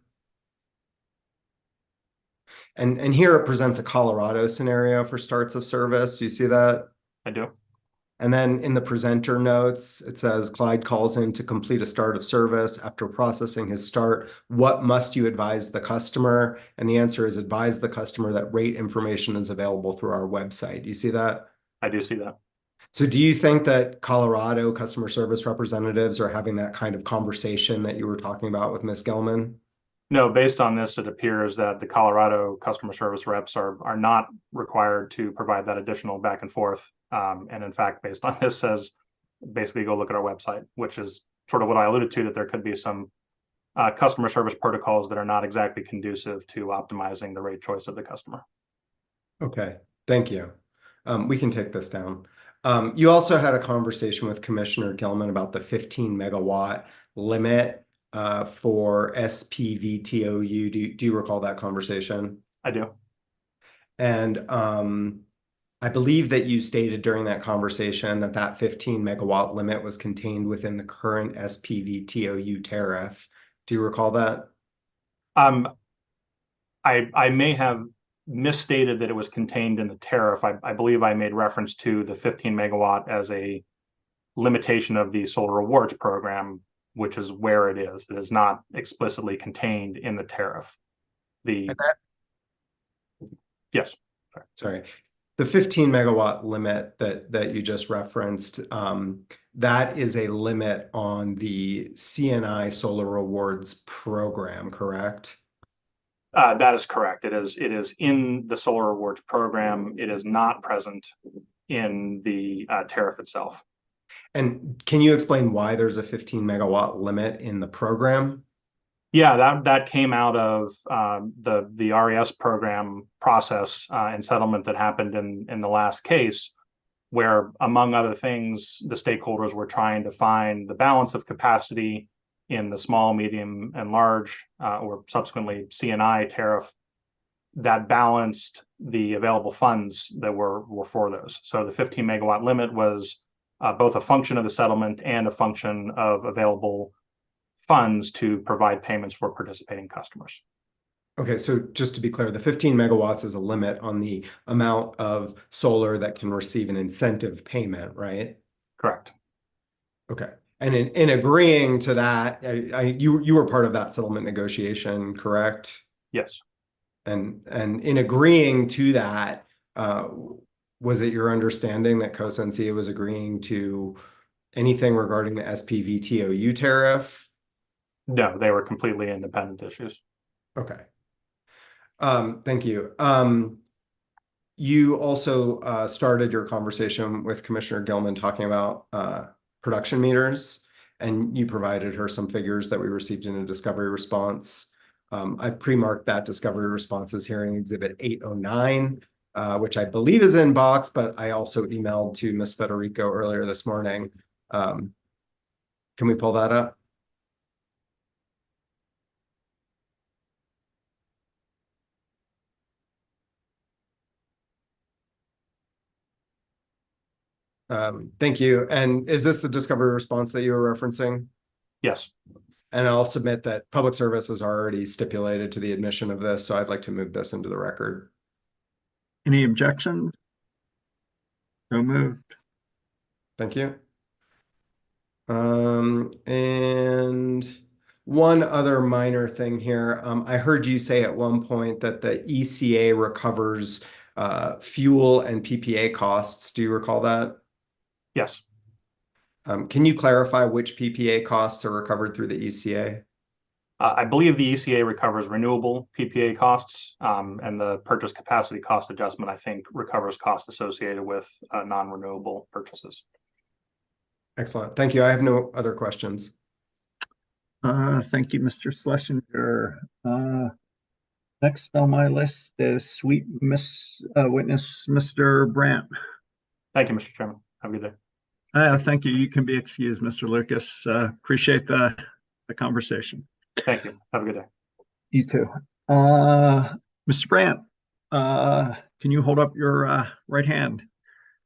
And here it presents a Colorado scenario for starts of service. You see that? I do. And then in the presenter notes, it says Clyde calls in to complete a start of service. After processing his start, what must you advise the customer? And the answer is advise the customer that rate information is available through our website. Do you see that? I do see that. So do you think that Colorado customer service representatives are having that kind of conversation that you were talking about with Ms. Gilman? No, based on this, it appears that the Colorado customer service reps are not required to provide that additional back and forth. And in fact, based on this, says basically go look at our website, which is sort of what I alluded to, that there could be some customer service protocols that are not exactly conducive to optimizing the rate choice of the customer. Okay, thank you. We can take this down. You also had a conversation with Commissioner Gilman about the 15 megawatt limit for SPVTOU. Do you recall that conversation? I do. And I believe that you stated during that conversation that 15 megawatt limit was contained within the current SPVTOU tariff. Do you recall that? I may have misstated that it was contained in the tariff. I believe I made reference to the 15 megawatt as a limitation of the solar rewards program, which is where it is. It is not explicitly contained in the tariff. Yes. Sorry. The 15 megawatt limit that you just referenced, that is a limit on the CNI Solar Rewards program, correct? That is correct. It is in the solar rewards program. It is not present in the tariff itself. And can you explain why there's a 15 megawatt limit in the program? Yeah, that came out of the RES program process and settlement that happened in the last case, where, among other things, the stakeholders were trying to find the balance of capacity in the small, medium, and large, or subsequently CNI tariff, that balanced the available funds that were for those. So the 15 megawatt limit was both a function of the settlement and a function of available funds to provide payments for participating customers. Okay, so just to be clear, the 15 megawatts is a limit on the amount of solar that can receive an incentive payment, right? Correct. Okay. And in agreeing to that, you were part of that settlement negotiation, correct? Yes. And in agreeing to that, was it your understanding that CoSensia was agreeing to anything regarding the SPVTOU tariff? No, they were completely independent issues. Okay. Thank you. You also started your conversation with Commissioner Gilman talking about production meters, and you provided her some figures that we received in a discovery response. I've pre-marked that discovery response as hearing exhibit 809, which I believe is in box, but I also emailed to Ms. Federico earlier this morning. Can we pull that up? Thank you. And is this the discovery response that you were referencing? Yes. And I'll submit that public service has already stipulated to the admission of this, so I'd like to move this into the record. Any objections? So moved. Thank you. And one other minor thing here. I heard you say at one point that the ECA recovers fuel and PPA costs. Do you recall that? Yes. Can you clarify which PPA costs are recovered through the ECA? I believe the ECA recovers renewable PPA costs, and the purchase capacity cost adjustment, I think, recovers costs associated with non-renewable purchases. Excellent. Thank you. I have no other questions. Thank you, Mr. Schlesinger. Next on my list is sweet witness, Mr. Brandt. Thank you, Mr. Chairman. Have a good day. Thank you. You can be excused, Mr. Lucas. Appreciate the conversation. Thank you. Have a good day. You too. Mr. Brandt, can you hold up your right hand?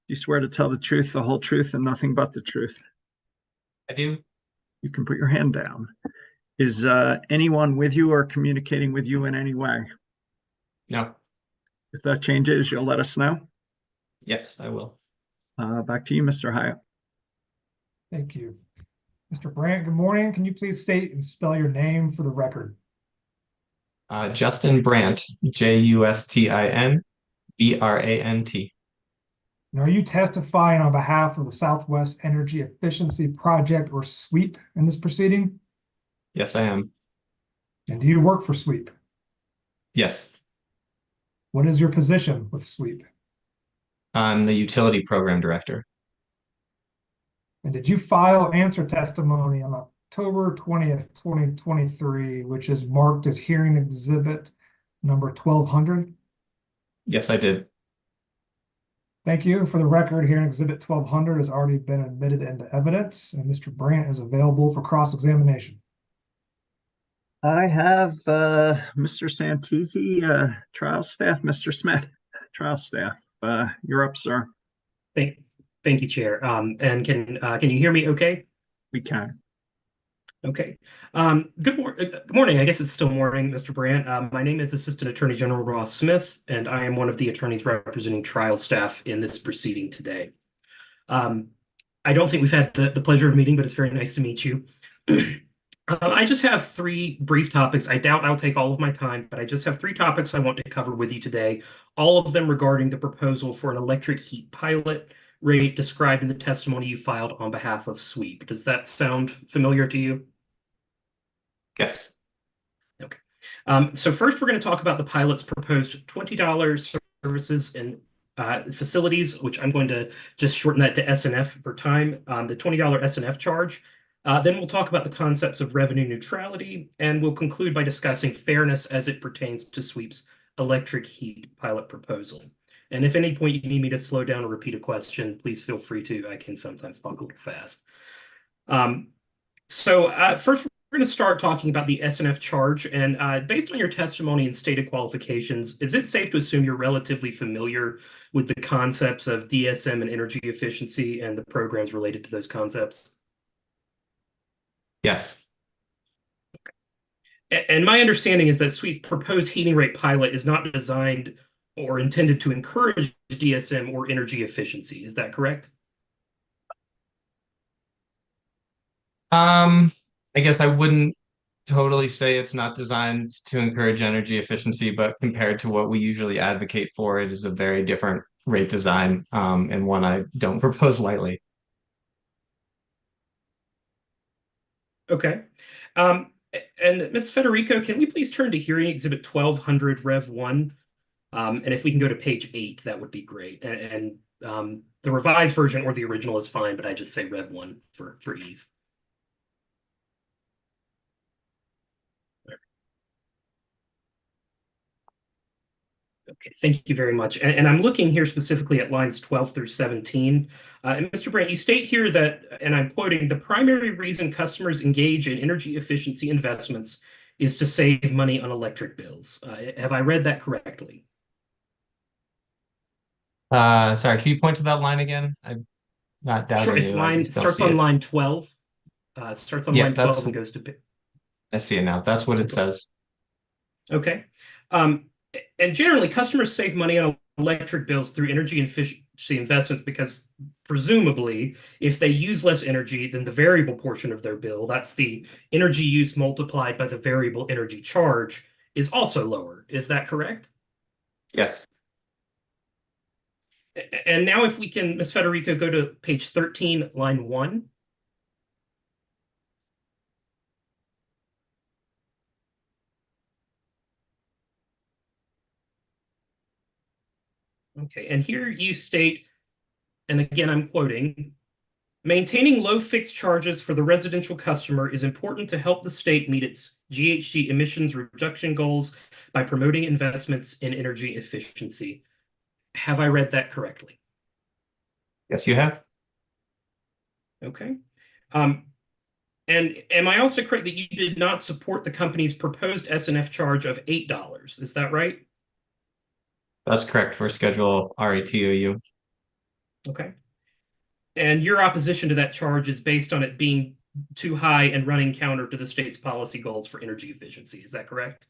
You swear to tell the truth, the whole truth, and nothing but the truth? I do. You can put your hand down. Is anyone with you or communicating with you in any way? No. If that changes, you'll let us know. Yes, I will. Back to you, Mr. Hyatt. Thank you. Mr. Brandt, good morning. Can you please state and spell your name for the record? Justin Brandt, JUSTIN BRANT. And are you testifying on behalf of the Southwest Energy Efficiency Project, or SWEEP, in this proceeding? Yes, I am. And do you work for SWEEP? Yes. What is your position with SWEEP? I'm the utility program director. And did you file answer testimony on October 20th, 2023, which is marked as hearing exhibit number 1200? Yes, I did. Thank you. For the record, hearing exhibit 1200 has already been admitted into evidence, and Mr. Brandt is available for cross-examination. I have Mr. Santisi, trial staff, Mr. Smith, trial staff. You're up, sir. Thank you, Chair. And can you hear me okay? We can. Okay. Good morning. I guess it's still morning, Mr. Brandt. My name is Assistant Attorney General Ross Smith, and I am one of the attorneys representing trial staff in this proceeding today. I don't think we've had the pleasure of meeting, but it's very nice to meet you. I just have three brief topics. I doubt I'll take all of my time, but I just have three topics I want to cover with you today, all of them regarding the proposal for an electric heat pilot rate described in the testimony you filed on behalf of SWEEP. Does that sound familiar to you? Yes. Okay. So first, we're going to talk about the pilot's proposed $20 services and facilities, which I'm going to just shorten that to S&F for time, the $20 S&F charge. Then we'll talk about the concepts of revenue neutrality, and we'll conclude by discussing fairness as it pertains to SWEEP's electric heat pilot proposal. And if at any point you need me to slow down or repeat a question, please feel free to. I can sometimes talk a little fast. First, we're going to start talking about the S&F charge. And based on your testimony and stated qualifications, is it safe to assume you're relatively familiar with the concepts of DSM and energy efficiency and the programs related to those concepts? Yes. Okay. And my understanding is that SWEEP's proposed heating rate pilot is not designed or intended to encourage DSM or energy efficiency. Is that correct? I guess I wouldn't totally say it's not designed to encourage energy efficiency, but compared to what we usually advocate for, it is a very different rate design, and one I don't propose lightly. Okay. And Ms. Federico, can we please turn to hearing exhibit 1200 Rev 1? And if we can go to page 8, that would be great. And the revised version or the original is fine, but I just say Rev 1 for ease. Okay, thank you very much. And I'm looking here specifically at lines 12 through 17. And Mr. Brandt, you state here that, and I'm quoting, the primary reason customers engage in energy efficiency investments is to save money on electric bills. Have I read that correctly? Sorry, can you point to that line again? I'm not doubting Sure, it's you. I line, just don't starts see on it. line 12. Starts on Yeah, line 12 and goes to. I see it now. That's what it says. Okay. And generally, customers save money on electric bills through energy efficiency investments because presumably, if they use less energy than the variable portion of their bill, that's the energy use multiplied by the variable energy charge, is also lower. Is that correct? Yes. And now if we can, Ms. Federico, go to page 13, line 1. Okay, and here you state, and again, I'm quoting, maintaining low fixed charges for the residential customer is important to help the state meet its GHG emissions reduction goals by promoting investments in energy efficiency. Have I read that correctly? Yes, you have. Okay. And am I also correct that you did not support the company's proposed S&F charge of $8? Is that right? That's correct for Schedule RATOU. Okay. And your opposition to that charge is based on it being too high and running counter to the state's policy goals for energy efficiency. Is that correct?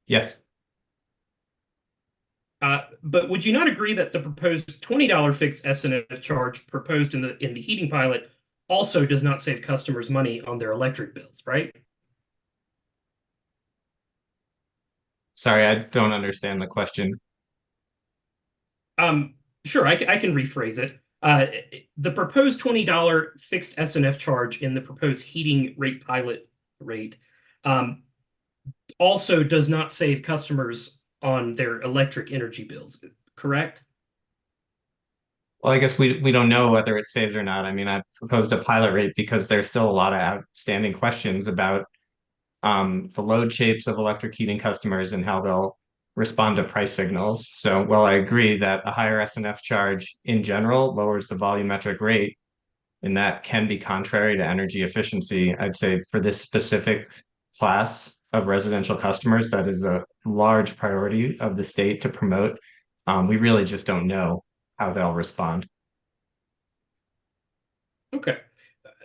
Yes. But would you not agree that the proposed $20 fixed S&F charge proposed in the heating pilot also does not save customers money on their electric bills, right? Sorry, I don't understand the question. Sure, I can rephrase it. The proposed $20 fixed S&F charge in the proposed heating rate pilot rate also does not save customers on their electric energy bills, correct? Well, I guess we don't know whether it saves or not. I mean, I proposed a pilot rate because there's still a lot of outstanding questions about the load shapes of electric heating customers and how they'll respond to price signals. So while I agree that a higher S&F charge in general lowers the volumetric rate, and that can be contrary to energy efficiency, I'd say for this specific class of residential customers, that is a large priority of the state to promote. We really just don't know how they'll respond. Okay.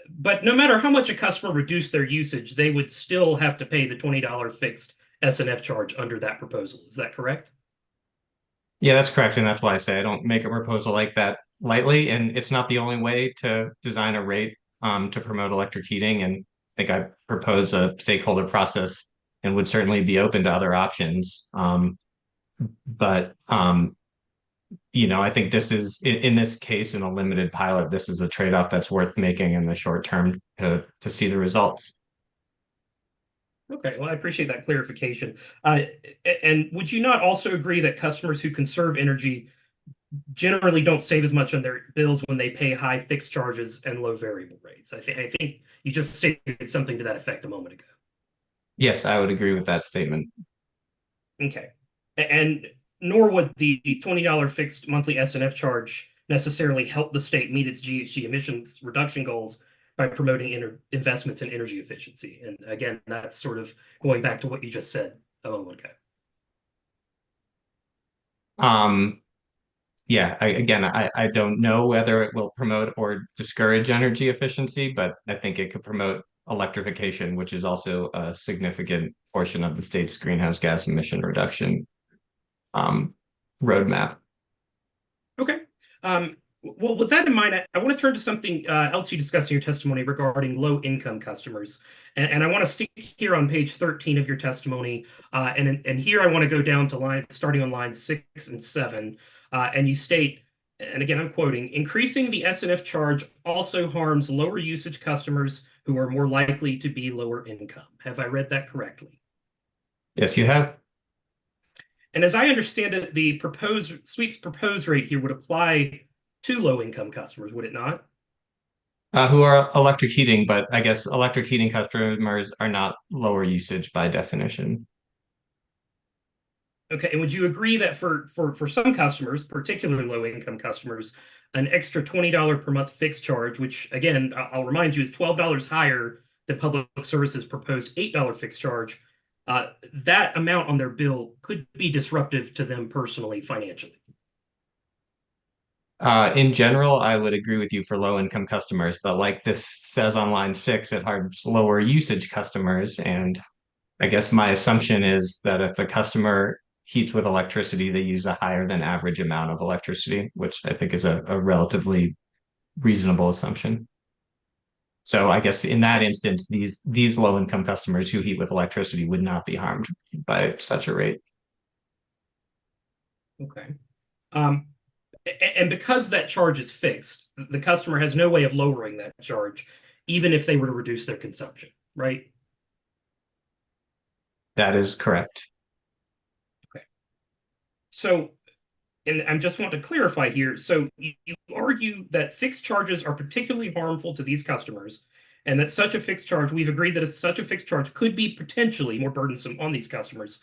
But no matter how much a customer reduced their usage, they would still have to pay the $20 fixed S&F charge under that proposal. Is that correct? Yeah, that's correct. And that's why I say I don't make a proposal like that lightly. And it's not the only way to design a rate to promote electric heating. And I think I propose a stakeholder process and would certainly be open to other options. But I think this is, in this case, in a limited pilot, this is a trade-off that's worth making in the short term to see the results. Okay, well, I appreciate that clarification. And would you not also agree that customers who conserve energy generally don't save as much on their bills when they pay high fixed charges and low variable rates? I think you just stated something to that effect a moment ago. Yes, I would agree with that statement. Okay. And nor would the $20 fixed monthly S&F charge necessarily help the state meet its GHG emissions reduction goals by promoting investments in energy efficiency. And again, that's sort of going back to what you just said a moment ago. Yeah, I don't know whether it will promote or discourage energy efficiency, but I think it could promote electrification, which is also a significant portion of the state's greenhouse gas emission reduction roadmap. Okay. Well, with that in mind, I want to turn to something else you discussed in your testimony regarding low-income customers. And I want to stick here on page 13 of your testimony. And here I want to go down to starting on lines 6 and 7. And you state, and again, I'm quoting, increasing the S&F charge also harms lower usage customers who are more likely to be lower income. Have I read that correctly? Yes, you have. And as I understand it, the proposed sweep's proposed rate here would apply to low income customers, would it not? Who are electric heating, but I guess electric heating customers are not lower usage by definition. Okay, and would you agree that for some customers, particularly low income customers, an extra $20 per month fixed charge, which again, I'll remind you is $12 higher than Public Service's proposed $8 fixed charge, that amount on their bill could be disruptive to them personally, financially? In general, I would agree with you for low income customers, but like this says on line 6, it harms lower usage customers. And I guess my assumption is that if a customer heats with electricity, they use a higher than average amount of electricity, which I think is a relatively reasonable assumption. So I guess in that instance, these low income customers who heat with electricity would not be harmed by such a rate. Okay. And because that charge is fixed, the customer has no way of lowering that charge, even if they were to reduce their consumption, right? That is correct. Okay. So, and I just want to clarify here. So you argue that fixed charges are particularly harmful to these customers, and that such a fixed charge, we've agreed that such a fixed charge could be potentially more burdensome on these customers.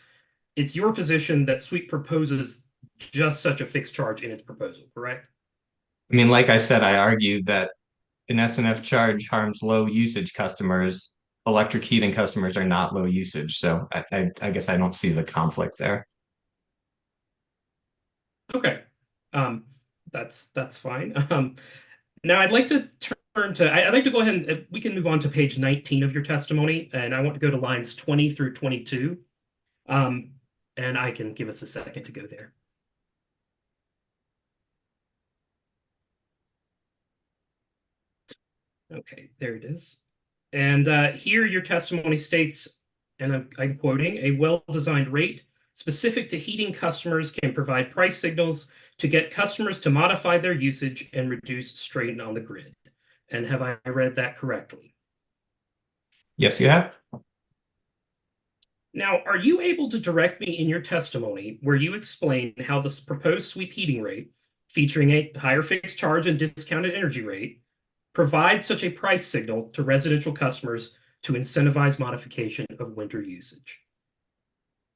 It's your position that Sweep proposes just such a fixed charge in its proposal, correct? I mean, like I said, I argue that an SNF charge harms low usage customers. Electric heating customers are not low usage. So I guess I don't see the conflict there. Okay. That's fine. Now I'd like to turn to, I'd like to go ahead and we can move on to page 19 of your testimony, and I want to go to lines 20 through 22. And I can give us a second to go there. Okay, there it is. And here your testimony states, and I'm quoting, a well-designed rate specific to heating customers can provide price signals to get customers to modify their usage and reduce strain on the grid. And have I read that correctly? Yes, you have. Now, are you able to direct me in your testimony where you explain how this proposed sweep heating rate, featuring a higher fixed charge and discounted energy rate, provides such a price signal to residential customers to incentivize modification of winter usage?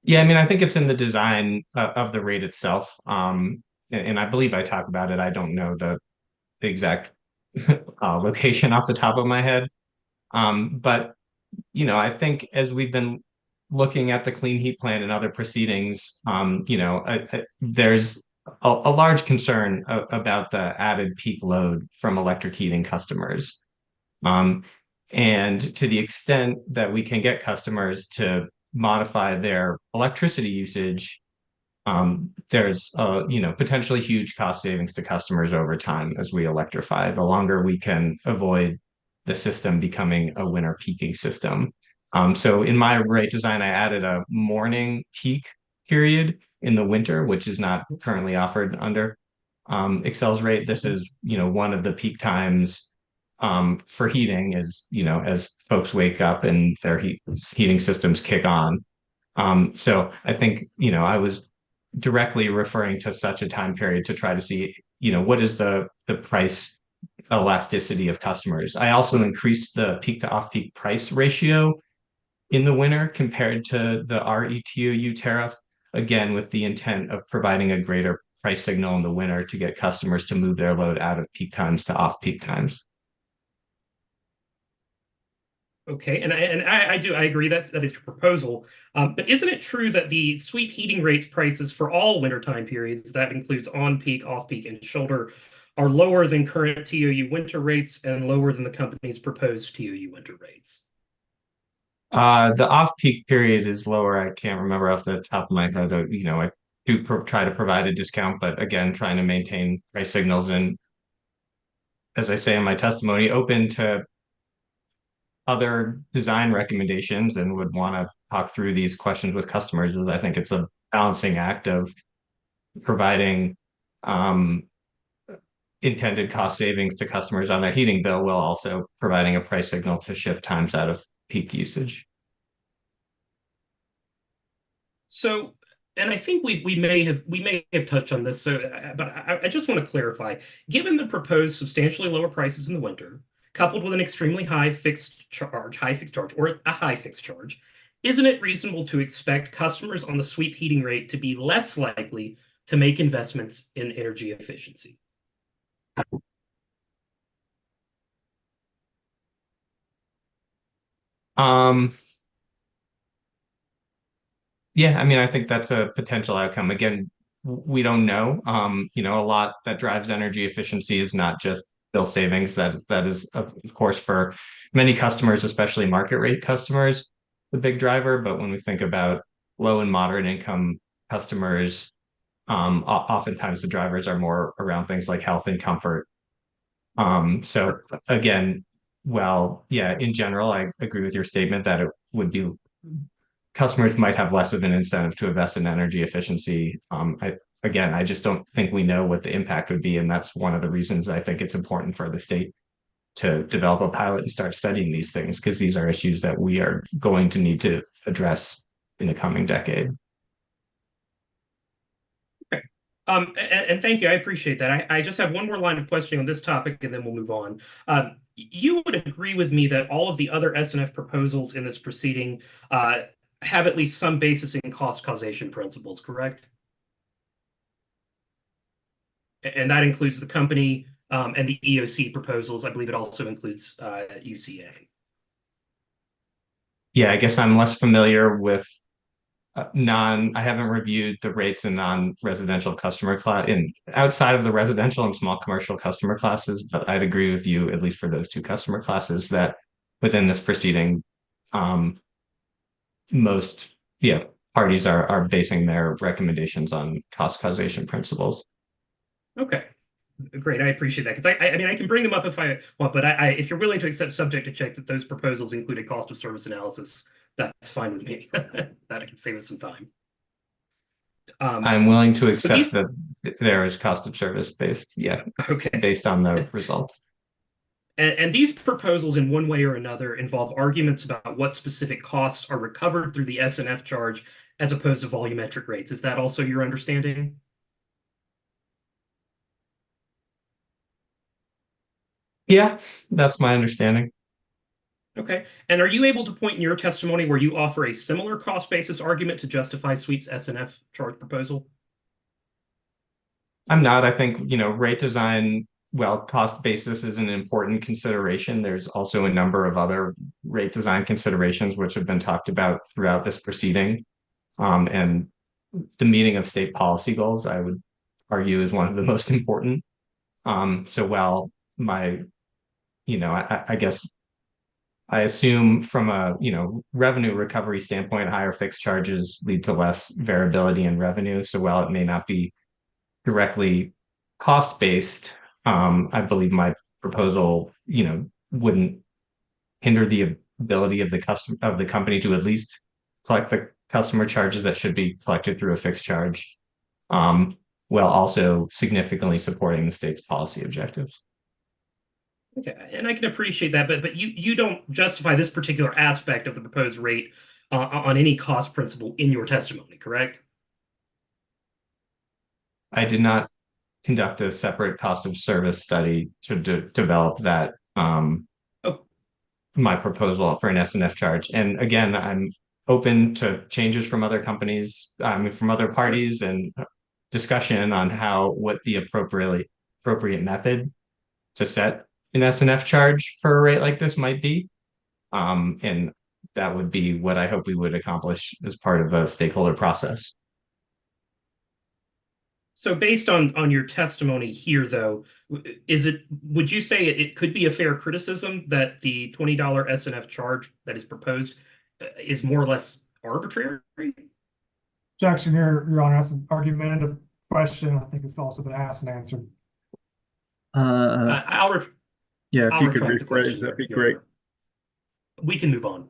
Yeah, I mean, I think it's in the design of the rate itself. And I believe I talk about it. I don't know the exact location off the top of my head. But, you know, I think as we've been looking at the clean heat plan and other proceedings, you know, there's a large concern about the added peak load from electric heating customers. And to the extent that we can get customers to modify their electricity usage, there's you know, potentially huge cost savings to customers over time as we electrify. The longer we can avoid the system becoming a winter peaking system. So in my rate design, I added a morning peak period in the winter, which is not currently offered under Excel's rate. This is, you know, one of the peak times for heating is, you know, as folks wake up and their heating systems kick on. So I think, you know, I was directly referring to such a time period to try to see, you know, what is the price elasticity of customers. I also increased the peak to off-peak price ratio in the winter compared to the RETOU tariff, again, with the intent of providing a greater price signal in the winter to get customers to move their load out of peak times to off-peak times. Okay, and I agree that is your proposal. But isn't it true that the sweep heating rates prices for all winter time periods, that includes on-peak, off-peak, and shoulder, are lower than current TOU winter rates and lower than the company's proposed TOU winter rates? The off-peak period is lower. I can't remember off the top of my head. You know, I do try to provide a discount, but again, trying to maintain price signals. And as I say in my testimony, open to other design recommendations and would want to talk through these questions with customers. I think it's a balancing act of providing intended cost savings to customers on their heating bill while also providing a price signal to shift times out of peak usage. So, and I think we may have touched on this. So, but I just want to clarify. Given the proposed substantially lower prices in the winter, coupled with an extremely high fixed charge, or a high fixed charge, isn't it reasonable to expect customers on the sweep heating rate to be less likely to make investments in energy efficiency? Yeah, I mean, I think that's a potential outcome. Again, we don't know. A lot that drives energy efficiency is not just bill savings. That is, of course, for many customers, especially market rate customers, the big driver. But when we think about low and moderate income customers, oftentimes the drivers are more around things like health and comfort. So again, well, yeah, in general, I agree with your statement that it would be customers might have less of an incentive to invest in energy efficiency. I just don't think we know what the impact would be. And that's one of the reasons I think it's important for the state to develop a pilot and start studying these things, because these are issues that we are going to need to address in the coming decade. Okay. And thank you. I appreciate that. I just have one more line of questioning on this topic, and then we'll move on. You would agree with me that all of the other S&F proposals in this proceeding have at least some basis in cost causation principles, correct? And that includes the company and the EOC proposals. I believe it also includes UCA. Yeah, I guess I'm less familiar with I haven't reviewed the rates in non-residential customer class outside of the residential and small commercial customer classes, but I'd agree with you, at least for those two customer classes, that within this proceeding, most parties are basing their recommendations on cost causation principles. Okay, great. I appreciate that, because I mean, I can bring them up if I want, but if you're willing to accept subject to check that those proposals include a cost of service analysis, that's fine with me. That I can save us some time. I'm willing to accept that there is cost of service based, based on the results. And these proposals, in one way or another, involve arguments about what specific costs are recovered through the S&F charge as opposed to volumetric rates. Is that also your understanding? Yeah, that's my understanding. Okay. And are you able to point in your testimony where you offer a similar cost basis argument to justify Sweep's S&F charge proposal? I'm not. I think, rate design, cost basis is an important consideration. There's also a number of other rate design considerations which have been talked about throughout this proceeding. And the meeting of state policy goals, I would argue, is one of the most important. So while I guess I assume from a revenue recovery standpoint, higher fixed charges lead to less variability in revenue. So while it may not be directly cost based, I believe my proposal wouldn't hinder the ability of the company to at least collect the customer charges that should be collected through a fixed charge, while also significantly supporting the state's policy objectives. Okay, and I can appreciate that, but you don't justify this particular aspect of the proposed rate on any cost principle in your testimony, correct? I did not conduct a separate cost of service study to develop that my proposal for an S&F charge. And again, I'm open to changes from other companies, from other parties, and discussion on what the appropriate method to set an S&F charge for a rate like this might be. And that would be what I hope we would accomplish as part of a stakeholder process. So based on your testimony here, though, would you say it could be a fair criticism that the $20 S&F charge that is proposed is more or less arbitrary? Jackson, Your Honor, that's an argumentative question. I think it's also been asked and answered. If you could rephrase, that'd be great. We can move on.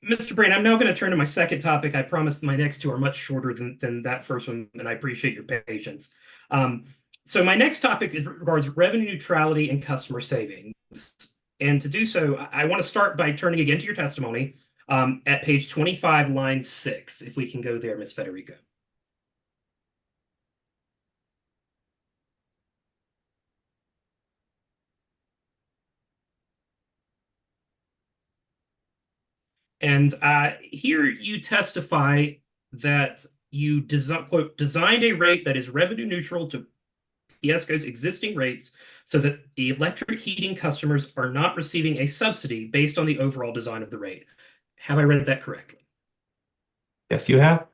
Mr. Brand, I'm now going to turn to my second topic. I promise my next two are much shorter than that first one, and I appreciate your patience. So my next topic regards revenue neutrality and customer savings. And to do so, I want to start by turning again to your testimony at page 25, line 6, if we can go there, Ms. Federico. And here you testify that you designed a rate that is revenue neutral to PSCo's existing rates so that the electric heating customers are not receiving a subsidy based on the overall design of the rate. Have I read that correctly? Yes, you have.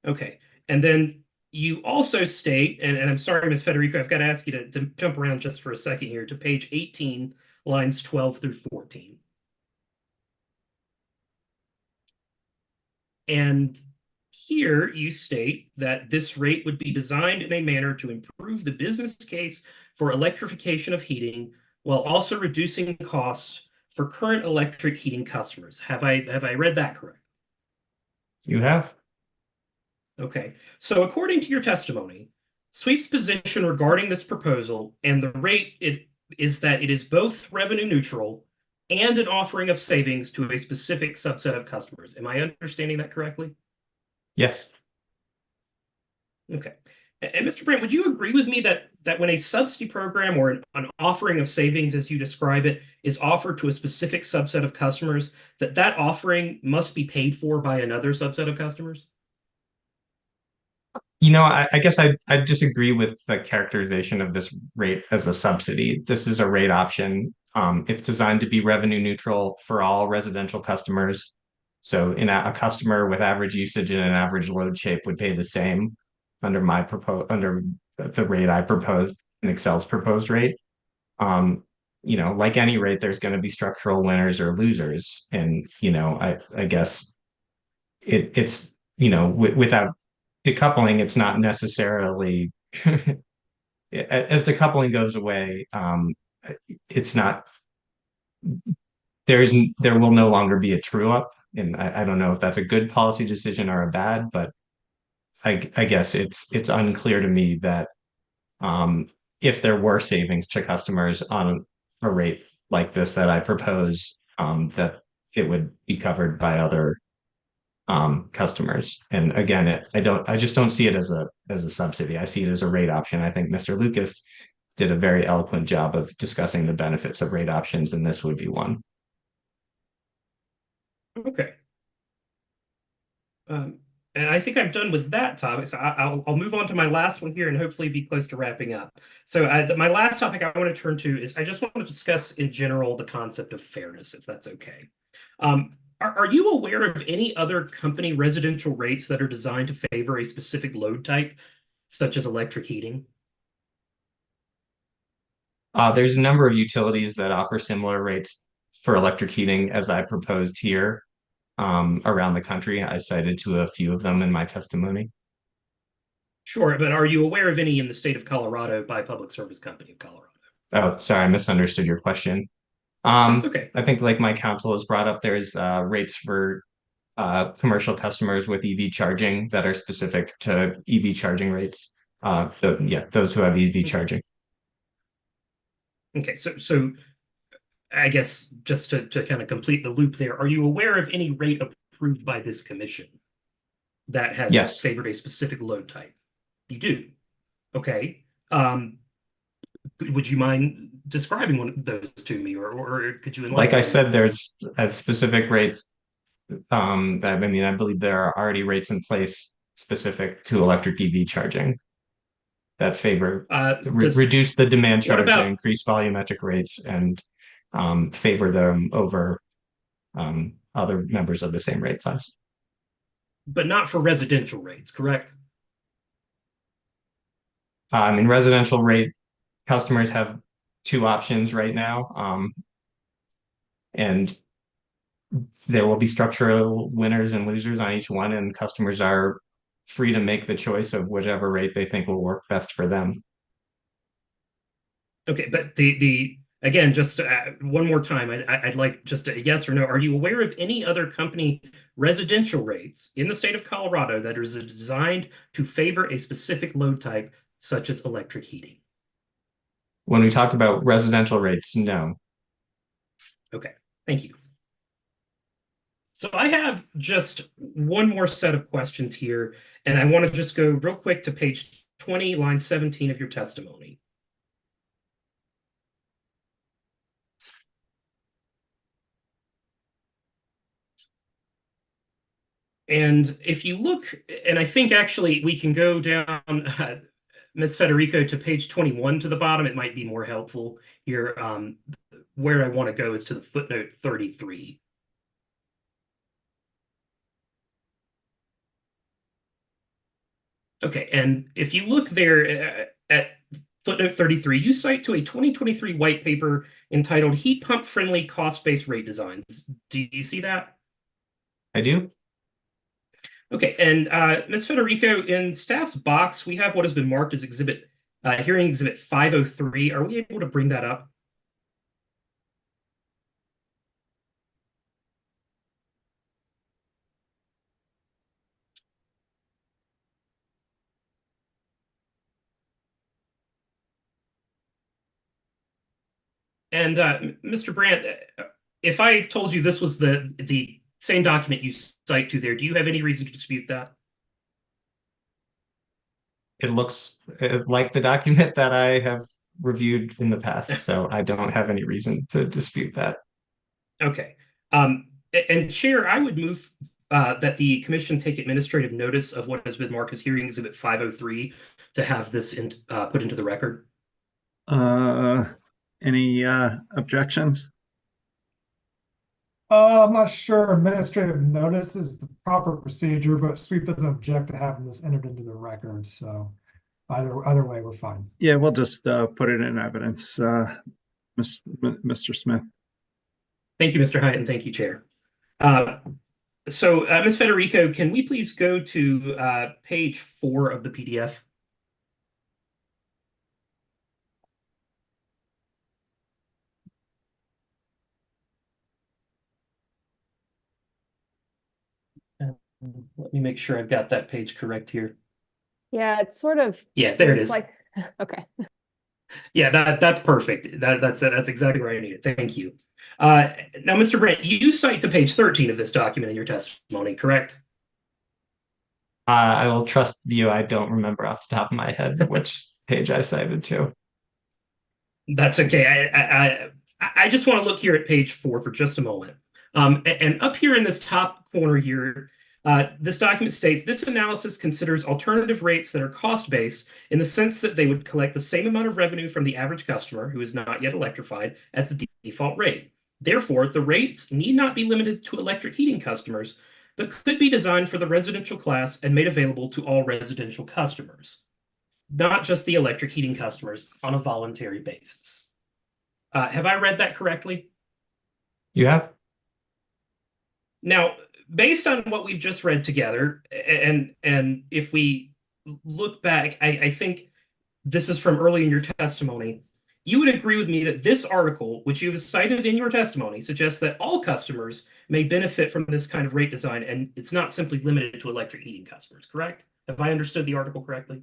Okay. And then you also state, and I'm sorry, Ms. Federico, I've got to ask you to jump around just for a second here to page 18, lines 12 through 14. And here you state that this rate would be designed in a manner to improve the business case for electrification of heating while also reducing costs for current electric heating customers. Have I read that correct? You have. Okay. So according to your testimony, SWEEP's position regarding this proposal and the rate is that it is both revenue neutral and an offering of savings to a specific subset of customers. Am I understanding that correctly? Yes. Okay. And Mr. Brandt, would you agree with me that when a subsidy program or an offering of savings, as you describe it, is offered to a specific subset of customers, that offering must be paid for by another subset of customers? You know, I guess I disagree with the characterization of this rate as a subsidy. This is a rate option. It's designed to be revenue neutral for all residential customers. So a customer with average usage and an average load shape would pay the same under the rate I proposed and Excel's proposed rate. You know, like any rate, there's going to be structural winners or losers. And, you know, I guess it's, you know, without decoupling, it's not necessarily as decoupling goes away, it's not there will no longer be a true up. And I don't know if that's a good policy decision or a bad, but I guess it's unclear to me that if there were savings to customers on a rate like this that I propose, that it would be covered by other customers. And again, I just don't see it as a subsidy. I see it as a rate option. I think Mr. Lucas did a very eloquent job of discussing the benefits of rate options, and this would be one. Okay. And I think I'm done with that topic. So I'll move on to my last one here and hopefully be close to wrapping up. So my last topic I want to turn to is I just want to discuss in general the concept of fairness, if that's okay. Are you aware of any other company residential rates that are designed to favor a specific load type, such as electric heating? There's a number of utilities that offer similar rates for electric heating as I proposed here around the country. I cited to a few of them in my testimony. Sure, but are you aware of any in the state of Colorado by Public Service Company of Colorado? Oh, sorry, I misunderstood your question. That's okay. I think like my counsel has brought up, there's rates for commercial customers with EV charging that are specific to EV charging rates. Yeah, those who have EV charging. Okay, so I guess just to kind of complete the loop there, are you aware of any rate approved by this commission that has favored a specific load type? You do. Okay. Would you mind describing one of those to me, or could you enlighten Like I me? said, there's specific rates that I believe there are already rates in place specific to electric EV charging that favor reduce the demand charge and increase volumetric rates and favor them over other members of the same rate class. But not for residential rates, correct? Residential rate customers have two options right now. And there will be structural winners and losers on each one, and customers are free to make the choice of whichever rate they think will work best for them. Okay, but again, just one more time, I'd like just a yes or no. Are you aware of any other company residential rates in the state of Colorado that is designed to favor a specific load type, such as electric heating? When we talk about residential rates, no. Okay, thank you. So I have just one more set of questions here, and I want to just go real quick to page 20, line 17 of your testimony. And if you look, and I think actually we can go down, Ms. Federico, to page 21 to the bottom. It might be more helpful here. Where I want to go is to the footnote 33. Okay, and if you look there at footnote 33, you cite to a 2023 white paper entitled Heat Pump Friendly Cost-Based Rate Designs. Do you see that? I do. Okay, and Ms. Federico, in staff's box, we have what has been marked as hearing exhibit 503. Are we able to bring that up? And Mr. Brandt, if I told you this was the same document you cite to there, do you have any reason to dispute that? It looks like the document that I have reviewed in the past, so I don't have any reason to dispute that. Okay. And Chair, I would move that the commission take administrative notice of what has been marked as hearing exhibit 503 to have this put into the record. Any objections? I'm not sure administrative notice is the proper procedure, but Sweep doesn't object to having this entered into the record, so either way, we're fine. Yeah, we'll just put it in evidence, Mr. Smith. Thank you, Mr. Hyatt, and thank you, Chair. So, Ms. Federico, can we please go to page 4 of the PDF? Let me make sure I've got that page correct here. Yeah, it's sort of. Yeah, there it looks is. Like, okay. Yeah, that's perfect. That's exactly where I need it. Thank you. Now, Mr. Brandt, you cite to page 13 of this document in your testimony, correct? I will trust you. I don't remember off the top of my head which page I cited to. That's okay. I just want to look here at page 4 for just a moment. And up here in this top corner here, this document states this analysis considers alternative rates that are cost-based in the sense that they would collect the same amount of revenue from the average customer who is not yet electrified as the default rate. Therefore, the rates need not be limited to electric heating customers, but could be designed for the residential class and made available to all residential customers, not just the electric heating customers on a voluntary basis. Have I read that correctly? You have? Now, based on what we've just read together, and if we look back, I think this is from early in your testimony, you would agree with me that this article, which you have cited in your testimony, suggests that all customers may benefit from this kind of rate design, and it's not simply limited to electric heating customers, correct? Have I understood the article correctly?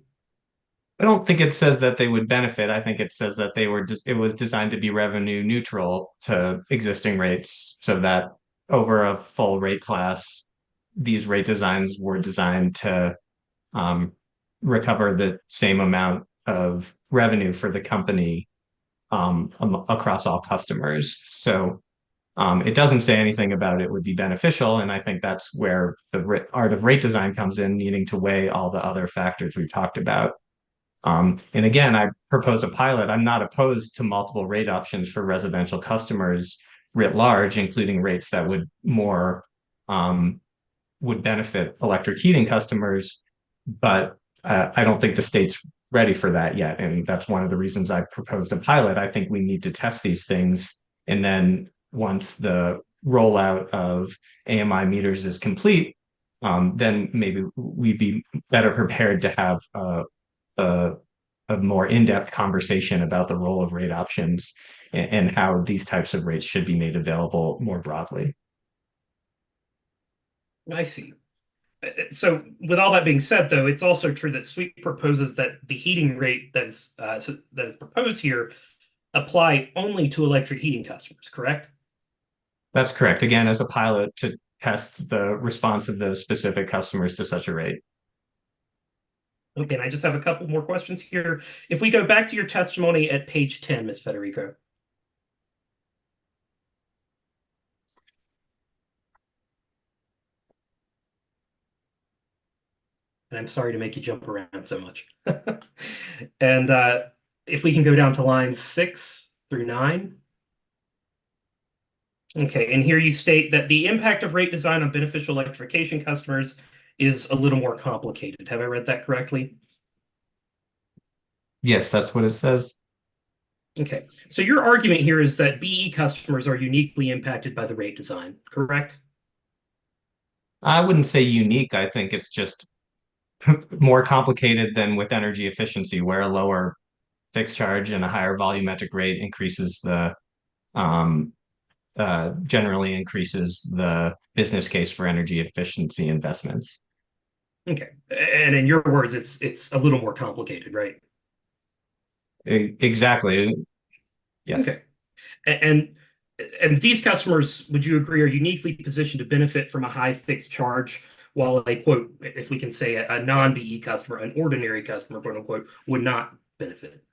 I don't think it says that they would benefit. I think it says that it was designed to be revenue neutral to existing rates, so that over a full rate class, these rate designs were designed to recover the same amount of revenue for the company across all customers. So it doesn't say anything about it would be beneficial, and I think that's where the art of rate design comes in, needing to weigh all the other factors we've talked about. And again, I propose a pilot. I'm not opposed to multiple rate options for residential customers writ large, including rates that would more would benefit electric heating customers, but I don't think the state's ready for that yet. And that's one of the reasons I proposed a pilot. I think we need to test these things. And then once the rollout of AMI meters is complete, then maybe we'd be better prepared to have a more in-depth conversation about the role of rate options and how these types of rates should be made available more broadly. I see. So with all that being said, though, it's also true that SWEEP proposes that the heating rate that is proposed here apply only to electric heating customers, correct? That's correct. Again, as a pilot to test the response of those specific customers to such a rate. Okay, and I just have a couple more questions here. If we go back to your testimony at page 10, Ms. Federico. And I'm sorry to make you jump around so much. And if we can go down to lines 6 through 9. Okay, and here you state that the impact of rate design on beneficial electrification customers is a little more complicated. Have I read that correctly? Yes, that's what it says. Okay, so your argument here is that BE customers are uniquely impacted by the rate design, correct? I wouldn't say unique. I think it's just more complicated than with energy efficiency, where a lower fixed charge and a higher volumetric rate increases the generally increases the business case for energy efficiency investments. Okay, and in your words, it's a little more complicated, right? Exactly. Yes. Okay, and these customers, would you agree, are uniquely positioned to benefit from a high fixed charge, while a quote, if we can say a non-BE customer, an ordinary customer, quote unquote, would not benefit?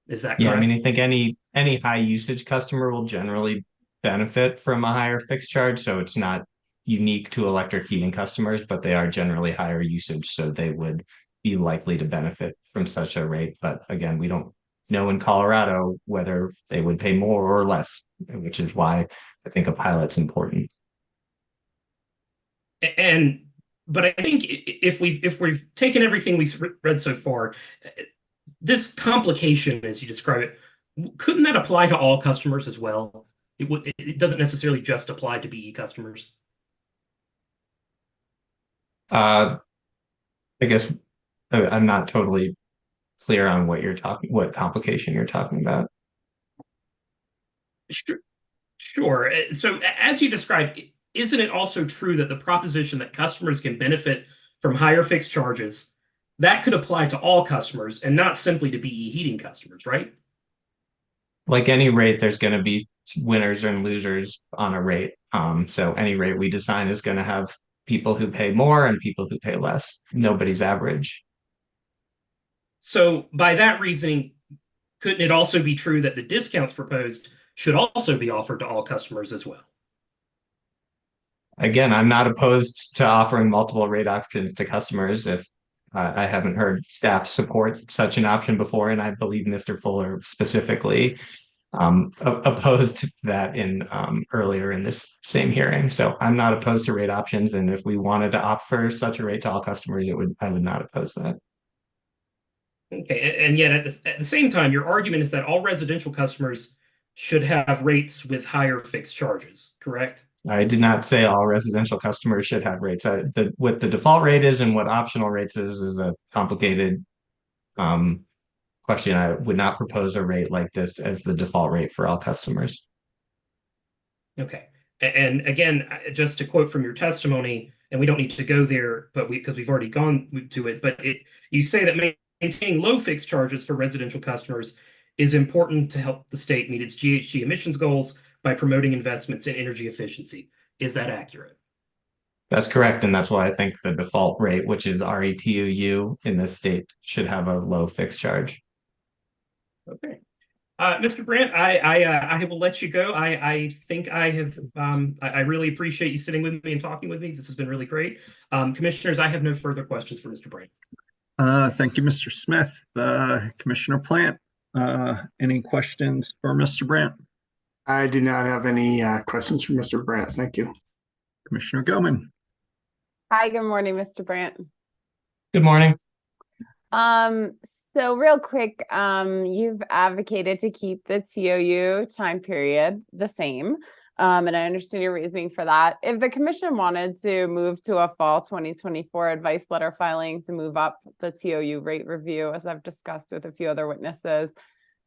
Is that correct? Yeah, I mean, I think any high usage customer will generally benefit from a higher fixed charge, so it's not unique to electric heating customers, but they are generally higher usage, so they would be likely to benefit from such a rate. But again, we don't know in Colorado whether they would pay more or less, which is why I think a pilot's important. But I think if we've taken everything we've read so far, this complication, as you describe it, couldn't that apply to all customers as well? It doesn't necessarily just apply to BE customers. I guess I'm not totally clear on what complication you're talking about. Sure. So as you described, isn't it also true that the proposition that customers can benefit from higher fixed charges, that could apply to all customers and not simply to BE heating customers, right? Like any rate, there's going to be winners and losers on a rate. So any rate we design is going to have people who pay more and people who pay less. Nobody's average. So by that reasoning, couldn't it also be true that the discounts proposed should also be offered to all customers as well? Again, I'm not opposed to offering multiple rate options to customers if I haven't heard staff support such an option before, and I believe Mr. Fuller specifically opposed that in earlier in this same hearing. So I'm not opposed to rate options, and if we wanted to offer such a rate to all customers, I would not oppose that. Okay, and yet at the same time, your argument is that all residential customers should have rates with higher fixed charges, correct? I did not say all residential customers should have rates. What the default rate is and what optional rates is a complicated question. I would not propose a rate like this as the default rate for all customers. Okay, and again, just to quote from your testimony, and we don't need to go there, but because we've already gone to it, but you say that maintaining low fixed charges for residential customers is important to help the state meet its GHG emissions goals by promoting investments in energy efficiency. Is that accurate? That's correct, and that's why I think the default rate, which is RETUU in this state, should have a low fixed charge. Okay. Mr. Brandt, I will let you go. I think I have, I really appreciate you sitting with me and talking with me. This has been really great. Commissioners, I have no further questions for Mr. Brandt. Thank you, Mr. Smith. Commissioner Plant, any questions for Mr. Brandt? I do not have any questions for Mr. Brandt. Thank you. Commissioner Goman. Hi, good morning, Mr. Brandt. Good morning. So real quick, you've advocated to keep the TOU time period the same. And I understand your reasoning for that. If the commission wanted to move to a fall 2024 advice letter filing to move up the TOU rate review, as I've discussed with a few other witnesses,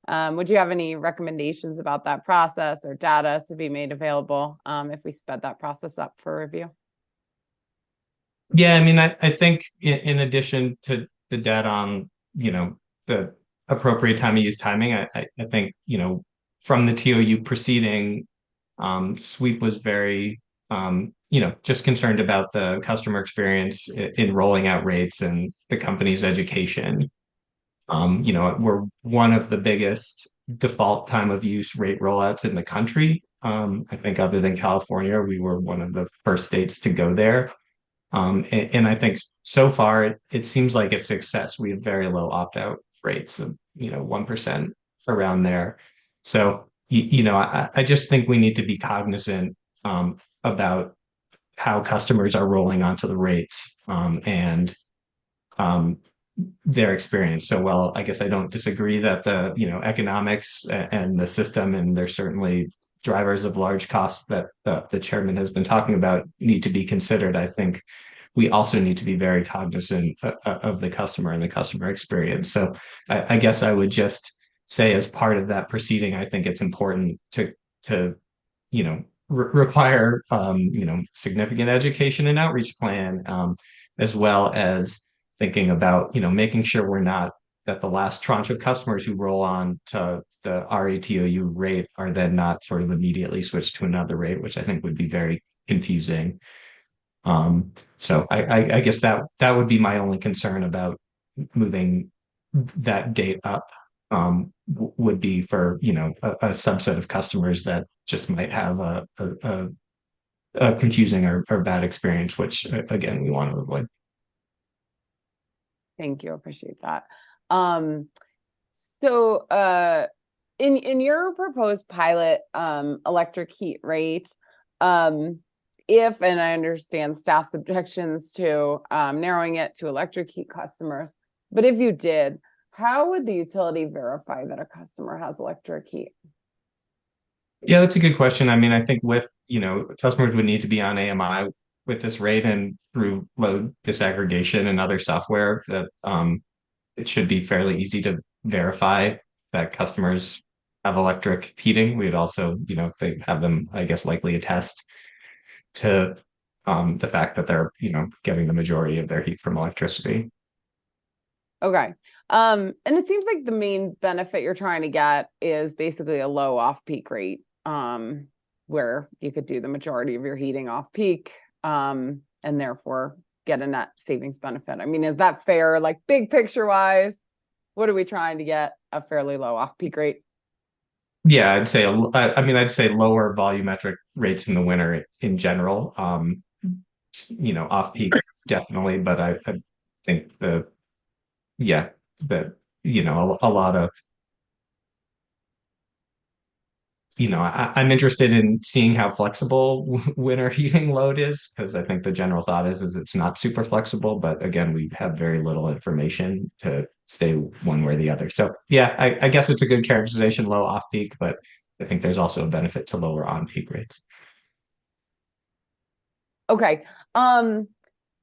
would you have any recommendations about that process or data to be made available if we sped that process up for review? Yeah, I mean, I think in addition to the debt on, the appropriate time of use timing, I think, from the TOU proceeding, Sweep was very, just concerned about the customer experience in rolling out rates and the company's education. We're one of the biggest default time of use rate rollouts in the country. I think other than California, we were one of the first states to go there. And I think so far it seems like a success. We have very low opt-out rates of, 1% around there. So, I just think we need to be cognizant about how customers are rolling onto the rates and their experience. So, well, I guess I don't disagree that the, economics and the system, and there's certainly drivers of large costs that the chairman has been talking about need to be considered. I think we also need to be very cognizant of the customer and the customer experience. So I guess I would just say, as part of that proceeding, I think it's important to require significant education and outreach plan, as well as thinking about making sure we're not, that the last tranche of customers who roll on to the RATOU rate are then not sort of immediately switched to another rate, which I think would be very confusing. So I guess that would be my only concern about moving that date up, would be for, a subset of customers that just might have a confusing or bad experience, which again, we want to avoid. Thank you. Appreciate that. So in your proposed pilot electric heat rate, if, and I understand staff's objections to narrowing it to electric heat customers, but if you did, how would the utility verify that a customer has electric heat? Yeah, that's a good question. I mean, I think with, customers would need to be on AMI with this rate, and through load disaggregation and other software, that it should be fairly easy to verify that customers have electric heating. We'd also, they have them, I guess, likely attest to the fact that they're, getting the majority of their heat from electricity. Okay. And it seems like the main benefit you're trying to get is basically a low off-peak rate, where you could do the majority of your heating off-peak, and therefore get a net savings benefit. I mean, is that fair? Like, big picture wise, what are we trying to get a fairly low off-peak rate? Yeah, I'd say, I'd say lower volumetric rates in the winter in general. Off-peak definitely, but I think a lot of, I'm interested in seeing how flexible winter heating load is, because I think the general thought is it's not super flexible, but again, we have very little information to say one way or the other. So yeah, I guess it's a good characterization, low off peak, but I think there's also a benefit to lower on peak rates. Okay.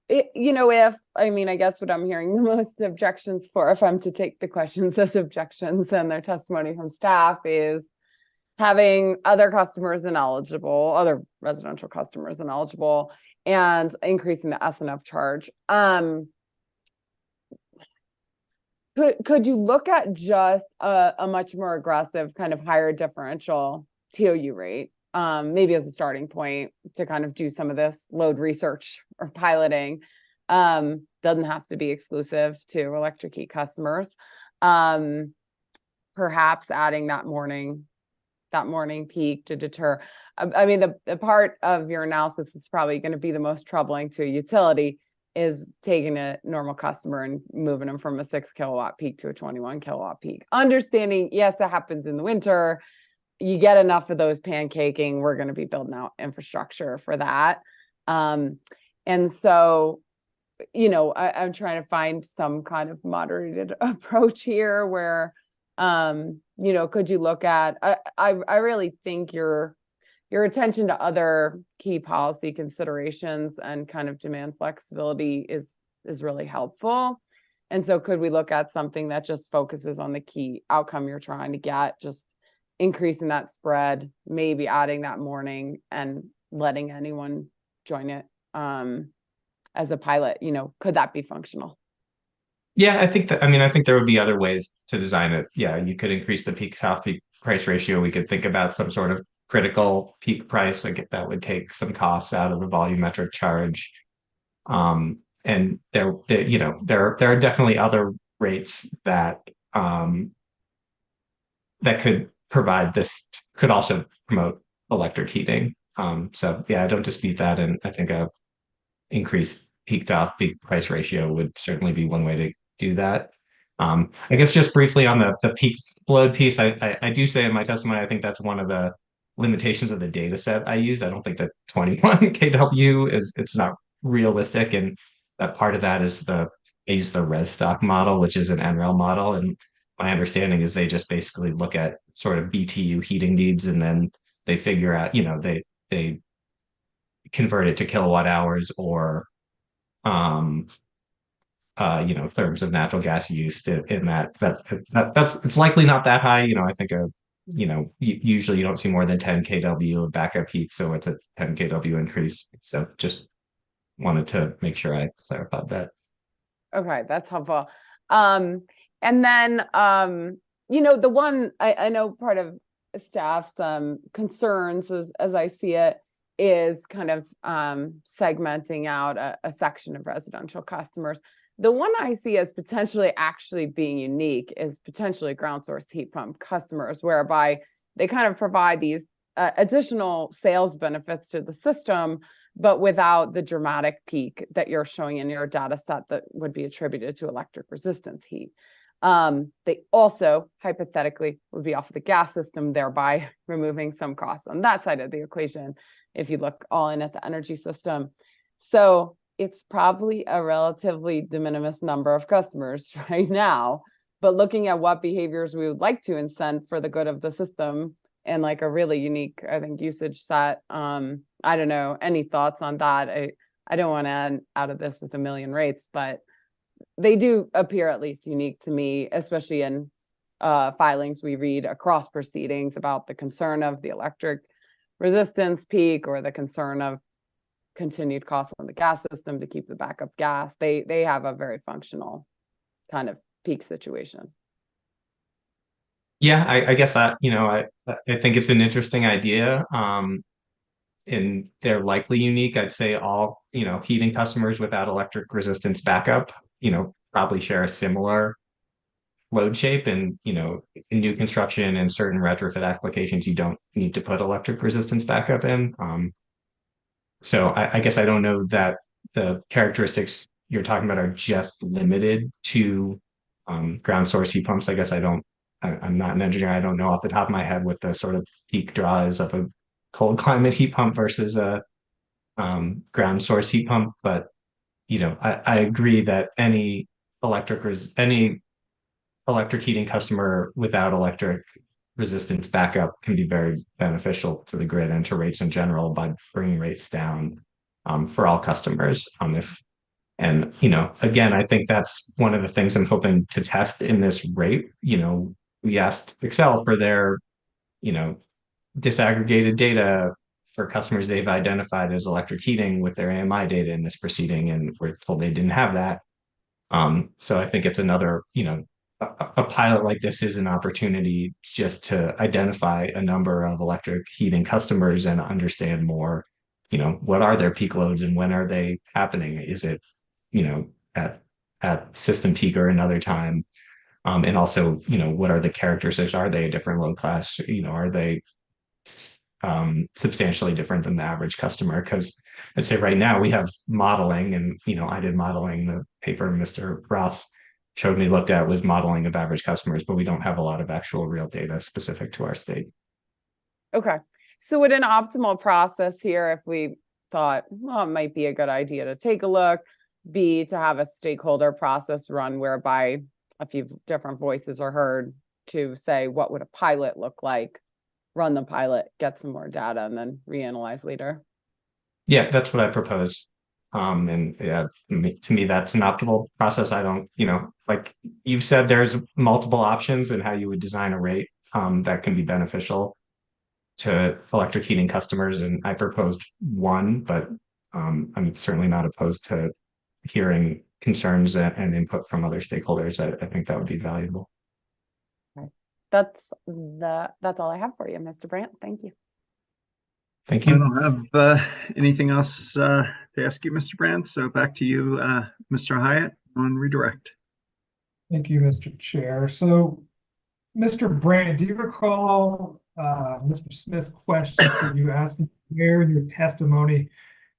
If, I mean, I guess what I'm hearing the most objections for, if I'm to take the questions as objections and their testimony from staff, is having other residential customers ineligible, and increasing the SNF charge. Could you look at just a much more aggressive kind of higher differential TOU rate, maybe as a starting point to kind of do some of this load research or piloting? Doesn't have to be exclusive to electric heat customers. Perhaps adding that morning peak to deter. I mean, the part of your analysis that's probably going to be the most troubling to a utility is taking a normal customer and moving them from a 6 kilowatt peak to a 21 kilowatt peak. Understanding, yes, that happens in the winter. You get enough of those pancaking, we're going to be building out infrastructure for that. And so, I'm trying to find some kind of moderated approach here where, could you look at, I really think your attention to other key policy considerations and kind of demand flexibility is really helpful. And so could we look at something that just focuses on the key outcome you're trying to get, just increasing that spread, maybe adding that morning and letting anyone join it, as a pilot, could that be functional? Yeah, I think there would be other ways to design it. Yeah, you could increase the peak cost peak price ratio. We could think about some sort of critical peak price. Like that would take some costs out of the volumetric charge. And there are definitely other rates that that could provide this, could also promote electric heating. So yeah, I don't dispute that, and I think a increased peak to peak price ratio would certainly be one way to do that. I guess just briefly on the peak load piece, I do say in my testimony, I think that's one of the limitations of the data set I use. I don't think that 21 kW it's not realistic, and that part of that is I use the res stock model, which is an NREL model, and my understanding is they just basically look at sort of BTU heating needs, and then they figure out, they convert it to kilowatt hours or therms of natural gas use in that's it's likely not that high. I think usually you don't see more than 10 kW of backup heat, so it's a 10 kW increase. So just wanted to make sure I clarified that. Okay, that's helpful. And then the one I know part of staff's concerns as I see it is kind of segmenting out a section of residential customers. The one I see as potentially actually being unique is potentially ground source heat pump customers, whereby they kind of provide these additional sales benefits to the system, but without the dramatic peak that you're showing in your data set that would be attributed to electric resistance heat. They also hypothetically would be off the gas system, thereby removing some costs on that side of the equation if you look all in at the energy system. So it's probably a relatively de minimis number of customers right now, but looking at what behaviors we would like to incent for the good of the system and like a really unique, I think, usage set. I don't know, any thoughts on that? I don't want to add out of this with a million rates, but they do appear at least unique to me, especially in filings we read across proceedings about the concern of the electric resistance peak or the concern of continued costs on the gas system to keep the backup gas. They have a very functional kind of peak situation. Yeah, I guess I think it's an interesting idea. And they're likely unique. I'd say all, heating customers without electric resistance backup, probably share a similar load shape. And, in new construction and certain retrofit applications, you don't need to put electric resistance backup in. So I guess I don't know that the characteristics you're talking about are just limited to ground source heat pumps. I guess I'm not an engineer. I don't know off the top of my head what the sort of peak draw is of a cold climate heat pump versus a ground source heat pump. But, I agree that any electric heating customer without electric resistance backup can be very beneficial to the grid and to rates in general by bringing rates down for all customers. Again, I think that's one of the things I'm hoping to test in this rate. We asked Excel for their, disaggregated data for customers they've identified as electric heating with their AMI data in this proceeding, and we're told they didn't have that. So I think it's another, a pilot like this is an opportunity just to identify a number of electric heating customers and understand more, what are their peak loads and when are they happening? Is it, at system peak or another time? And also, what are the characteristics? Are they a different load class? Are they substantially different than the average customer? Because I'd say right now we have modeling, and I did modeling. The paper Mr. Ross showed me looked at was modeling of average customers, but we don't have a lot of actual real data specific to our state. Okay, so would an optimal process here, if we thought, well, it might be a good idea to take a look, be to have a stakeholder process run whereby a few different voices are heard to say, what would a pilot look like? Run the pilot, get some more data, and then reanalyze later. Yeah, that's what I propose. And yeah, to me, that's an optimal process. I don't, like you've said, there's multiple options in how you would design a rate that can be beneficial to electric heating customers. And I proposed one, but I'm certainly not opposed to hearing concerns and input from other stakeholders, I think that would be valuable. That's all I have for you, Mr. Brandt. Thank you. Thank I you. don't have anything else to ask you, Mr. Brand. So back to you, Mr. Hyatt, on redirect. Thank you, Mr. Chair. So, Mr. Brandt, do you recall Mr. Smith's question for you asking where in your testimony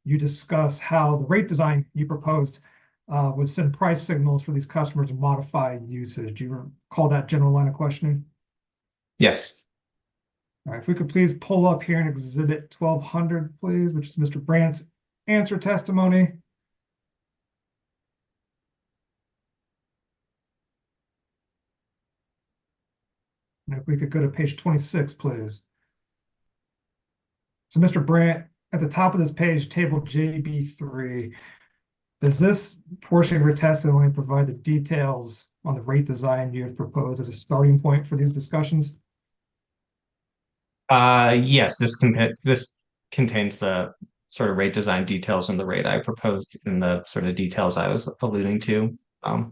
you discuss how the rate design you proposed would send price signals for these customers to modify usage? Do you recall that general line of questioning? Yes. All right, if we could please pull up here in Exhibit 1200, please, which is Mr. Brandt's answer testimony. And if we could go to page 26, please. So, Mr. Brandt, at the top of this page, table JB3, does this portion of your testimony provide the details on the rate design you have proposed as a starting point for these discussions? Yes, this contains the sort of rate design details and the rate I proposed in the sort of details I was alluding to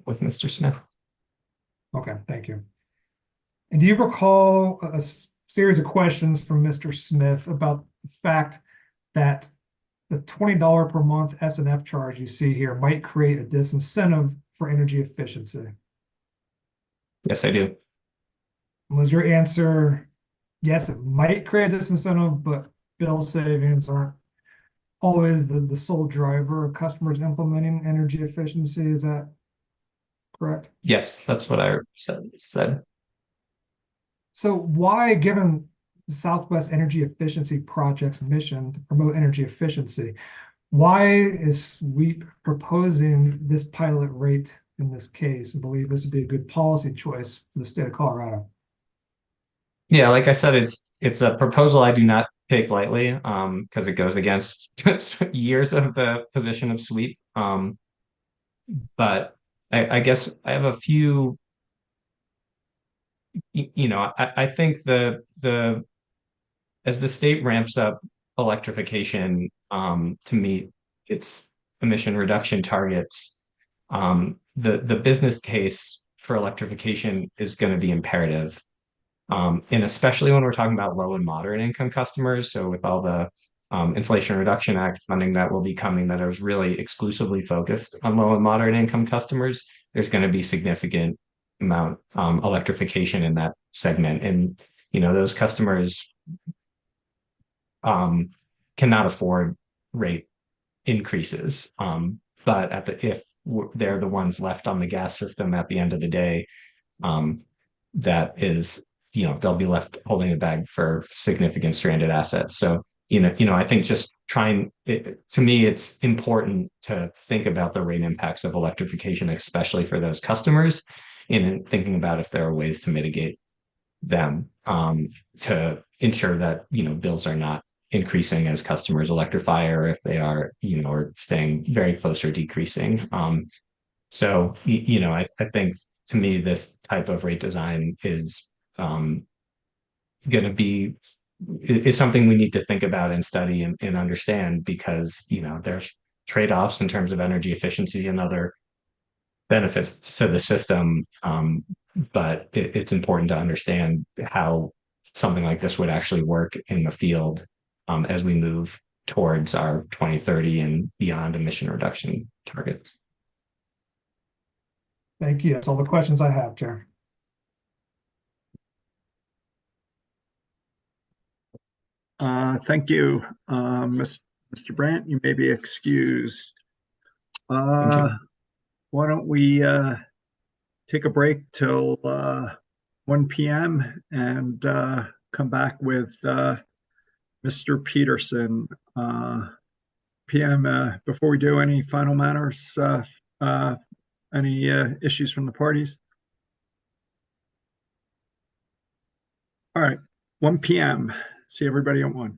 with Mr. Smith. Okay, thank you. And do you recall a series of questions from Mr. Smith about the fact that the $20 per month S&F charge you see here might create a disincentive for energy efficiency? Yes, I do. Was your answer, yes, it might create a disincentive, but bill savings aren't always the sole driver of customers implementing energy efficiency? Is that correct? Yes, that's what I said. So why, given the Southwest Energy Efficiency Project's mission to promote energy efficiency, why is SWEEP proposing this pilot rate in this case and believe this would be a good policy choice for the state of Colorado? Yeah, like I said, it's a proposal I do not take lightly because it goes against years of the position of SWEEP. But I guess I have a few, I think as the state ramps up electrification to meet its emission reduction targets, the business case for electrification is going to be imperative. And especially when we're talking about low and moderate income customers. So with all the Inflation Reduction Act funding that will be coming that is really exclusively focused on low and moderate income customers, there's going to be significant amount electrification in that segment. And, those customers cannot afford rate increases. But if they're the ones left on the gas system at the end of the day, that is, they'll be left holding a bag for significant stranded assets. So, I think just to me, it's important to think about the rate impacts of electrification, especially for those customers, and thinking about if there are ways to mitigate them to ensure that, bills are not increasing as customers electrify, or if they are, or staying very close or decreasing. So, I think to me, this type of rate design is is something we need to think about and study and understand, because there's trade-offs in terms of energy efficiency and other benefits to the system, but it's important to understand how something like this would actually work in the field as we move towards our 2030 and beyond emission reduction targets. Thank you. That's all the questions I have, Chair. Thank you, Mr. Brandt. You may be excused. Why don't we take a break till 1 p.m. and come back with Mr. Peterson. PM, before we do, any final matters, any issues from the parties? All right, 1 p.m. See everybody at 1.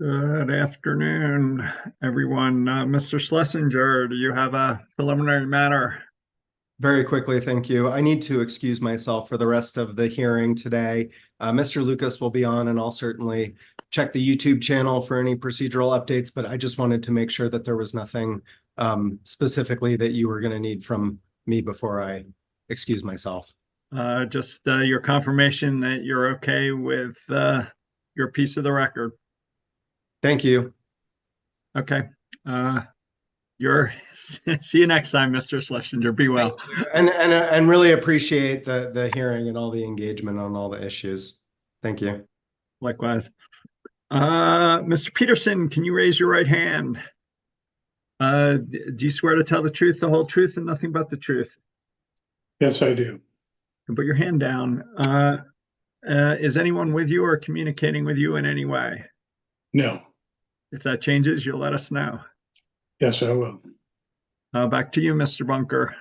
Good afternoon, everyone. Mr. Schlesinger, do you have a preliminary matter? Very quickly, thank you. I need to excuse myself for the rest of the hearing today. Mr. Lucas will be on, and I'll certainly check the YouTube channel for any procedural updates, but I just wanted to make sure that there was nothing specifically that you were going to need from me before I excuse myself. Just your confirmation that you're okay with your piece of the record. Thank you. Okay. See you next time, Mr. Schlesinger. Be well. And really appreciate the hearing and all the engagement on all the issues. Thank you. Likewise. Mr. Peterson, can you raise your right hand? Do you swear to tell the truth, the whole truth, and nothing but the truth? Yes, I do. And put your hand down. Is anyone with you or communicating with you in any way? No. If that changes, you'll let us know. Yes, I will. Back to you, Mr. Bunker.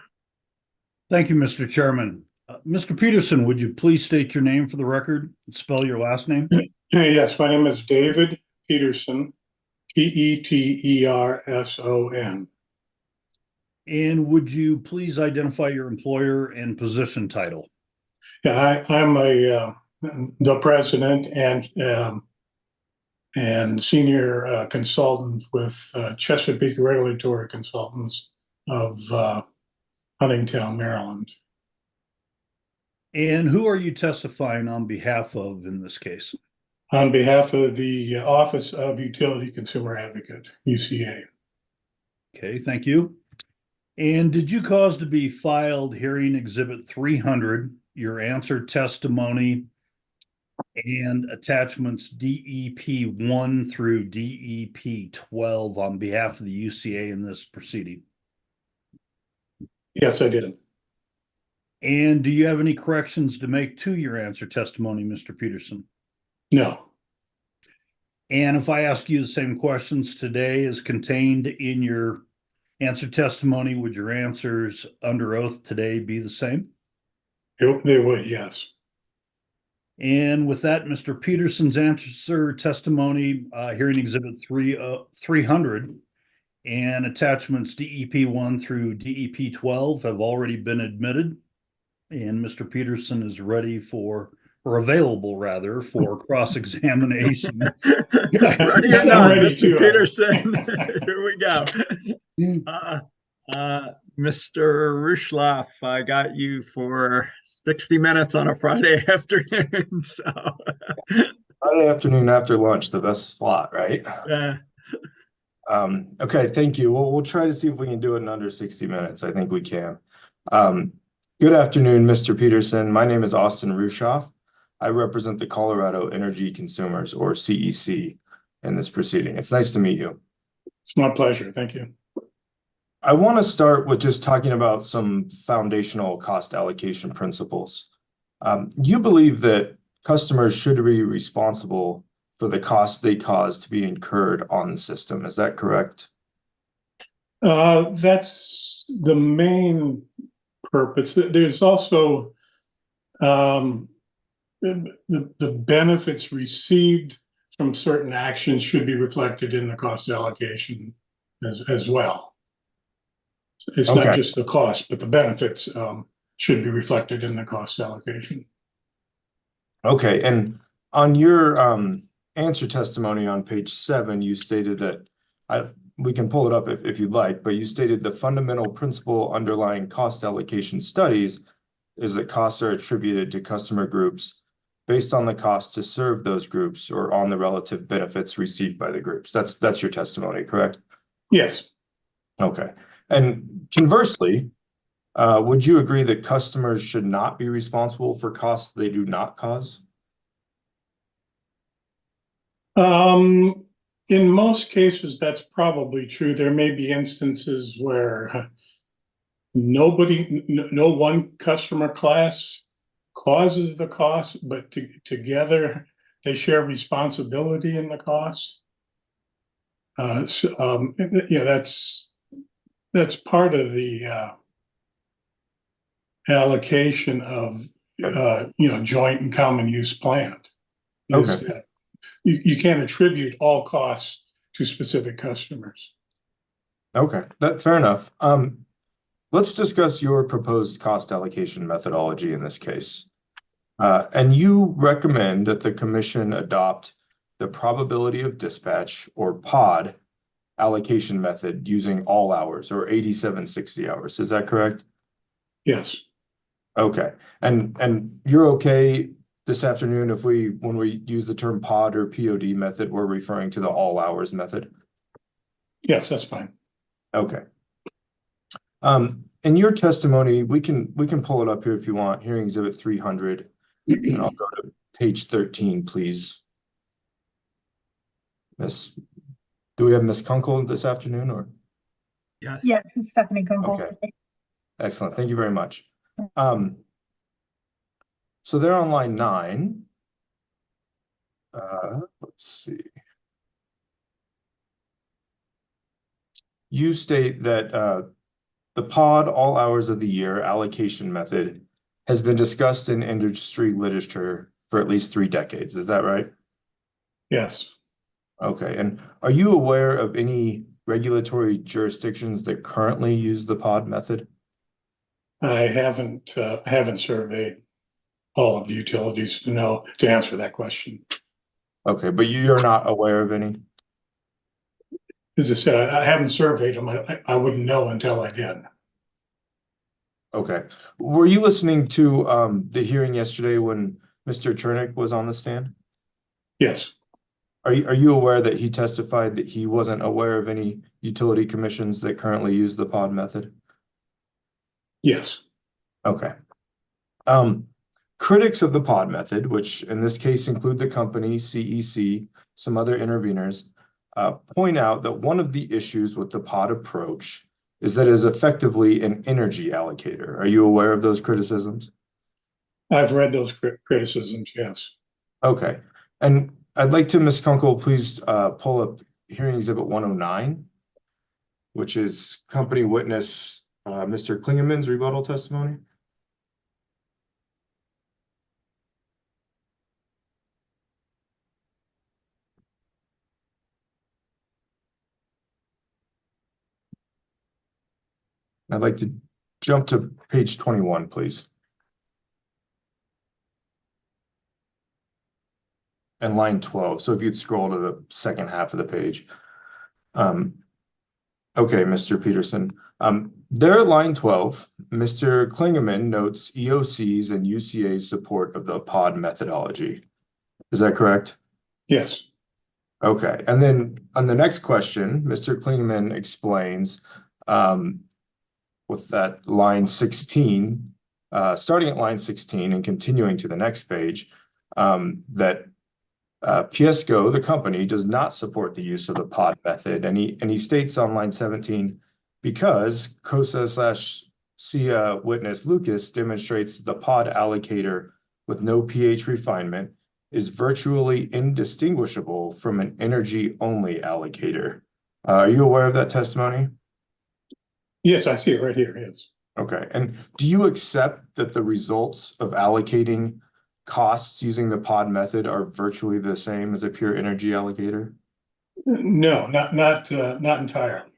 Thank you, Mr. Chairman. Mr. Peterson, would you please state your name for the record and spell your last name? Yes, my name is David Peterson, Peterson. And would you please identify your employer and position title? Yeah, I'm the president and senior consultant with Chesapeake Regulatory Consultants of Huntingtown, Maryland. And who are you testifying on behalf of in this case? On behalf of the Office of Utility Consumer Advocate, UCA. Okay, thank you. And did you cause to be filed hearing exhibit 300, your answer testimony and attachments DEP 1 through DEP 12 on behalf of the UCA in this proceeding? Yes, I did. And do you have any corrections to make to your answer testimony, Mr. Peterson? No. And if I ask you the same questions today as contained in your answer testimony, would your answers under oath today be the same? They would, yes. And with that, Mr. Peterson's answer testimony, hearing exhibit 300 and attachments DEP 1 through DEP 12 have already been admitted. And Mr. Peterson is ready for, or available rather, for cross-examination. Ready or not, Mr. Peterson. Here we go. Mr. Rushloff, I got you for 60 minutes on a Friday afternoon. So Friday afternoon after lunch, the best slot, right? Yeah. Okay, thank you. We'll try to see if we can do it in under 60 minutes. I think we can. Good afternoon, Mr. Peterson. My name is Austin Rushoff. I represent the Colorado Energy Consumers, or CEC, in this proceeding. It's nice to meet you. It's my pleasure. Thank you. I want to start with just talking about some foundational cost allocation principles. You believe that customers should be responsible for the costs they cause to be incurred on the system. Is that correct? That's the main purpose. There's also the benefits received from certain actions should be reflected in the cost allocation as well. It's not just the cost, but the benefits should be reflected in the cost allocation. Okay, and on your answer testimony on page 7, you stated that, we can pull it up if you'd like, but you stated the fundamental principle underlying cost allocation studies is that costs are attributed to customer groups based on the cost to serve those groups or on the relative benefits received by the groups. That's your testimony, correct? Yes. Okay. And conversely, would you agree that customers should not be responsible for costs they do not cause? In most cases, that's probably true. There may be instances where no one customer class causes the cost, but together they share responsibility in the cost. Yeah, that's part of the allocation of joint and common use plant. Is that you can't attribute all costs to specific customers. Okay, fair enough. Let's discuss your proposed cost allocation methodology in this case. And you recommend that the commission adopt the probability of dispatch, or POD, allocation method using all hours, or 8760 hours. Is that correct? Yes. Okay. And you're okay this afternoon if when we use the term POD or POD method, we're referring to the all hours method? Yes, that's fine. Okay. In your testimony, we can pull it up here if you want, hearing exhibit 300. And I'll go to page 13, please. Do we have Miss Kunkel this afternoon, or? Yeah. Yes, it's Stephanie Kunkel. Okay. Excellent. Thank you very much. So they're on line 9. Let's see. You state that the POD all hours of the year allocation method has been discussed in industry literature for at least 3 decades. Is that right? Yes. Okay. And are you aware of any regulatory jurisdictions that currently use the POD method? I haven't surveyed all of the utilities to answer that question. Okay, but you're not aware of any? As I said, I haven't surveyed them. I wouldn't know until I did. Okay. Were you listening to the hearing yesterday when Mr. Chernick was on the stand? Yes. Are you aware that he testified that he wasn't aware of any utility commissions that currently use the POD method? Yes. Okay. Critics of the POD method, which in this case include the company, CEC, some other interveners, point out that one of the issues with the POD approach is that it is effectively an energy allocator. Are you aware of those criticisms? I've read those criticisms, yes. Okay. And I'd like to, Ms. Kunkel, please pull up hearing exhibit 109, which is company witness Mr. Klingeman's rebuttal testimony. I'd like to jump to page 21, please. And line 12. So if you'd scroll to the second half of the page. Okay, Mr. Peterson. There at line 12, Mr. Klingeman notes EOC's and UCA's support of the POD methodology. Is that correct? Yes. Okay. And then on the next question, Mr. Klingeman explains with that line 16, starting at line 16 and continuing to the next page, that PSCo, the company, does not support the use of the POD method. And he states on line 17, because COSA/SIA witness Lucas demonstrates that the POD allocator with no pH refinement is virtually indistinguishable from an energy-only allocator. Are you aware of that testimony? Yes, I see it right here, yes. Okay. And do you accept that the results of allocating costs using the POD method are virtually the same as a pure energy allocator? No, not entirely.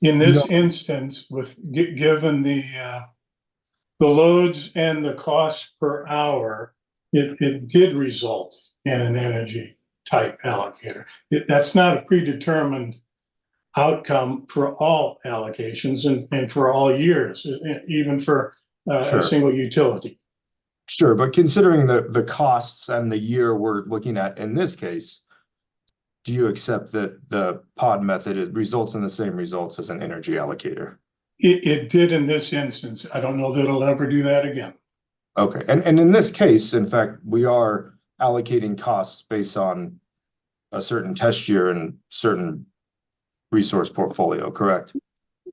In this instance, given the loads and the cost per hour, it did result in an energy type allocator. That's not a predetermined outcome for all allocations and for all years, even for a single utility. Sure, but considering the costs and the year we're looking at in this case, do you accept that the POD method results in the same results as an energy allocator? It did in this instance. I don't know that it'll ever do that again. Okay, and in this case, in fact, we are allocating costs based on a certain test year and certain resource portfolio, correct?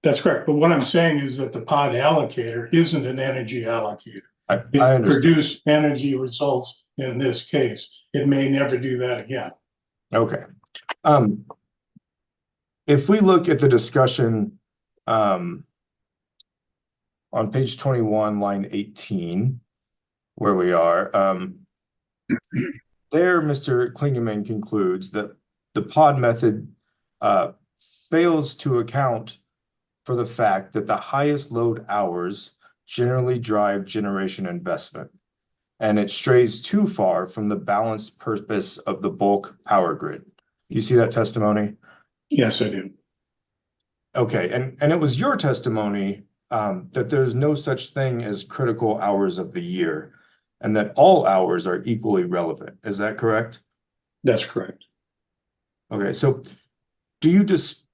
That's correct. But what I'm saying is that the POD allocator isn't an energy allocator. It produced energy results in this case. It may never do that again. Okay. If we look at the discussion on page 21, line 18, where we are, there, Mr. Klingemann concludes that the pod method fails to account for the fact that the highest load hours generally drive generation investment, and it strays too far from the balanced purpose of the bulk power grid. You see that testimony? Yes, I do. Okay, and it was your testimony that there's no such thing as critical hours of the year, and that all hours are equally relevant. Is that correct? That's correct. Okay, so do you dispute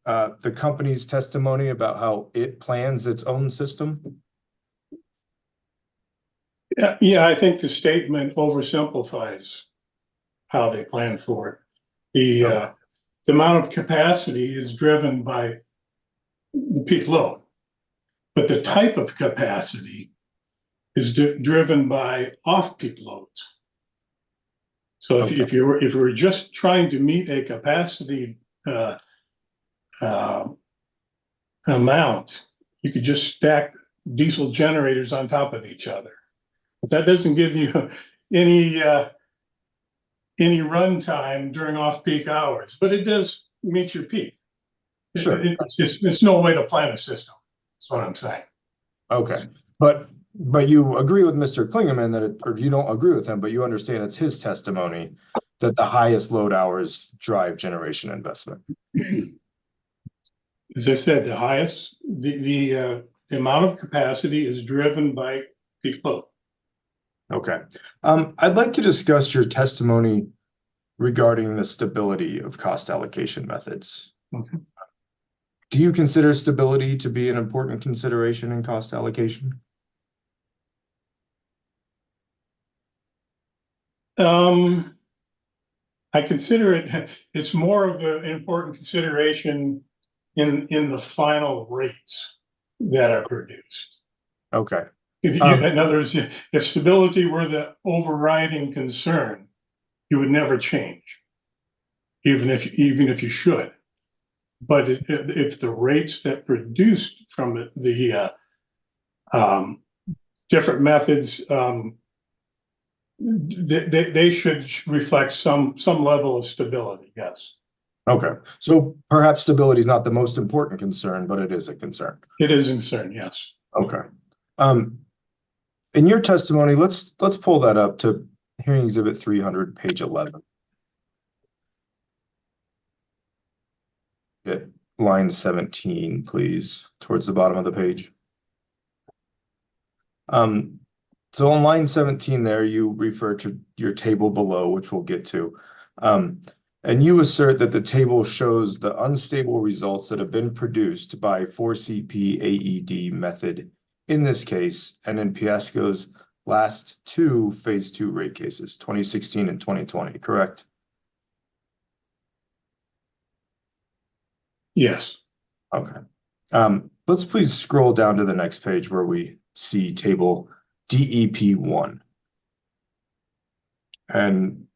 the company's testimony about how it plans its own system? Yeah, I think the statement oversimplifies how they plan for it. The amount of capacity is driven by the peak load, but the type of capacity is driven by off-peak loads. So if you were just trying to meet a capacity amount, you could just stack diesel generators on top of each other. But that doesn't give you any run time during off-peak hours, but it does meet your peak. Sure. It's no way to plan a system. That's what I'm saying. Okay, but you agree with Mr. Klingemann that or you don't agree with him, but you understand it's his testimony that the highest load hours drive generation investment. As I said, the amount of capacity is driven by peak load. Okay, I'd like to discuss your testimony regarding the stability of cost allocation methods. Okay. Do you consider stability to be an important consideration in cost allocation? I consider it's more of an important consideration in the final rates that are produced. Okay. In other words, if stability were the overriding concern, you would never change, even if you should. But if the rates that produced from the different methods, they should reflect some level of stability. Yes. Okay, so perhaps stability is not the most important concern, but it is a concern. It is a concern. Yes. Okay. In your testimony, let's pull that up to hearing exhibit 300, page 11. Get line 17, please, towards the bottom of the page. So on line 17 there, you refer to your table below, which we'll get to. And you assert that the table shows the unstable results that have been produced by 4CP AED method in this case, and in Piasco's last two phase 2 rate cases, 2016 and 2020, correct? Yes. Okay. Let's please scroll down to the next page where we see table DEP1. And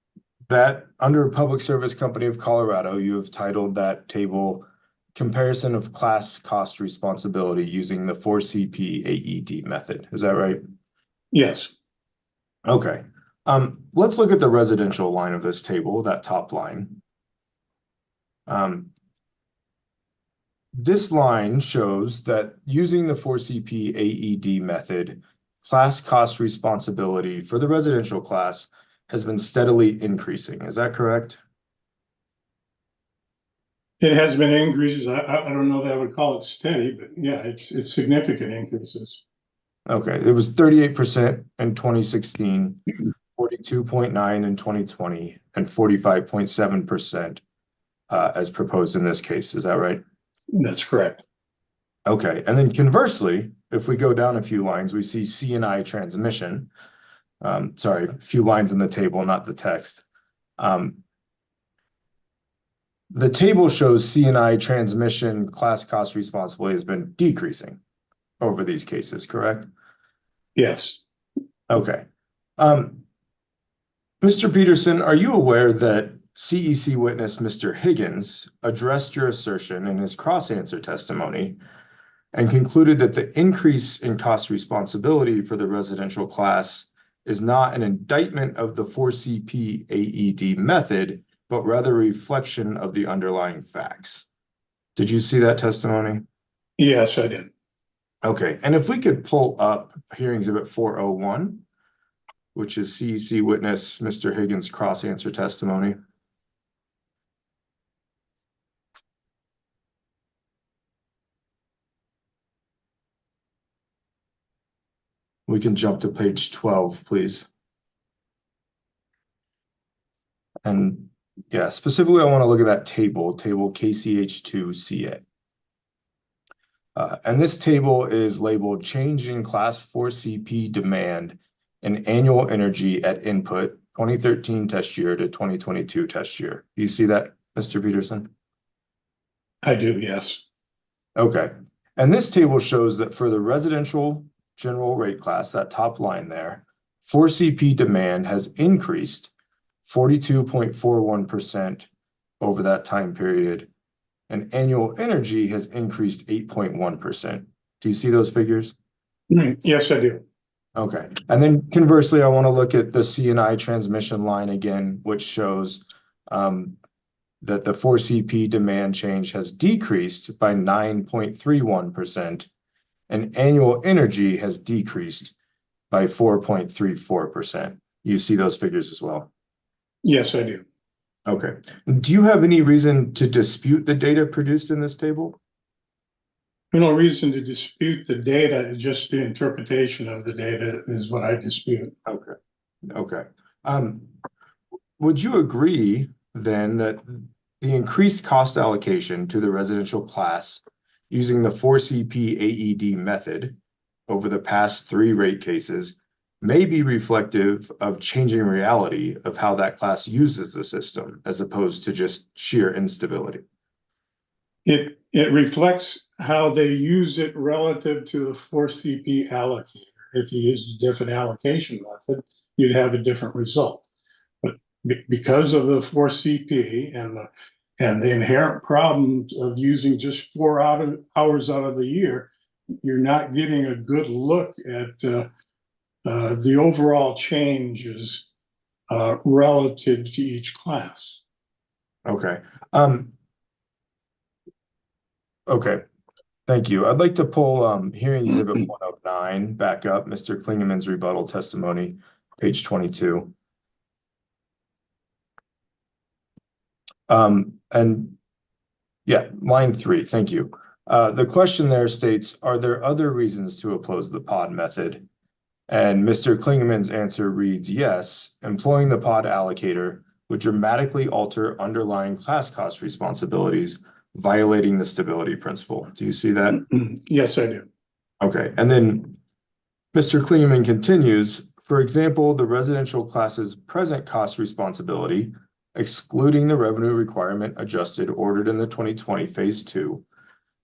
that under Public Service Company of Colorado, you have titled that table Comparison of Class Cost Responsibility using the 4CP AED method. Is that right? Yes. Okay. Let's look at the residential line of this table, that top line. This line shows that using the 4CP AED method, class cost responsibility for the residential class has been steadily increasing. Is that correct? It has been increases. I don't know that I would call it steady, but yeah, it's significant increases. Okay, it was 38% in 2016, 42.9% in 2020, and 45.7% as proposed in this case. Is that right? That's correct. Okay, and then conversely, if we go down a few lines, we see C&I transmission. Sorry, a few lines in the table, not the text. The table shows C&I transmission class cost responsibility has been decreasing over these cases, correct? Yes. Okay. Mr. Peterson, are you aware that CEC witness Mr. Higgins addressed your assertion in his cross-answer testimony and concluded that the increase in cost responsibility for the residential class is not an indictment of the 4CP AED method, but rather a reflection of the underlying facts. Did you see that testimony? Yes, I did. Okay, and if we could pull up hearing exhibit 401, which is CEC witness Mr. Higgins' cross-answer testimony. We can jump to page 12, please. And yeah, specifically, I want to look at that table KCH2CA. And this table is labeled change in class 4CP demand and annual energy at input 2013 test year to 2022 test year. Do you see that, Mr. Peterson? I do, yes. Okay. And this table shows that for the residential general rate class, that top line there, 4CP demand has increased 42.41% over that time period, and annual energy has increased 8.1%. Do you see those figures? Yes, I do. Okay. And then conversely, I want to look at the C&I transmission line again, which shows that the 4CP demand change has decreased by 9.31%, and annual energy has decreased by 4.34%. You see those figures as well? Yes, I do. Okay. Do you have any reason to dispute the data produced in this table? No reason to dispute the data, just the interpretation of the data is what I dispute. Okay. Okay. Would you agree then that the increased cost allocation to the residential class using the 4CP AED method over the past 3 rate cases may be reflective of changing reality of how that class uses the system as opposed to just sheer instability? It reflects how they use it relative to the 4CP allocator. If you used a different allocation method, you'd have a different result. But because of the 4CP and the inherent problems of using just 4 hours out of the year, you're not getting a good look at the overall changes relative to each class. Okay. Okay. Thank you. I'd like to pull hearing exhibit 109 back up, Mr. Klingeman's rebuttal testimony, page 22. And yeah, line 3, thank you. The question there states, are there other reasons to oppose the pod method? And Mr. Klingeman's answer reads, yes, employing the pod allocator would dramatically alter underlying class cost responsibilities, violating the stability principle. Do you see that? Yes, I do. Okay, and then Mr. Klingeman continues, for example, the residential class's present cost responsibility, excluding the revenue requirement adjusted ordered in the 2020 phase 2,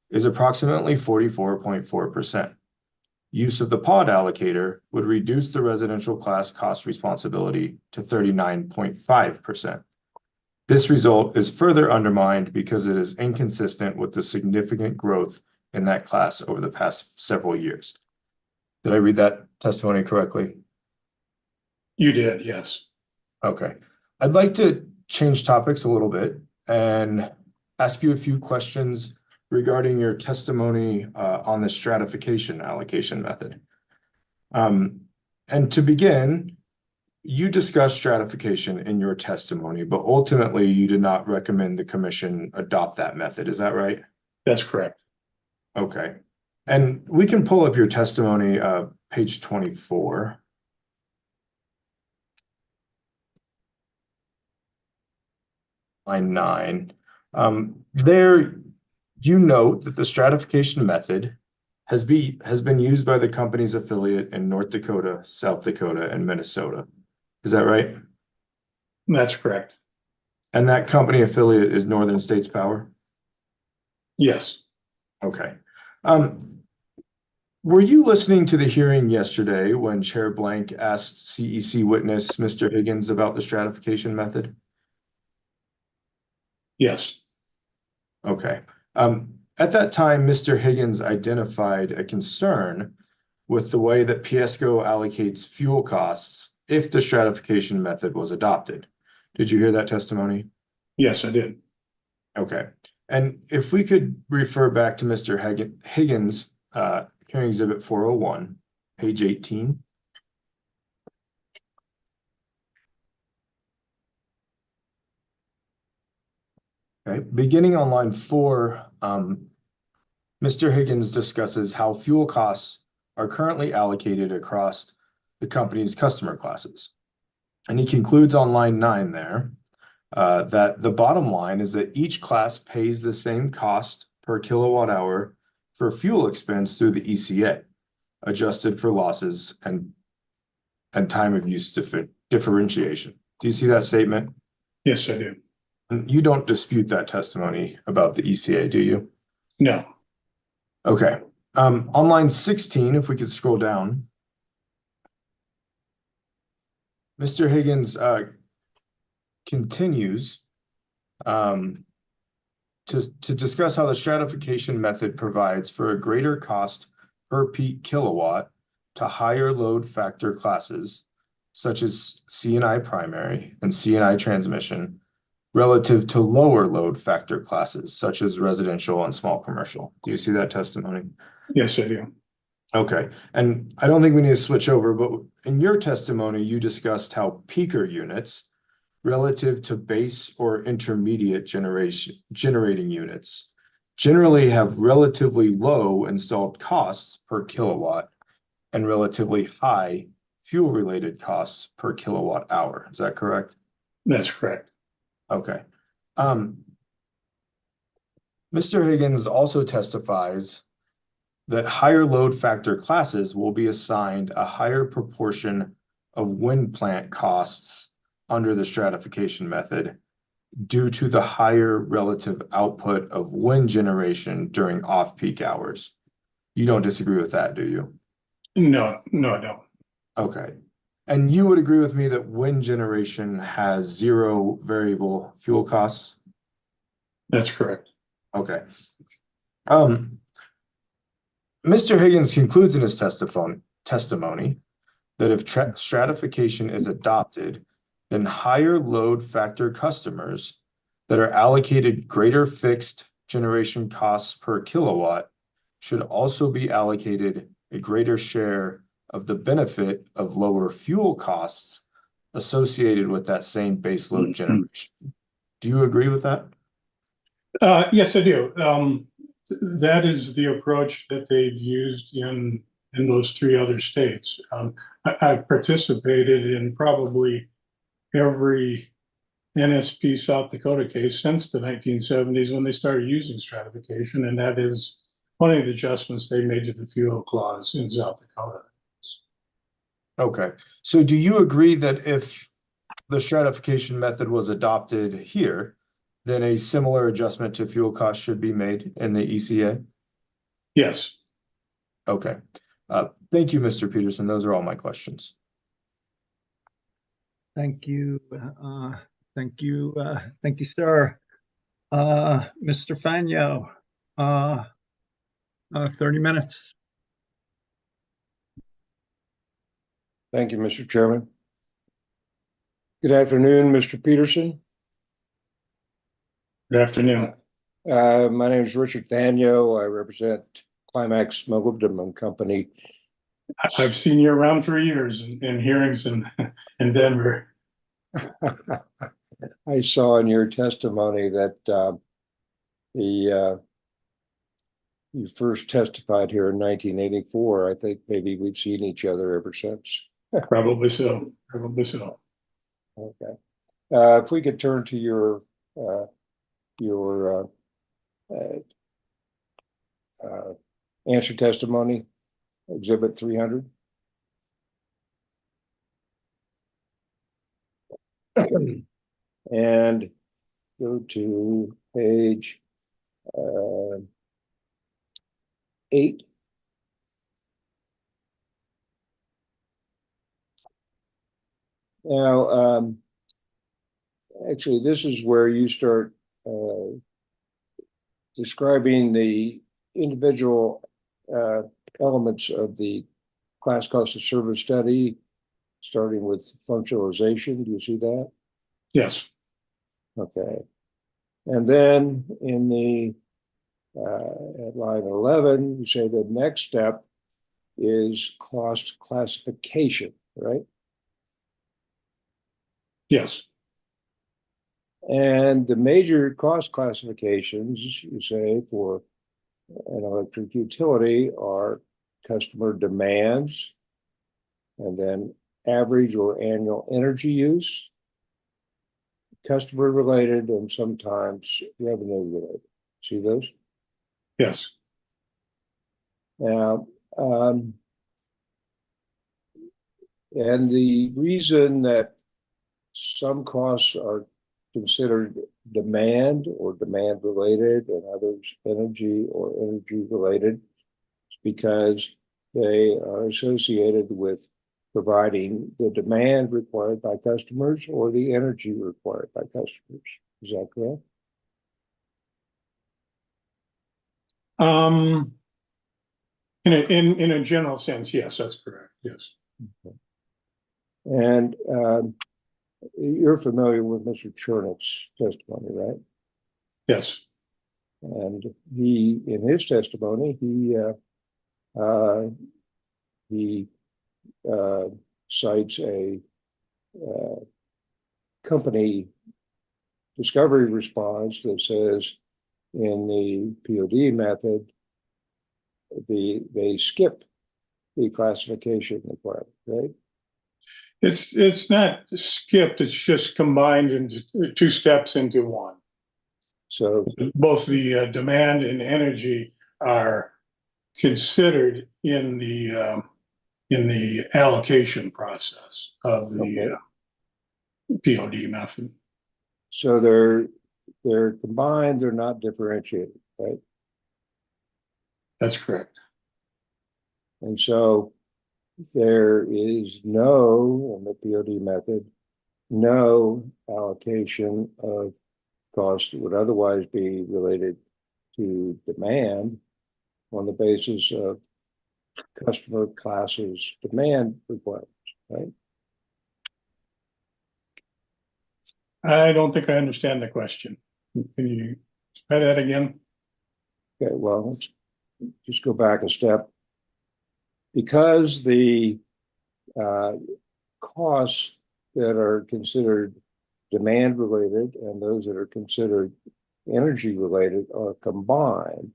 is approximately 44.4%. Use of the pod allocator would reduce the residential class cost responsibility to 39.5%. This result is further undermined because it is inconsistent with the significant growth in that class over the past several years. Did I read that testimony correctly? You did, yes. Okay. I'd like to change topics a little bit and ask you a few questions regarding your testimony on the stratification allocation method. And to begin, you discussed stratification in your testimony, but ultimately you did not recommend the commission adopt that method. Is that right? That's correct. Okay. And we can pull up your testimony, page 24. Line 9. There, you note that the stratification method has been used by the company's affiliate in North Dakota, South Dakota, and Minnesota. Is that right? That's correct. And that company affiliate is Northern States Power? Yes. Okay. Were you listening to the hearing yesterday when Chair Blank asked CEC witness Mr. Higgins about the stratification method? Yes. Okay. At that time, Mr. Higgins identified a concern with the way that PSCO allocates fuel costs if the stratification method was adopted. Did you hear that testimony? Yes, I did. Okay. And if we could refer back to Mr. Higgins, hearing exhibit 401, page 18. Okay, beginning on line 4, Mr. Higgins discusses how fuel costs are currently allocated across the company's customer classes. And he concludes on line 9 there that the bottom line is that each class pays the same cost per kilowatt hour for fuel expense through the ECA, adjusted for losses and time of use differentiation. Do you see that statement? Yes, I do. You don't dispute that testimony about the ECA, do you? No. Okay. On line 16, if we could scroll down. Mr. Higgins continues to discuss how the stratification method provides for a greater cost per peak kilowatt to higher load factor classes, such as C&I primary and C&I transmission, relative to lower load factor classes, such as residential and small commercial. Do you see that testimony? Yes, I do. Okay, and I don't think we need to switch over, but in your testimony, you discussed how peaker units relative to base or intermediate generating units generally have relatively low installed costs per kilowatt and relatively high fuel-related costs per kilowatt hour. Is that correct? That's correct. Okay. Mr. Higgins also testifies that higher load factor classes will be assigned a higher proportion of wind plant costs under the stratification method due to the higher relative output of wind generation during off-peak hours. You don't disagree with that, do you? No, I don't. Okay. And you would agree with me that wind generation has zero variable fuel costs? That's correct. Okay. Mr. Higgins concludes in his testimony that if stratification is adopted, then higher load factor customers that are allocated greater fixed generation costs per kilowatt should also be allocated a greater share of the benefit of lower fuel costs associated with that same base load generation. Do you agree with that? Yes, I do. That is the approach that they've used in those 3 other states. I've participated in probably every NSP South Dakota case since the 1970s when they started using stratification, and that is one of the adjustments they made to the fuel clause in South Dakota. Okay, so do you agree that if the stratification method was adopted here, then a similar adjustment to fuel costs should be made in the ECA? Yes. Okay. Thank you, Mr. Peterson. Those are all my questions. Thank you. Thank you, sir. Mr. Fagno, 30 minutes. Thank you, Mr. Chairman. Good afternoon, Mr. Peterson. Good afternoon. My name is Richard Fagno. I represent Climax Molybdenum Company. I've seen you around for years in hearings in Denver. I saw in your testimony that you first testified here in 1984. I think maybe we've seen each other ever since. Probably so. Probably so. Okay. If we could turn to your answer testimony, Exhibit 300. And go to page 8. Now, actually, this is where you start describing the individual elements of the class cost of service study, starting with functionalization. Do you see that? Yes. Okay. And then in the at line 11, you say the next step is cost classification, right? Yes. And the major cost classifications, you say, for an electric utility are customer demands, and then average or annual energy use, customer related, and sometimes revenue related. See those? Yes. Now, and the reason that some costs are considered demand or demand related and others energy or energy related is because they are associated with providing the demand required by customers or the energy required by customers. Is that correct? In a general sense, yes, that's correct. Yes. Okay. And you're familiar with Mr. Chernick's testimony, right? Yes. And he, in his testimony, he cites a company discovery response that says in the POD method, they skip the classification requirement, right? It's not skipped, it's just combined into two steps into one. So both the demand and energy are considered in the allocation process of the POD method. So they're combined, they're not differentiated, right? That's correct. And so there is no, in the POD method, no allocation of costs that would otherwise be related to demand on the basis of customer classes demand requirements, right? I don't think I understand the question. Can you say that again? Okay, well, let's just go back a step. Because the costs that are considered demand related and those that are considered energy related are combined,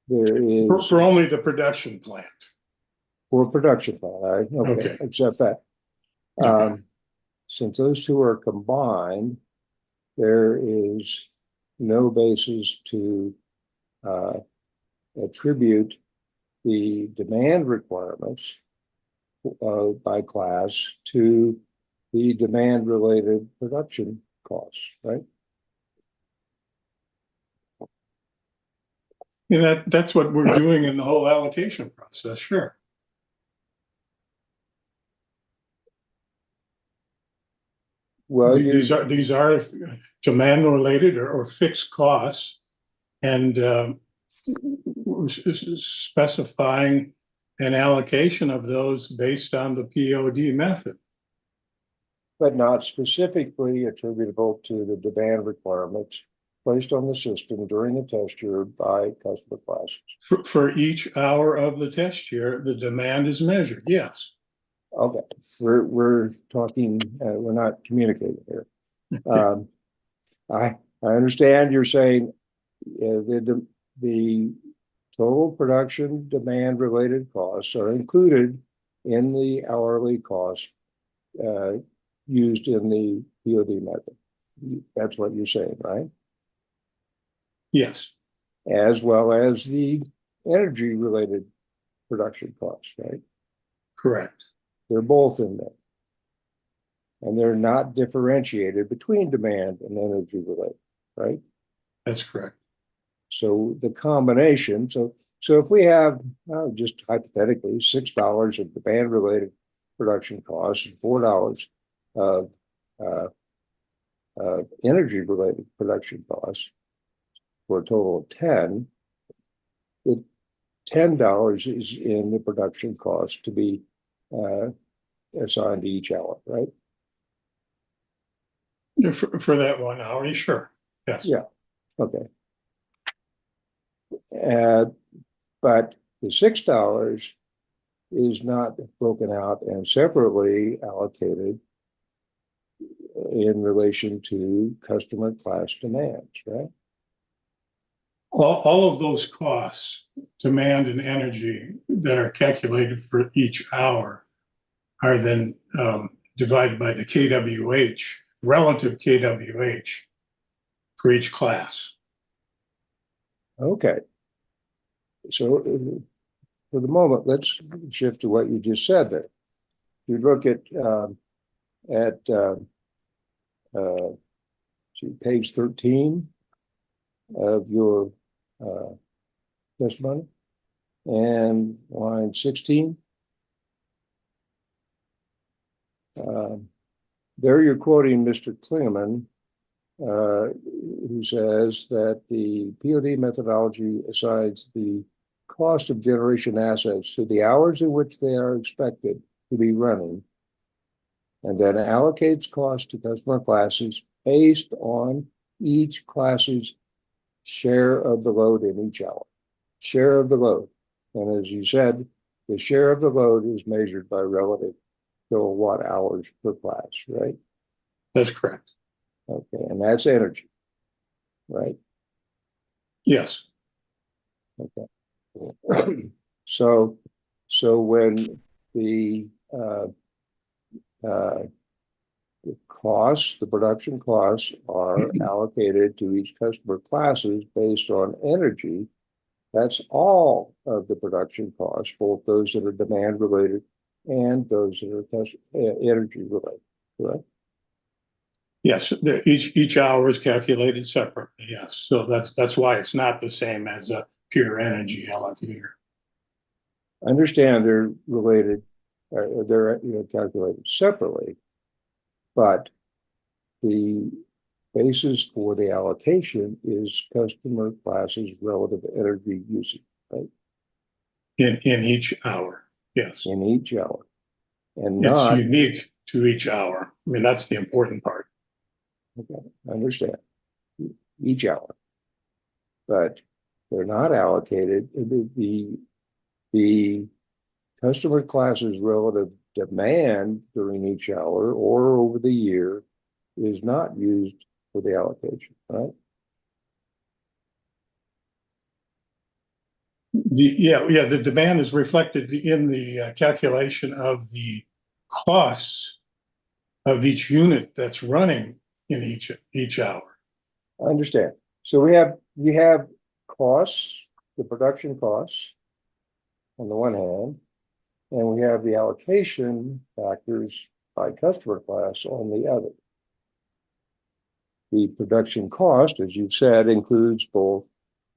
there is for only the production plant. For production plant, okay, accept that. Since those two are combined, there is no basis to attribute the demand requirements by class to the demand related production costs, right? Yeah, that's what we're doing in the whole allocation process, sure. Well, these are demand related or fixed costs, and specifying an allocation of those based on the POD method. But not specifically attributable to the demand requirements placed on the system during the test year by customer classes. For each hour of the test year, the demand is measured, yes. Okay, we're talking, we're not communicating here. I understand you're saying the total production demand related costs are included in the hourly cost used in the POD method. That's what you're saying, right? Yes. As well as the energy related production costs, right? Correct. They're both in there. And they're not differentiated between demand and energy related, right? That's correct. So the combination, so if we have just hypothetically $6 of demand related production costs and $4 of energy related production costs for a total of 10, the $10 is in the production cost to be assigned to each hour, right? For that 1 hour, sure, yes. Yeah, okay. But the $6 is not broken out and separately allocated in relation to customer class demands, right? All of those costs, demand and energy that are calculated for each hour are then divided by the KWH, relative KWH for each class. Okay. So for the moment, let's shift to what you just said there. If you look at page 13 of your testimony and line 16, there you're quoting Mr. Klingman, who says that the POD methodology assigns the cost of generation assets to the hours in which they are expected to be running, and then allocates costs to customer classes based on each class's share of the load in each hour. Share of the load. And as you said, the share of the load is measured by relative kilowatt hours per class, right? That's correct. Okay, and that's energy, right? Yes. Okay. So when the costs, the production costs are allocated to each customer classes based on energy, that's all of the production costs, both those that are demand related and those that are energy related, correct? Yes, each hour is calculated separately, yes. So that's why it's not the same as a pure energy allocator. I understand they're related, they're calculated separately, but the basis for the allocation is customer classes relative energy usage, right? In each hour, yes. In each hour. And it's not unique to each hour. I mean, that's the important part. Okay, I understand. Each hour. But they're not allocated. The customer classes relative demand during each hour or over the year is not used for the allocation, right? The demand is reflected in the calculation of the costs of each unit that's running in each hour. I understand. So we have costs, the production costs on the one hand, and we have the allocation factors by customer class on the other. The production cost, as you've said, includes both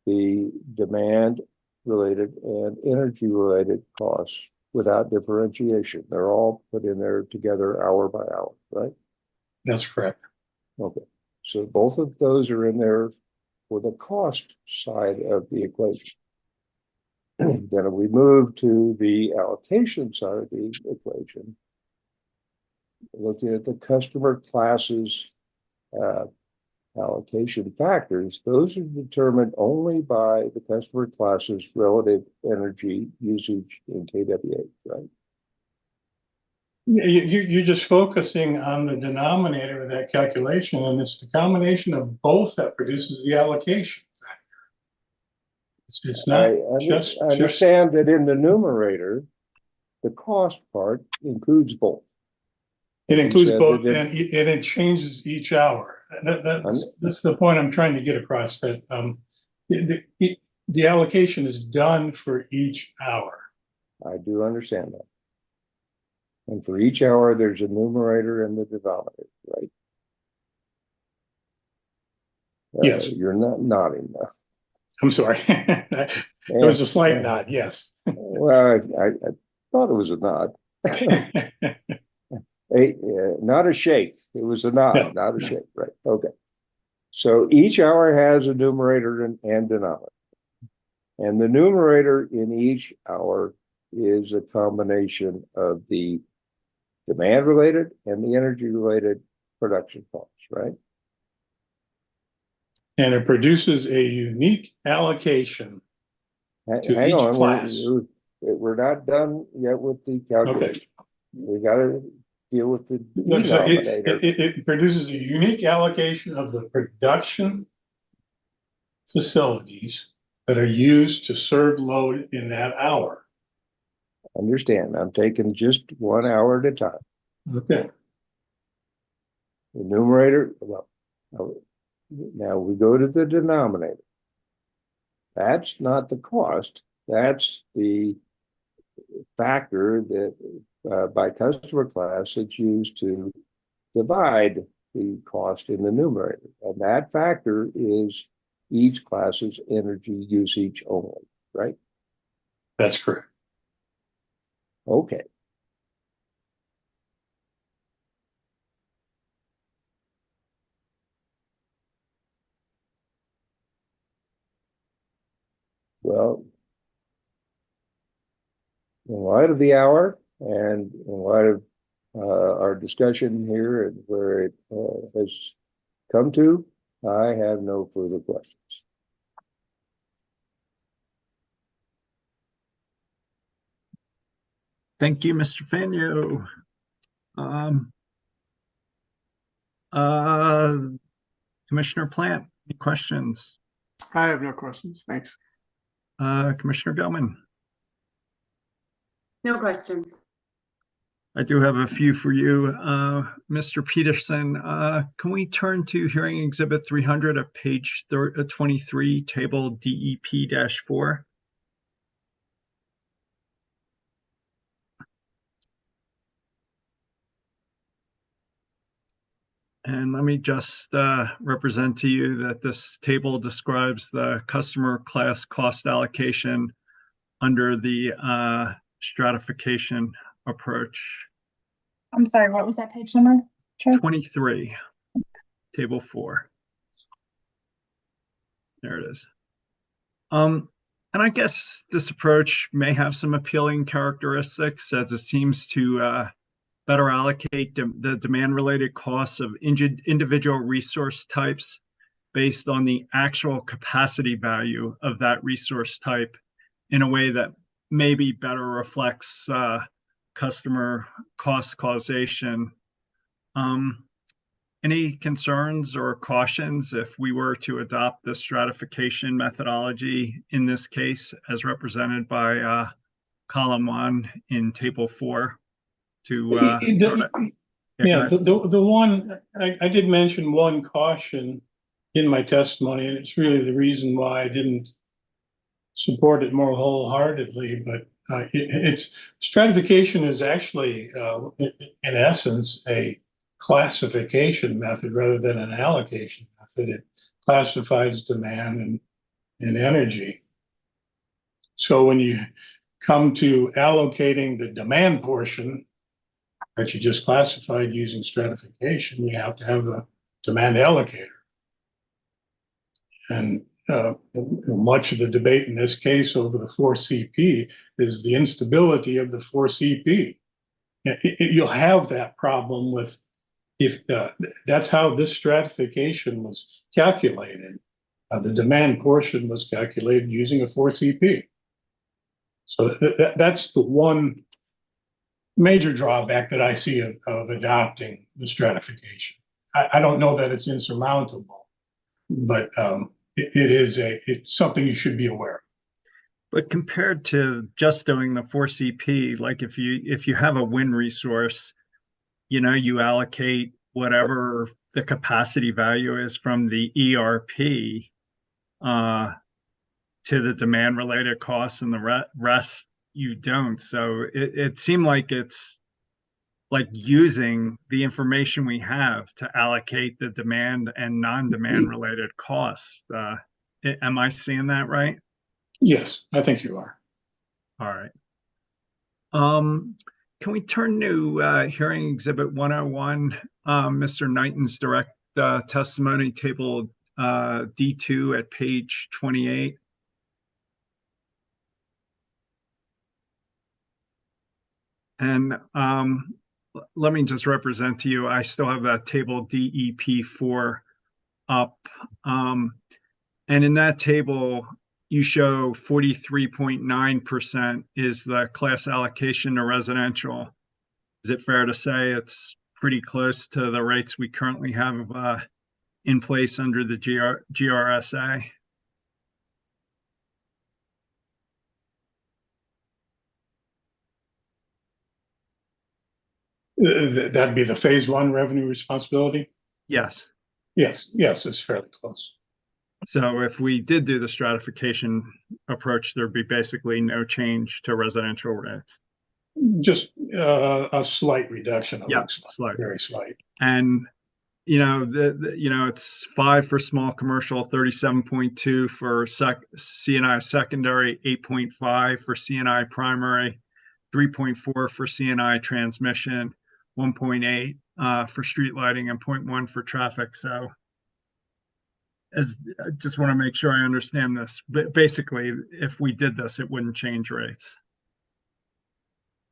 the demand related and energy related costs without differentiation. They're all put in there together hour by hour, right? That's correct. Okay. So both of those are in there for the cost side of the equation. Then if we move to the allocation side of the equation, looking at the customer classes allocation factors, those are determined only by the customer classes relative energy usage in kWh, right? You're just focusing on the denominator of that calculation, and it's the combination of both that produces the allocation factor. It's not I understand that in the numerator, the cost part includes both. It includes both, and it changes each hour. That's the point I'm trying to get across, that the allocation is done for each hour. I do understand that. And for each hour, there's a numerator and the denominator, right? Yes. You're not nodding now. I'm sorry. It was a slight nod, yes. Well, I thought it was a nod. Not a shake. It was a nod, not a shake, right? Okay. So each hour has a numerator and denominator. And the numerator in each hour is a combination of the demand related and the energy related production costs, right? And it produces a unique allocation to Hang each on, class. we're not done yet with the calculation. We gotta deal with the No, so denominator. it produces a unique allocation of the production facilities that are used to serve load in that hour. Understand, I'm taking just 1 hour at a time. Okay. The numerator, well, now we go to the denominator. That's not the cost. That's the factor that by customer class it's used to divide the cost in the numerator. And that factor is each class's energy usage only, right? That's correct. Okay. Well, in light of the hour and in light of our discussion here and where it has come to, I have no further questions. Thank you, Mr. Fanyo. Commissioner Plant, any questions? I have no questions. Thanks. Commissioner Gelman. No questions. I do have a few for you. Mr. Peterson, can we turn to hearing exhibit 300 at page 23, table DEP-4? And let me just represent to you that this table describes the customer class cost allocation under the stratification approach. I'm sorry, what was that page number, Chair? 23, table 4. There it is. And I guess this approach may have some appealing characteristics as it seems to better allocate the demand-related costs of individual resource types based on the actual capacity value of that resource type in a way that maybe better reflects customer cost causation. Any concerns or cautions if we were to adopt the stratification methodology in this case as represented by column 1 in table 4? The one, I did mention one caution in my testimony, and it's really the reason why I didn't support it more wholeheartedly, but it's stratification is actually, in essence, a classification method rather than an allocation method. It classifies demand and energy. So when you come to allocating the demand portion that you just classified using stratification, you have to have a demand allocator. And much of the debate in this case over the 4CP is the instability of the 4CP. You'll have that problem with if that's how this stratification was calculated. The demand portion was calculated using a 4CP. So that's the one major drawback that I see of adopting the stratification. I don't know that it's insurmountable, but it's something you should be aware of. But compared to just doing the 4CP, like if you have a wind resource, you allocate whatever the capacity value is from the ERP to the demand related costs, and the rest you don't. So it seemed like it's like using the information we have to allocate the demand and non-demand related costs. Am I seeing that right? Yes, I think you are. All right. Can we turn to hearing exhibit 101, Mr. Knighton's direct testimony, table D2 at page 28? And let me just represent to you, I still have that table DEP4 up. And in that table, you show 43.9% is the class allocation to residential. Is it fair to say it's pretty close to the rates we currently have in place under the GRSA? That'd be the phase one revenue responsibility? Yes. Yes, it's fairly close. So if we did do the stratification approach, there'd be basically no change to residential rates. Just a slight reduction. Yeah, slight, very slight. And it's 5 for small commercial, 37.2 for CNI secondary, 8.5 for CNI primary, 3.4 for CNI transmission, 1.8 for street lighting, and 0.1 for traffic. So I just want to make sure I understand this. But basically, if we did this, it wouldn't change rates.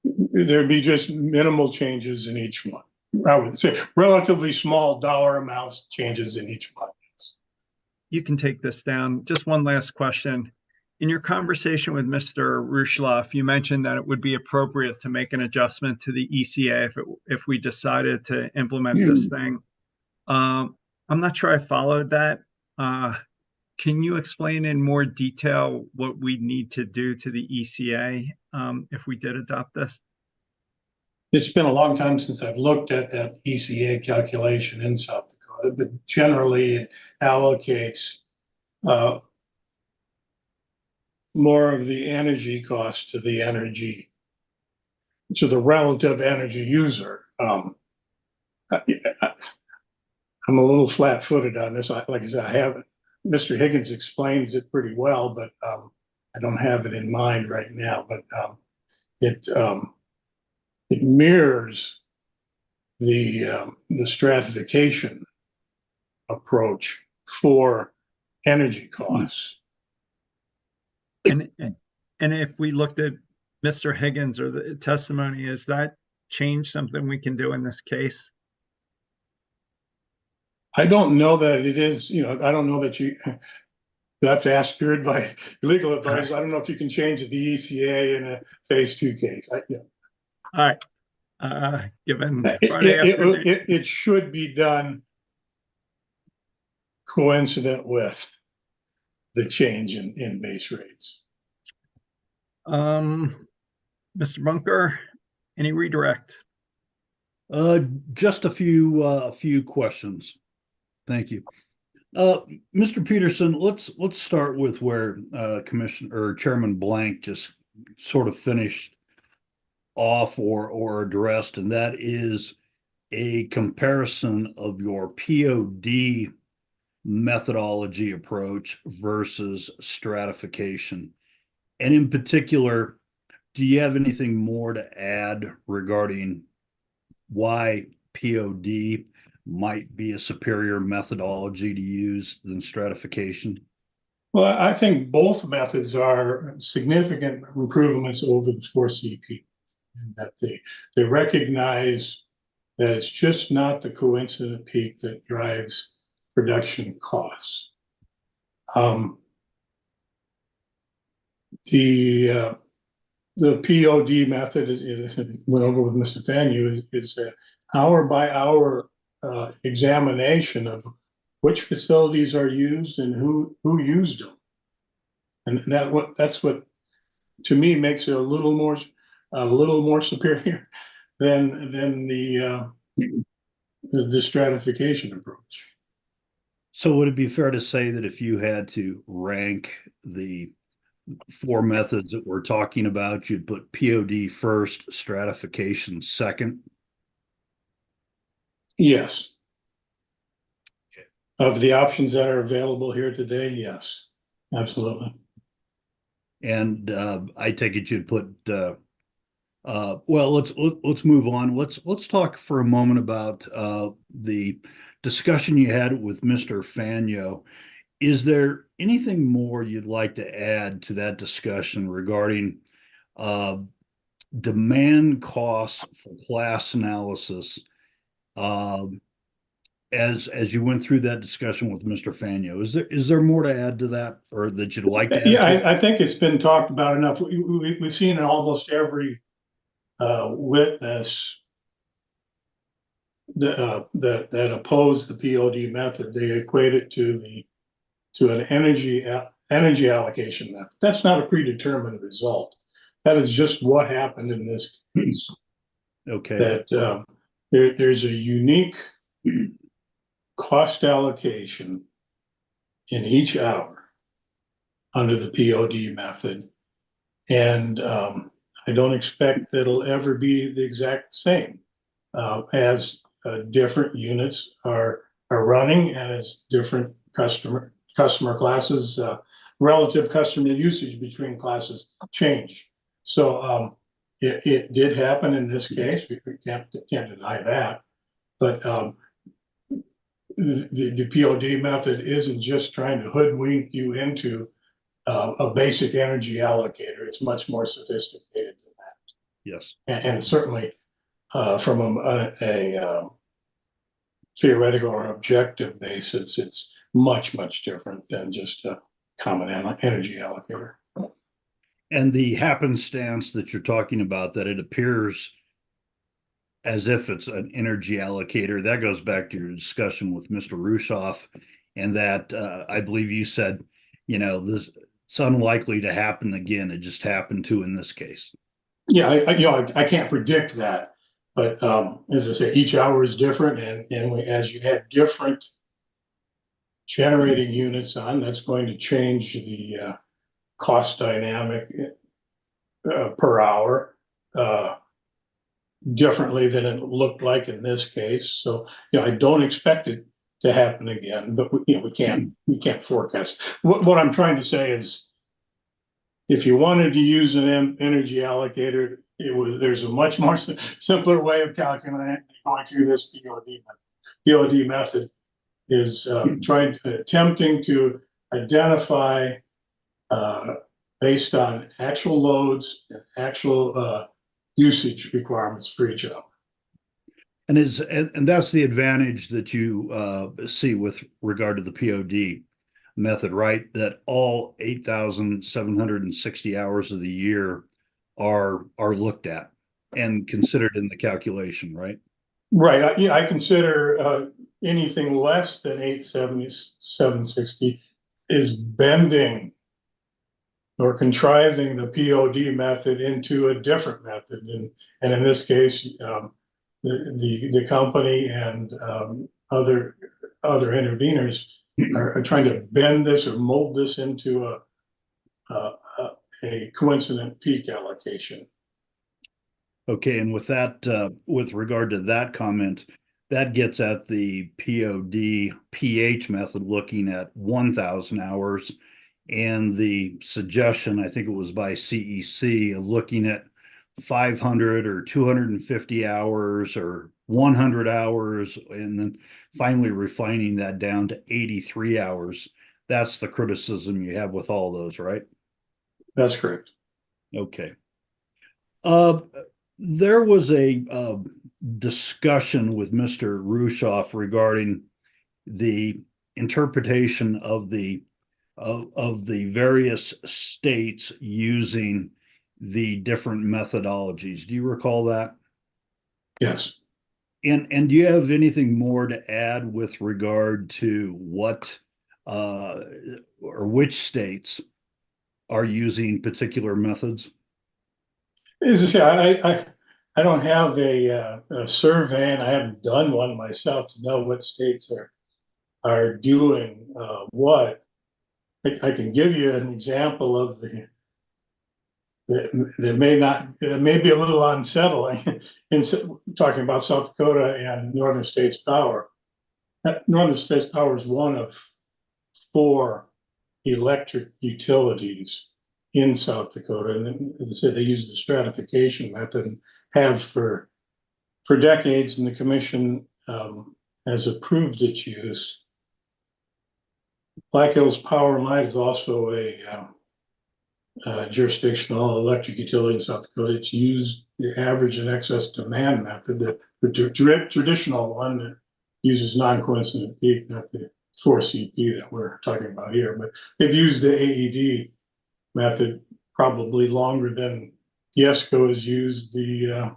There'd be just minimal changes in each one. I would say relatively small dollar amounts changes in each one. You can take this down. Just one last question. In your conversation with Mr. Rushloff, you mentioned that it would be appropriate to make an adjustment to the ECA if we decided to implement this thing. I'm not sure I followed that. Can you explain in more detail what we need to do to the ECA if we did adopt this? It's been a long time since I've looked at that ECA calculation in South Dakota, but generally it allocates more of the energy cost to the relative energy user. I'm a little flat-footed on this. Like I said, Mr. Higgins explains it pretty well, but I don't have it in mind right now. But it mirrors the stratification approach for energy costs. And if we looked at Mr. Higgins or the testimony, is that change something we can do in this case? I don't know that it is, I don't know that you have to ask your legal advice. I don't know if you can change the ECA in a phase 2 case. All right. Given Friday afternoon. It should be done coincident with the change in base rates. Mr. Bunker, any redirect? Just a few questions. Thank you. Mr. Peterson, let's start with where Chairman Blank just sort of finished off or addressed, and that is a comparison of your POD methodology approach versus stratification. And in particular, do you have anything more to add regarding why POD might be a superior methodology to use than stratification? Well, I think both methods are significant improvements over the 4CP, in that they recognize that it's just not the coincident peak that drives production costs. The POD method is went over with Mr. Fanyu is a hour by hour examination of which facilities are used and who used them, and that's what to me makes it a little more superior than the stratification approach. So would it be fair to say that if you had to rank the 4 methods that we're talking about, you'd put POD first, stratification second? Yes. Okay. Of the options that are available here today, yes, absolutely. And I take it you'd put well, let's move on. Let's talk for a moment about the discussion you had with Mr. Fanyo. Is there anything more you'd like to add to that discussion regarding demand costs for class analysis, as you went through that discussion with Mr. Fanyo. Is there more to add to that, or that you'd like to add? Yeah, to it? I think it's been talked about enough. We've seen in almost every witness that oppose the POD method, they equate it to an energy allocation method. That's not a predetermined result. That is just what happened in this case. Okay. That there's a unique cost allocation in each hour under the POD method, and I don't expect that it'll ever be the exact same as different units are running, and as different customer classes, relative customer usage between classes change. So it did happen in this case. We can't deny that. But the POD method isn't just trying to hoodwink you into a basic energy allocator. It's much more sophisticated than that. Yes. And certainly from a theoretical or objective basis, it's much, much different than just a common energy allocator. And the happenstance that you're talking about, that it appears as if it's an energy allocator, that goes back to your discussion with Mr. Rushoff, and that I believe you said, this it's unlikely to happen again. It just happened to in this case. Yeah, I can't predict that, but as I say, each hour is different, and as you have different generating units on, that's going to change the cost dynamic per hour differently than it looked like in this case. So, I don't expect it to happen again, but we can't forecast. What I'm trying to say is, if you wanted to use an energy allocator, there's a much more simpler way of calculating it, going through this POD method. POD method is attempting to identify based on actual loads and actual usage requirements for each hour. And that's the advantage that you see with regard to the POD method, right? That all 8,760 hours of the year are looked at and considered in the calculation, right? Right. I consider anything less than 8,760 is bending or contriving the POD method into a different method, and in this case, the company and other interveners are trying to bend this or mold this into a coincident peak allocation. Okay, and with that, with regard to that comment, that gets at the POD pH method, looking at 1,000 hours, and the suggestion, I think it was by CEC, of looking at 500 or 250 hours or 100 hours, and then finally refining that down to 83 hours. That's the criticism you have with all those, right? That's correct. Okay. There was a discussion with Mr. Rushoff regarding the interpretation of the various states using the different methodologies. Do you recall that? Yes. And do you have anything more to add with regard to what or which states are using particular methods? As I say, I don't have a survey, and I haven't done one myself to know what states are doing what. I can give you an example of that may be a little unsettling in talking about South Dakota and Northern States Power. Northern States Power is one of 4 electric utilities in South Dakota, and as I said, they use the stratification method and have for decades, and the commission has approved its use. Black Hills Power and Light is also jurisdictional electric utility in South Dakota, it's used the average and excess demand method, the traditional one that uses non-coincident peak, not the 4CP that we're talking about here, but they've used the AED method probably longer than YESCO has used the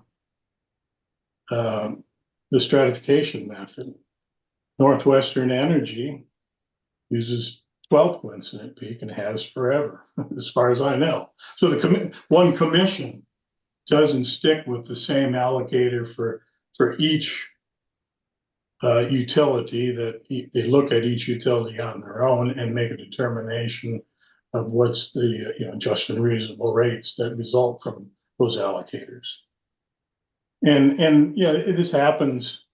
stratification method. Northwestern Energy uses 12th coincident peak and has forever, as far as I know. So the one commission doesn't stick with the same allocator for each utility. That they look at each utility on their own and make a determination of what's the just and reasonable rates that result from those allocators. And this happens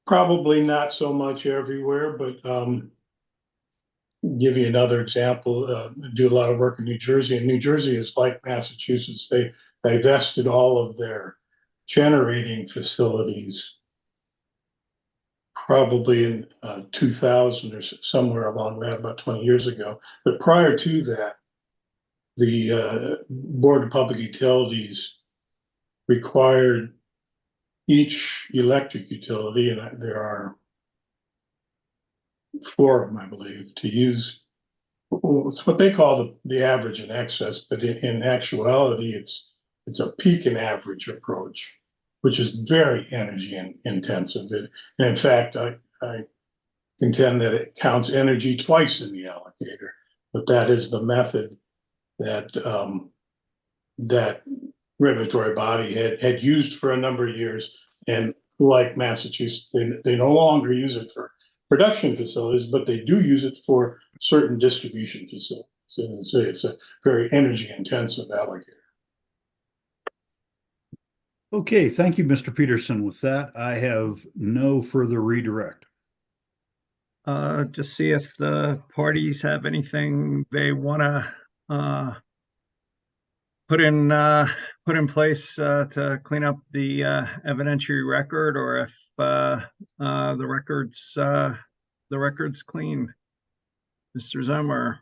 probably not so much everywhere, but give you another example. Do a lot of work in New Jersey, and New Jersey is like Massachusetts. They divested all of their generating facilities probably in 2000 or somewhere along that, about 20 years ago. But prior to that, the Board of Public Utilities required each electric utility, and there are 4 of them, I believe, to use. It's what they call the average and excess, but in actuality, it's a peak and average approach, which is very energy intensive. And in fact, I contend that it counts energy twice in the allocator, but that is the method that that regulatory body had used for a number of years. And like Massachusetts, they no longer use it for production facilities, but they do use it for certain distribution facilities. So it's a very energy intensive allocator. Okay, thank you, Mr. Peterson. With that, I have no further redirect. Just see if the parties have anything they want to put in place to clean up the evidentiary record, or if the record's clean. Mr. Zimmer.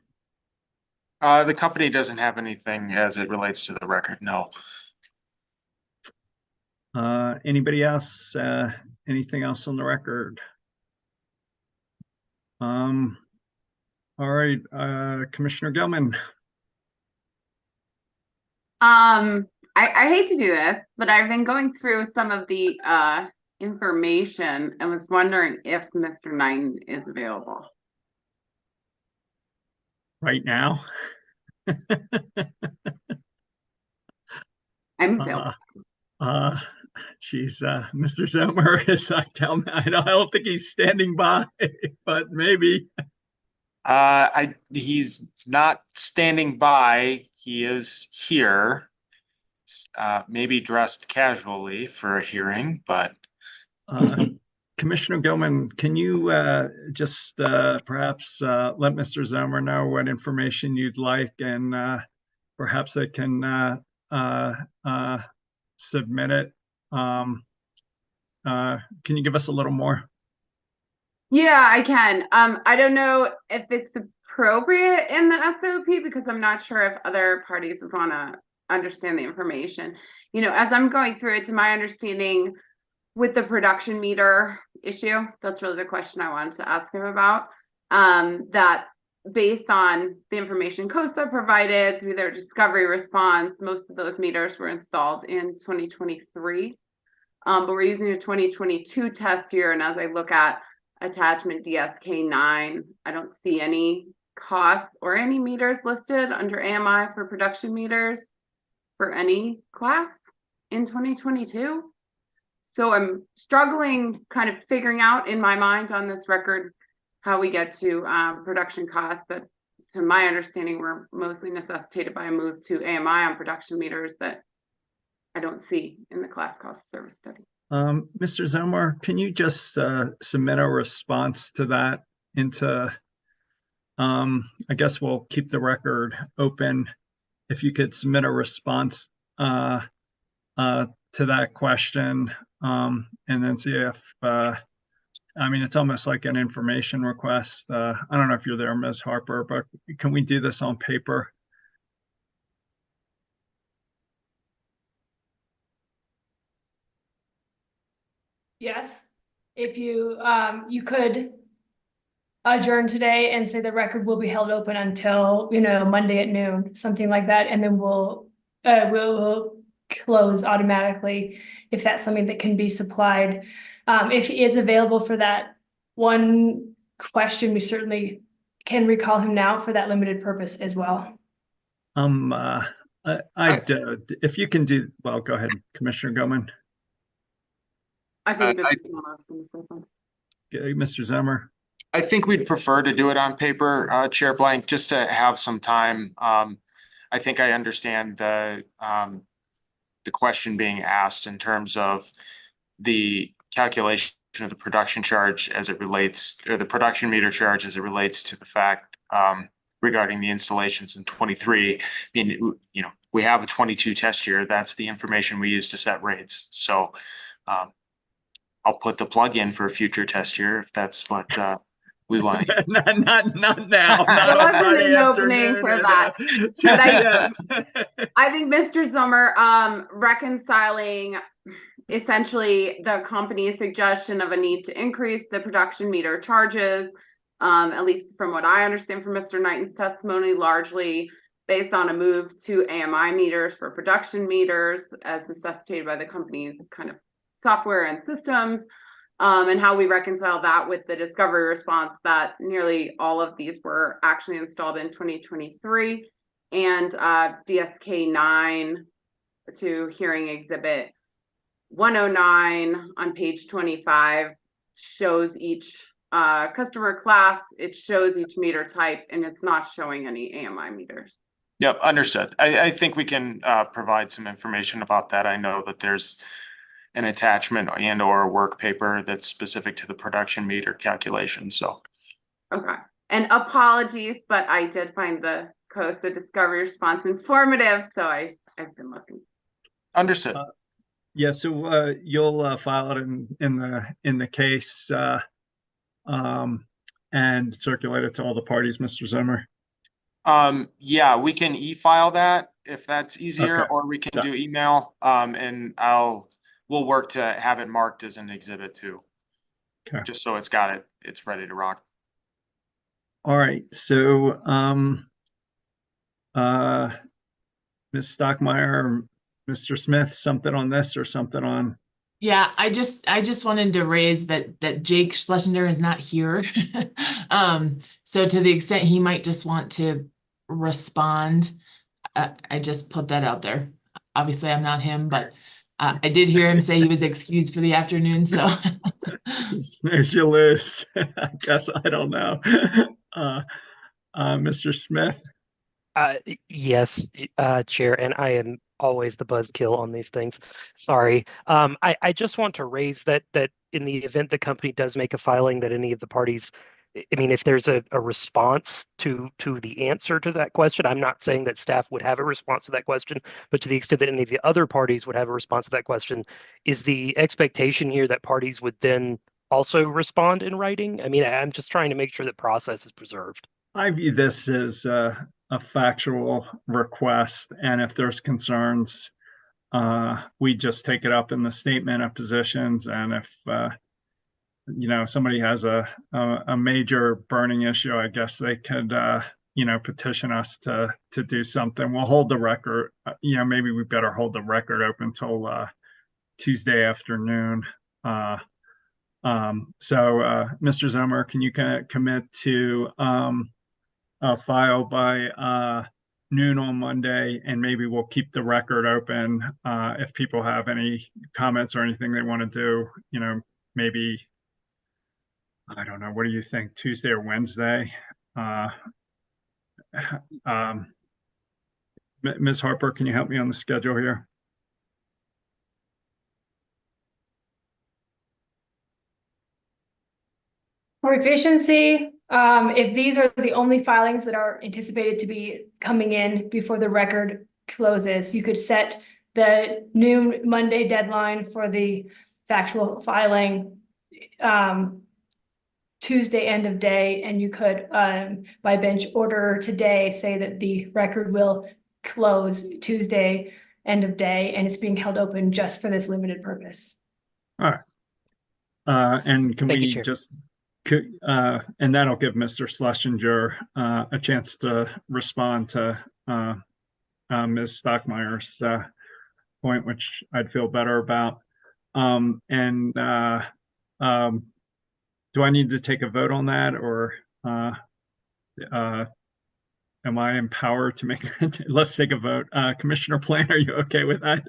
The company doesn't have anything as it relates to the record, no. Anybody else? Anything else on the record? All right, Commissioner Gilman. I hate to do this, but I've been going through some of the information and was wondering if Mr. Knighton is available. Right now? I'm available. Geez, Mr. Zimmer is, I don't think he's standing by, but maybe. He's not standing by. He is here, maybe dressed casually for a hearing, but. Commissioner Gilman, can you just perhaps let Mr. Zimmer know what information you'd like, and perhaps they can submit it? Can you give us a little more? Yeah, I can. I don't know if it's appropriate in the SOP because I'm not sure if other parties would want to understand the information. As I'm going through it, to my understanding, with the production meter issue, that's really the question I wanted to ask him about. That based on the information COSA provided through their discovery response, most of those meters were installed in 2023. But we're using a 2022 test year, and as I look at attachment DSK9, I don't see any costs or any meters listed under AMI for production meters for any class in 2022. So I'm struggling kind of figuring out in my mind on this record how we get to production costs that, to my understanding, were mostly necessitated by a move to AMI on production meters that I don't see in the class cost of service study. Mr. Zimmer, can you just submit a response to that into, I guess we'll keep the record open. If you could submit a response to that question, and then see if I mean, it's almost like an information request. I don't know if you're there, Ms. Harper, but can we do this on paper? Yes, if you, you could adjourn today and say the record will be held open until, Monday at noon, something like that, and then we'll close automatically if that's something that can be supplied. If he is available for that one question, we certainly can recall him now for that limited purpose as well. If you can do, well, go ahead, Commissioner Goman. I think Mr. Zimmer was going to say something. Okay, Mr. Zimmer. I think we'd prefer to do it on paper, Chair Blank, just to have some time. I think I understand the question being asked in terms of the calculation of the production charge as it relates, or the production meter charge as it relates to the fact regarding the installations in 23. I mean, we have a 22 test year. That's the information we use to set rates. So I'll put the plug in for a future test year if that's what we want. not now. There wasn't an opening for that. But I think Mr. Zimmer, reconciling essentially the company's suggestion of a need to increase the production meter charges, at least from what I understand from Mr. Knighton's testimony, largely based on a move to AMI meters for production meters as necessitated by the company's kind of software and systems, and how we reconcile that with the discovery response that nearly all of these were actually installed in 2023, and DSK 9 to hearing exhibit 109 on page 25 shows each customer class, it shows each meter type, and it's not showing any AMI meters. Yep, understood. I think we can provide some information about that. I know that there's an attachment and or a work paper that's specific to the production meter calculation. So okay, and apologies, but I did find the discovery response informative, so I've been looking. Understood. Yeah, so you'll file it in the case and circulate it to all the parties, Mr. Zimmer. Yeah, we can e-file that if that's easier, Okay. or we can do email. And we'll work to have it marked as an exhibit too. Okay. Just so it's ready to rock. All right, so Ms. Stockmeyer, Mr. Smith, something on this or something on? Yeah, I just wanted to raise that Jake Schlesinger is not here. So to the extent he might just want to respond, I just put that out there. Obviously, I'm not him, but I did hear him say he was excused for the afternoon, so. Snooze, you lose. I guess I don't know. Mr. Smith? Yes, Chair, and I am always the buzzkill on these things. Sorry. I just want to raise that in the event the company does make a filing, that any of the parties, I mean, if there's a response to the answer to that question, I'm not saying that staff would have a response to that question, but to the extent that any of the other parties would have a response to that question, is the expectation here that parties would then also respond in writing? I mean, I'm just trying to make sure that process is preserved. I view this as a factual request, and if there's concerns, we just take it up in the statement of positions, and if somebody has a major burning issue, I guess they could petition us to do something. We'll hold the record, maybe we better hold the record open till Tuesday afternoon. So Mr. Zimmer, can you commit to file by noon on Monday, and maybe we'll keep the record open if people have any comments or anything they want to do, maybe, I don't know, what do you think, Tuesday or Wednesday? Ms. Harper, can you help me on the schedule here? For efficiency, if these are the only filings that are anticipated to be coming in before the record closes, you could set the noon Monday deadline for the factual filing Tuesday end of day, and you could, by bench order today, say that the record will close Tuesday end of day, and it's being held open just for this limited purpose. All right. And can Thank you, we Chair. just, and that'll give Mr. Schlesinger a chance to respond to Ms. Stockmeyer's point, which I'd feel better about. Do I need to take a vote on that, or am I empowered to make it? Let's take a vote. Commissioner Plant, are you okay with that?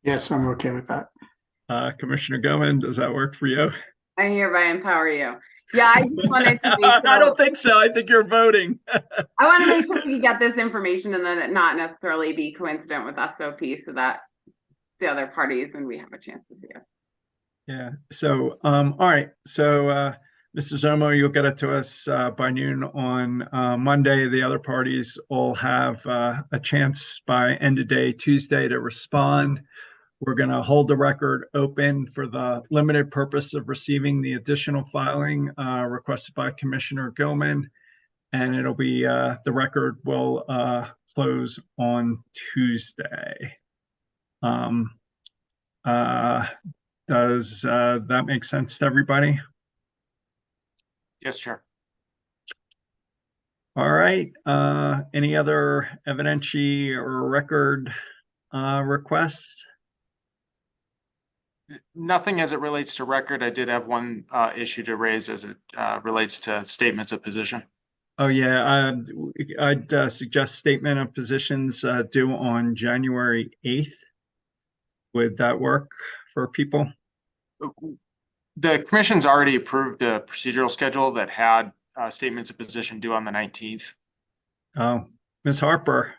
Yes, I'm okay with that. Commissioner Goman, does that work for you? I hereby empower you. Yeah, I just wanted to make I don't think so. I think you're voting. I want to make sure we get this information and then it not necessarily be coincident with SOP so that the other parties and we have a chance to see it. Yeah. So, all right. So, Mr. Zomo, you'll get it to us by noon on Monday. The other parties all have a chance by end of day Tuesday to respond. We're going to hold the record open for the limited purpose of receiving the additional filing requested by Commissioner Gilman. And it'll be, the record will close on Tuesday. Does that make sense to everybody? Yes, Chair. All right. Any other evidentiary or record requests? Nothing as it relates to record. I did have one issue to raise as it relates to statements of position. Oh, yeah. I'd suggest statement of positions due on January 8th. Would that work for people? The commission's already approved the procedural schedule that had statements of position due on the 19th. Oh, Ms. Harper.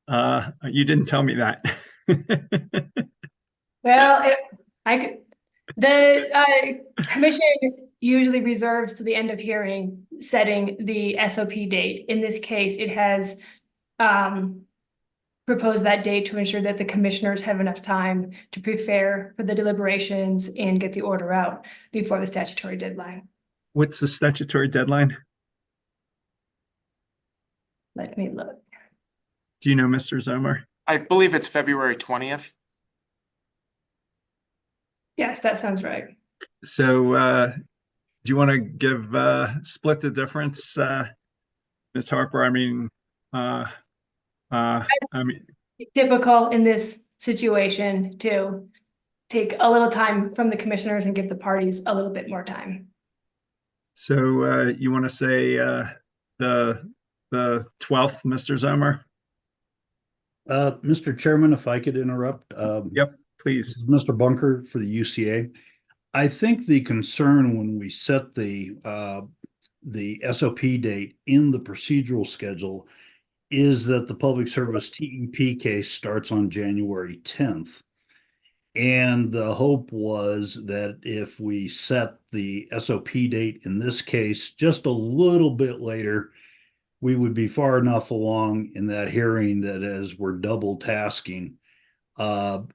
You didn't tell me that. Well, the commission usually reserves to the end of hearing setting the SOP date. In this case, it has proposed that date to ensure that the commissioners have enough time to prepare for the deliberations and get the order out before the statutory deadline. What's the statutory deadline? Let me look. Do you know, Mr. Zomer? I believe it's February 20th. Yes, that sounds right. So do you want to give split the difference, Ms. Harper? I mean, Typical in this situation to take a little time from the commissioners and give the parties a little bit more time. So you want to say the 12th, Mr. Zomer? Mr. Chairman, if I could interrupt. Yep, please. This is Mr. Bunker for the UCA. I think the concern when we set the SOP date in the procedural schedule is that the public service TEP case starts on January 10th. And the hope was that if we set the SOP date in this case just a little bit later, we would be far enough along in that hearing that as we're double tasking, a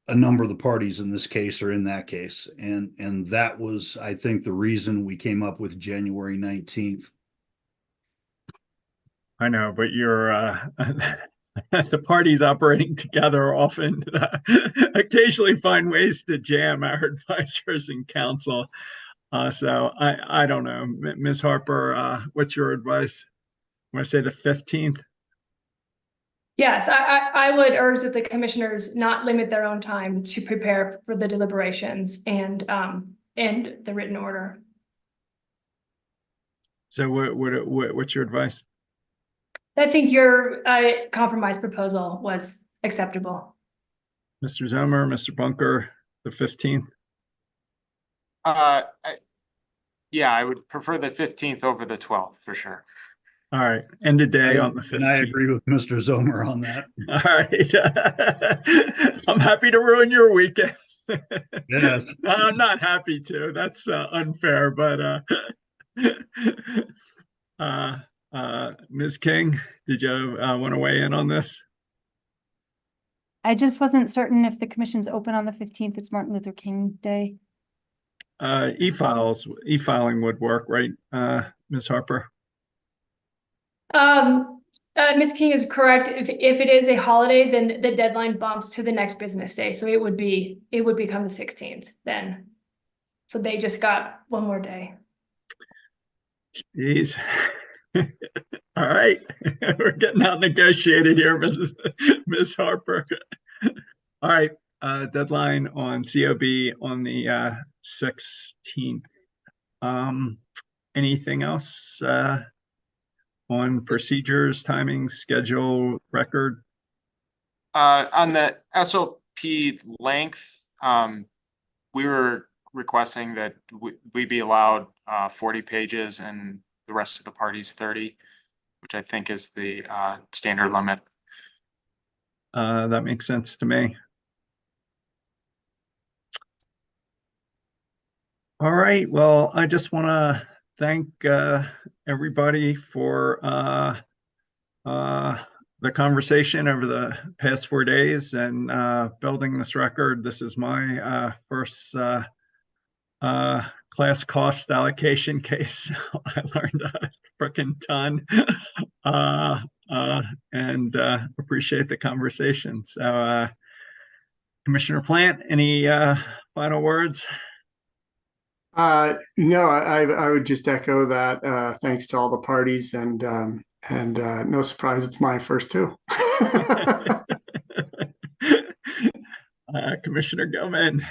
number of the parties in this case are in that case. And that was, I think, the reason we came up with January 19th. I know, but you're the parties operating together often occasionally find ways to jam our advisors and counsel. So I don't know. Ms. Harper, what's your advice? Want to say the 15th? Yes, I would urge that the commissioners not limit their own time to prepare for the deliberations and the written order. So what's your advice? I think your compromise proposal was acceptable. Mr. Zomer, Mr. Bunker, the 15th? Yeah, I would prefer the 15th over the 12th for sure. All right, end of day on the 15th. And I agree with Mr. Zomer on that. All right. I'm happy to ruin your weekends. Yes. I'm not happy to. That's unfair, but Ms. King, did you want to weigh in on this? I just wasn't certain if the commission's open on the 15th. It's Martin Luther King Day. E-filing would work, right, Ms. Harper? Ms. King is correct. If it is a holiday, then the deadline bumps to the next business day. So it would become the 16th then. So they just got one more day. Jeez. All right. We're getting out negotiated here, Ms. Harper. All right. Deadline on COB on the 16th. Anything else on procedures, timing, schedule, record? On the SOP length, we were requesting that we be allowed 40 pages and the rest of the parties 30, which I think is the standard limit. That makes sense to me. All right. Well, I just want to thank everybody for the conversation over the past 4 days and building this record. This is my first class cost allocation case. I learned a freaking ton and appreciate the conversation. So, Commissioner Plant, any final words? No, I would just echo that. Thanks to all the parties, and no surprise, it's my first too. Commissioner Gilman.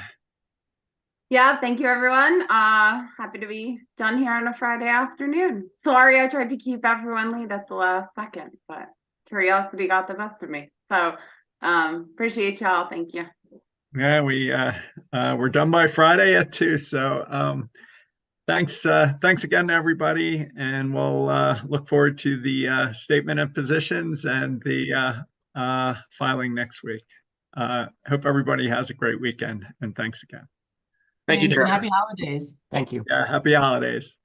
Yeah, thank you, everyone. Happy to be done here on a Friday afternoon. Sorry, I tried to keep everyone late at the last second, but curiosity got the best of me. So appreciate y'all. Thank you. Yeah, we're done by Friday at 2. So thanks again to everybody, and we'll look forward to the statement of positions and the filing next week. Hope everybody has a great weekend, and thanks again. Thank you, Chair. Happy holidays. Thank you. Yeah, happy holidays.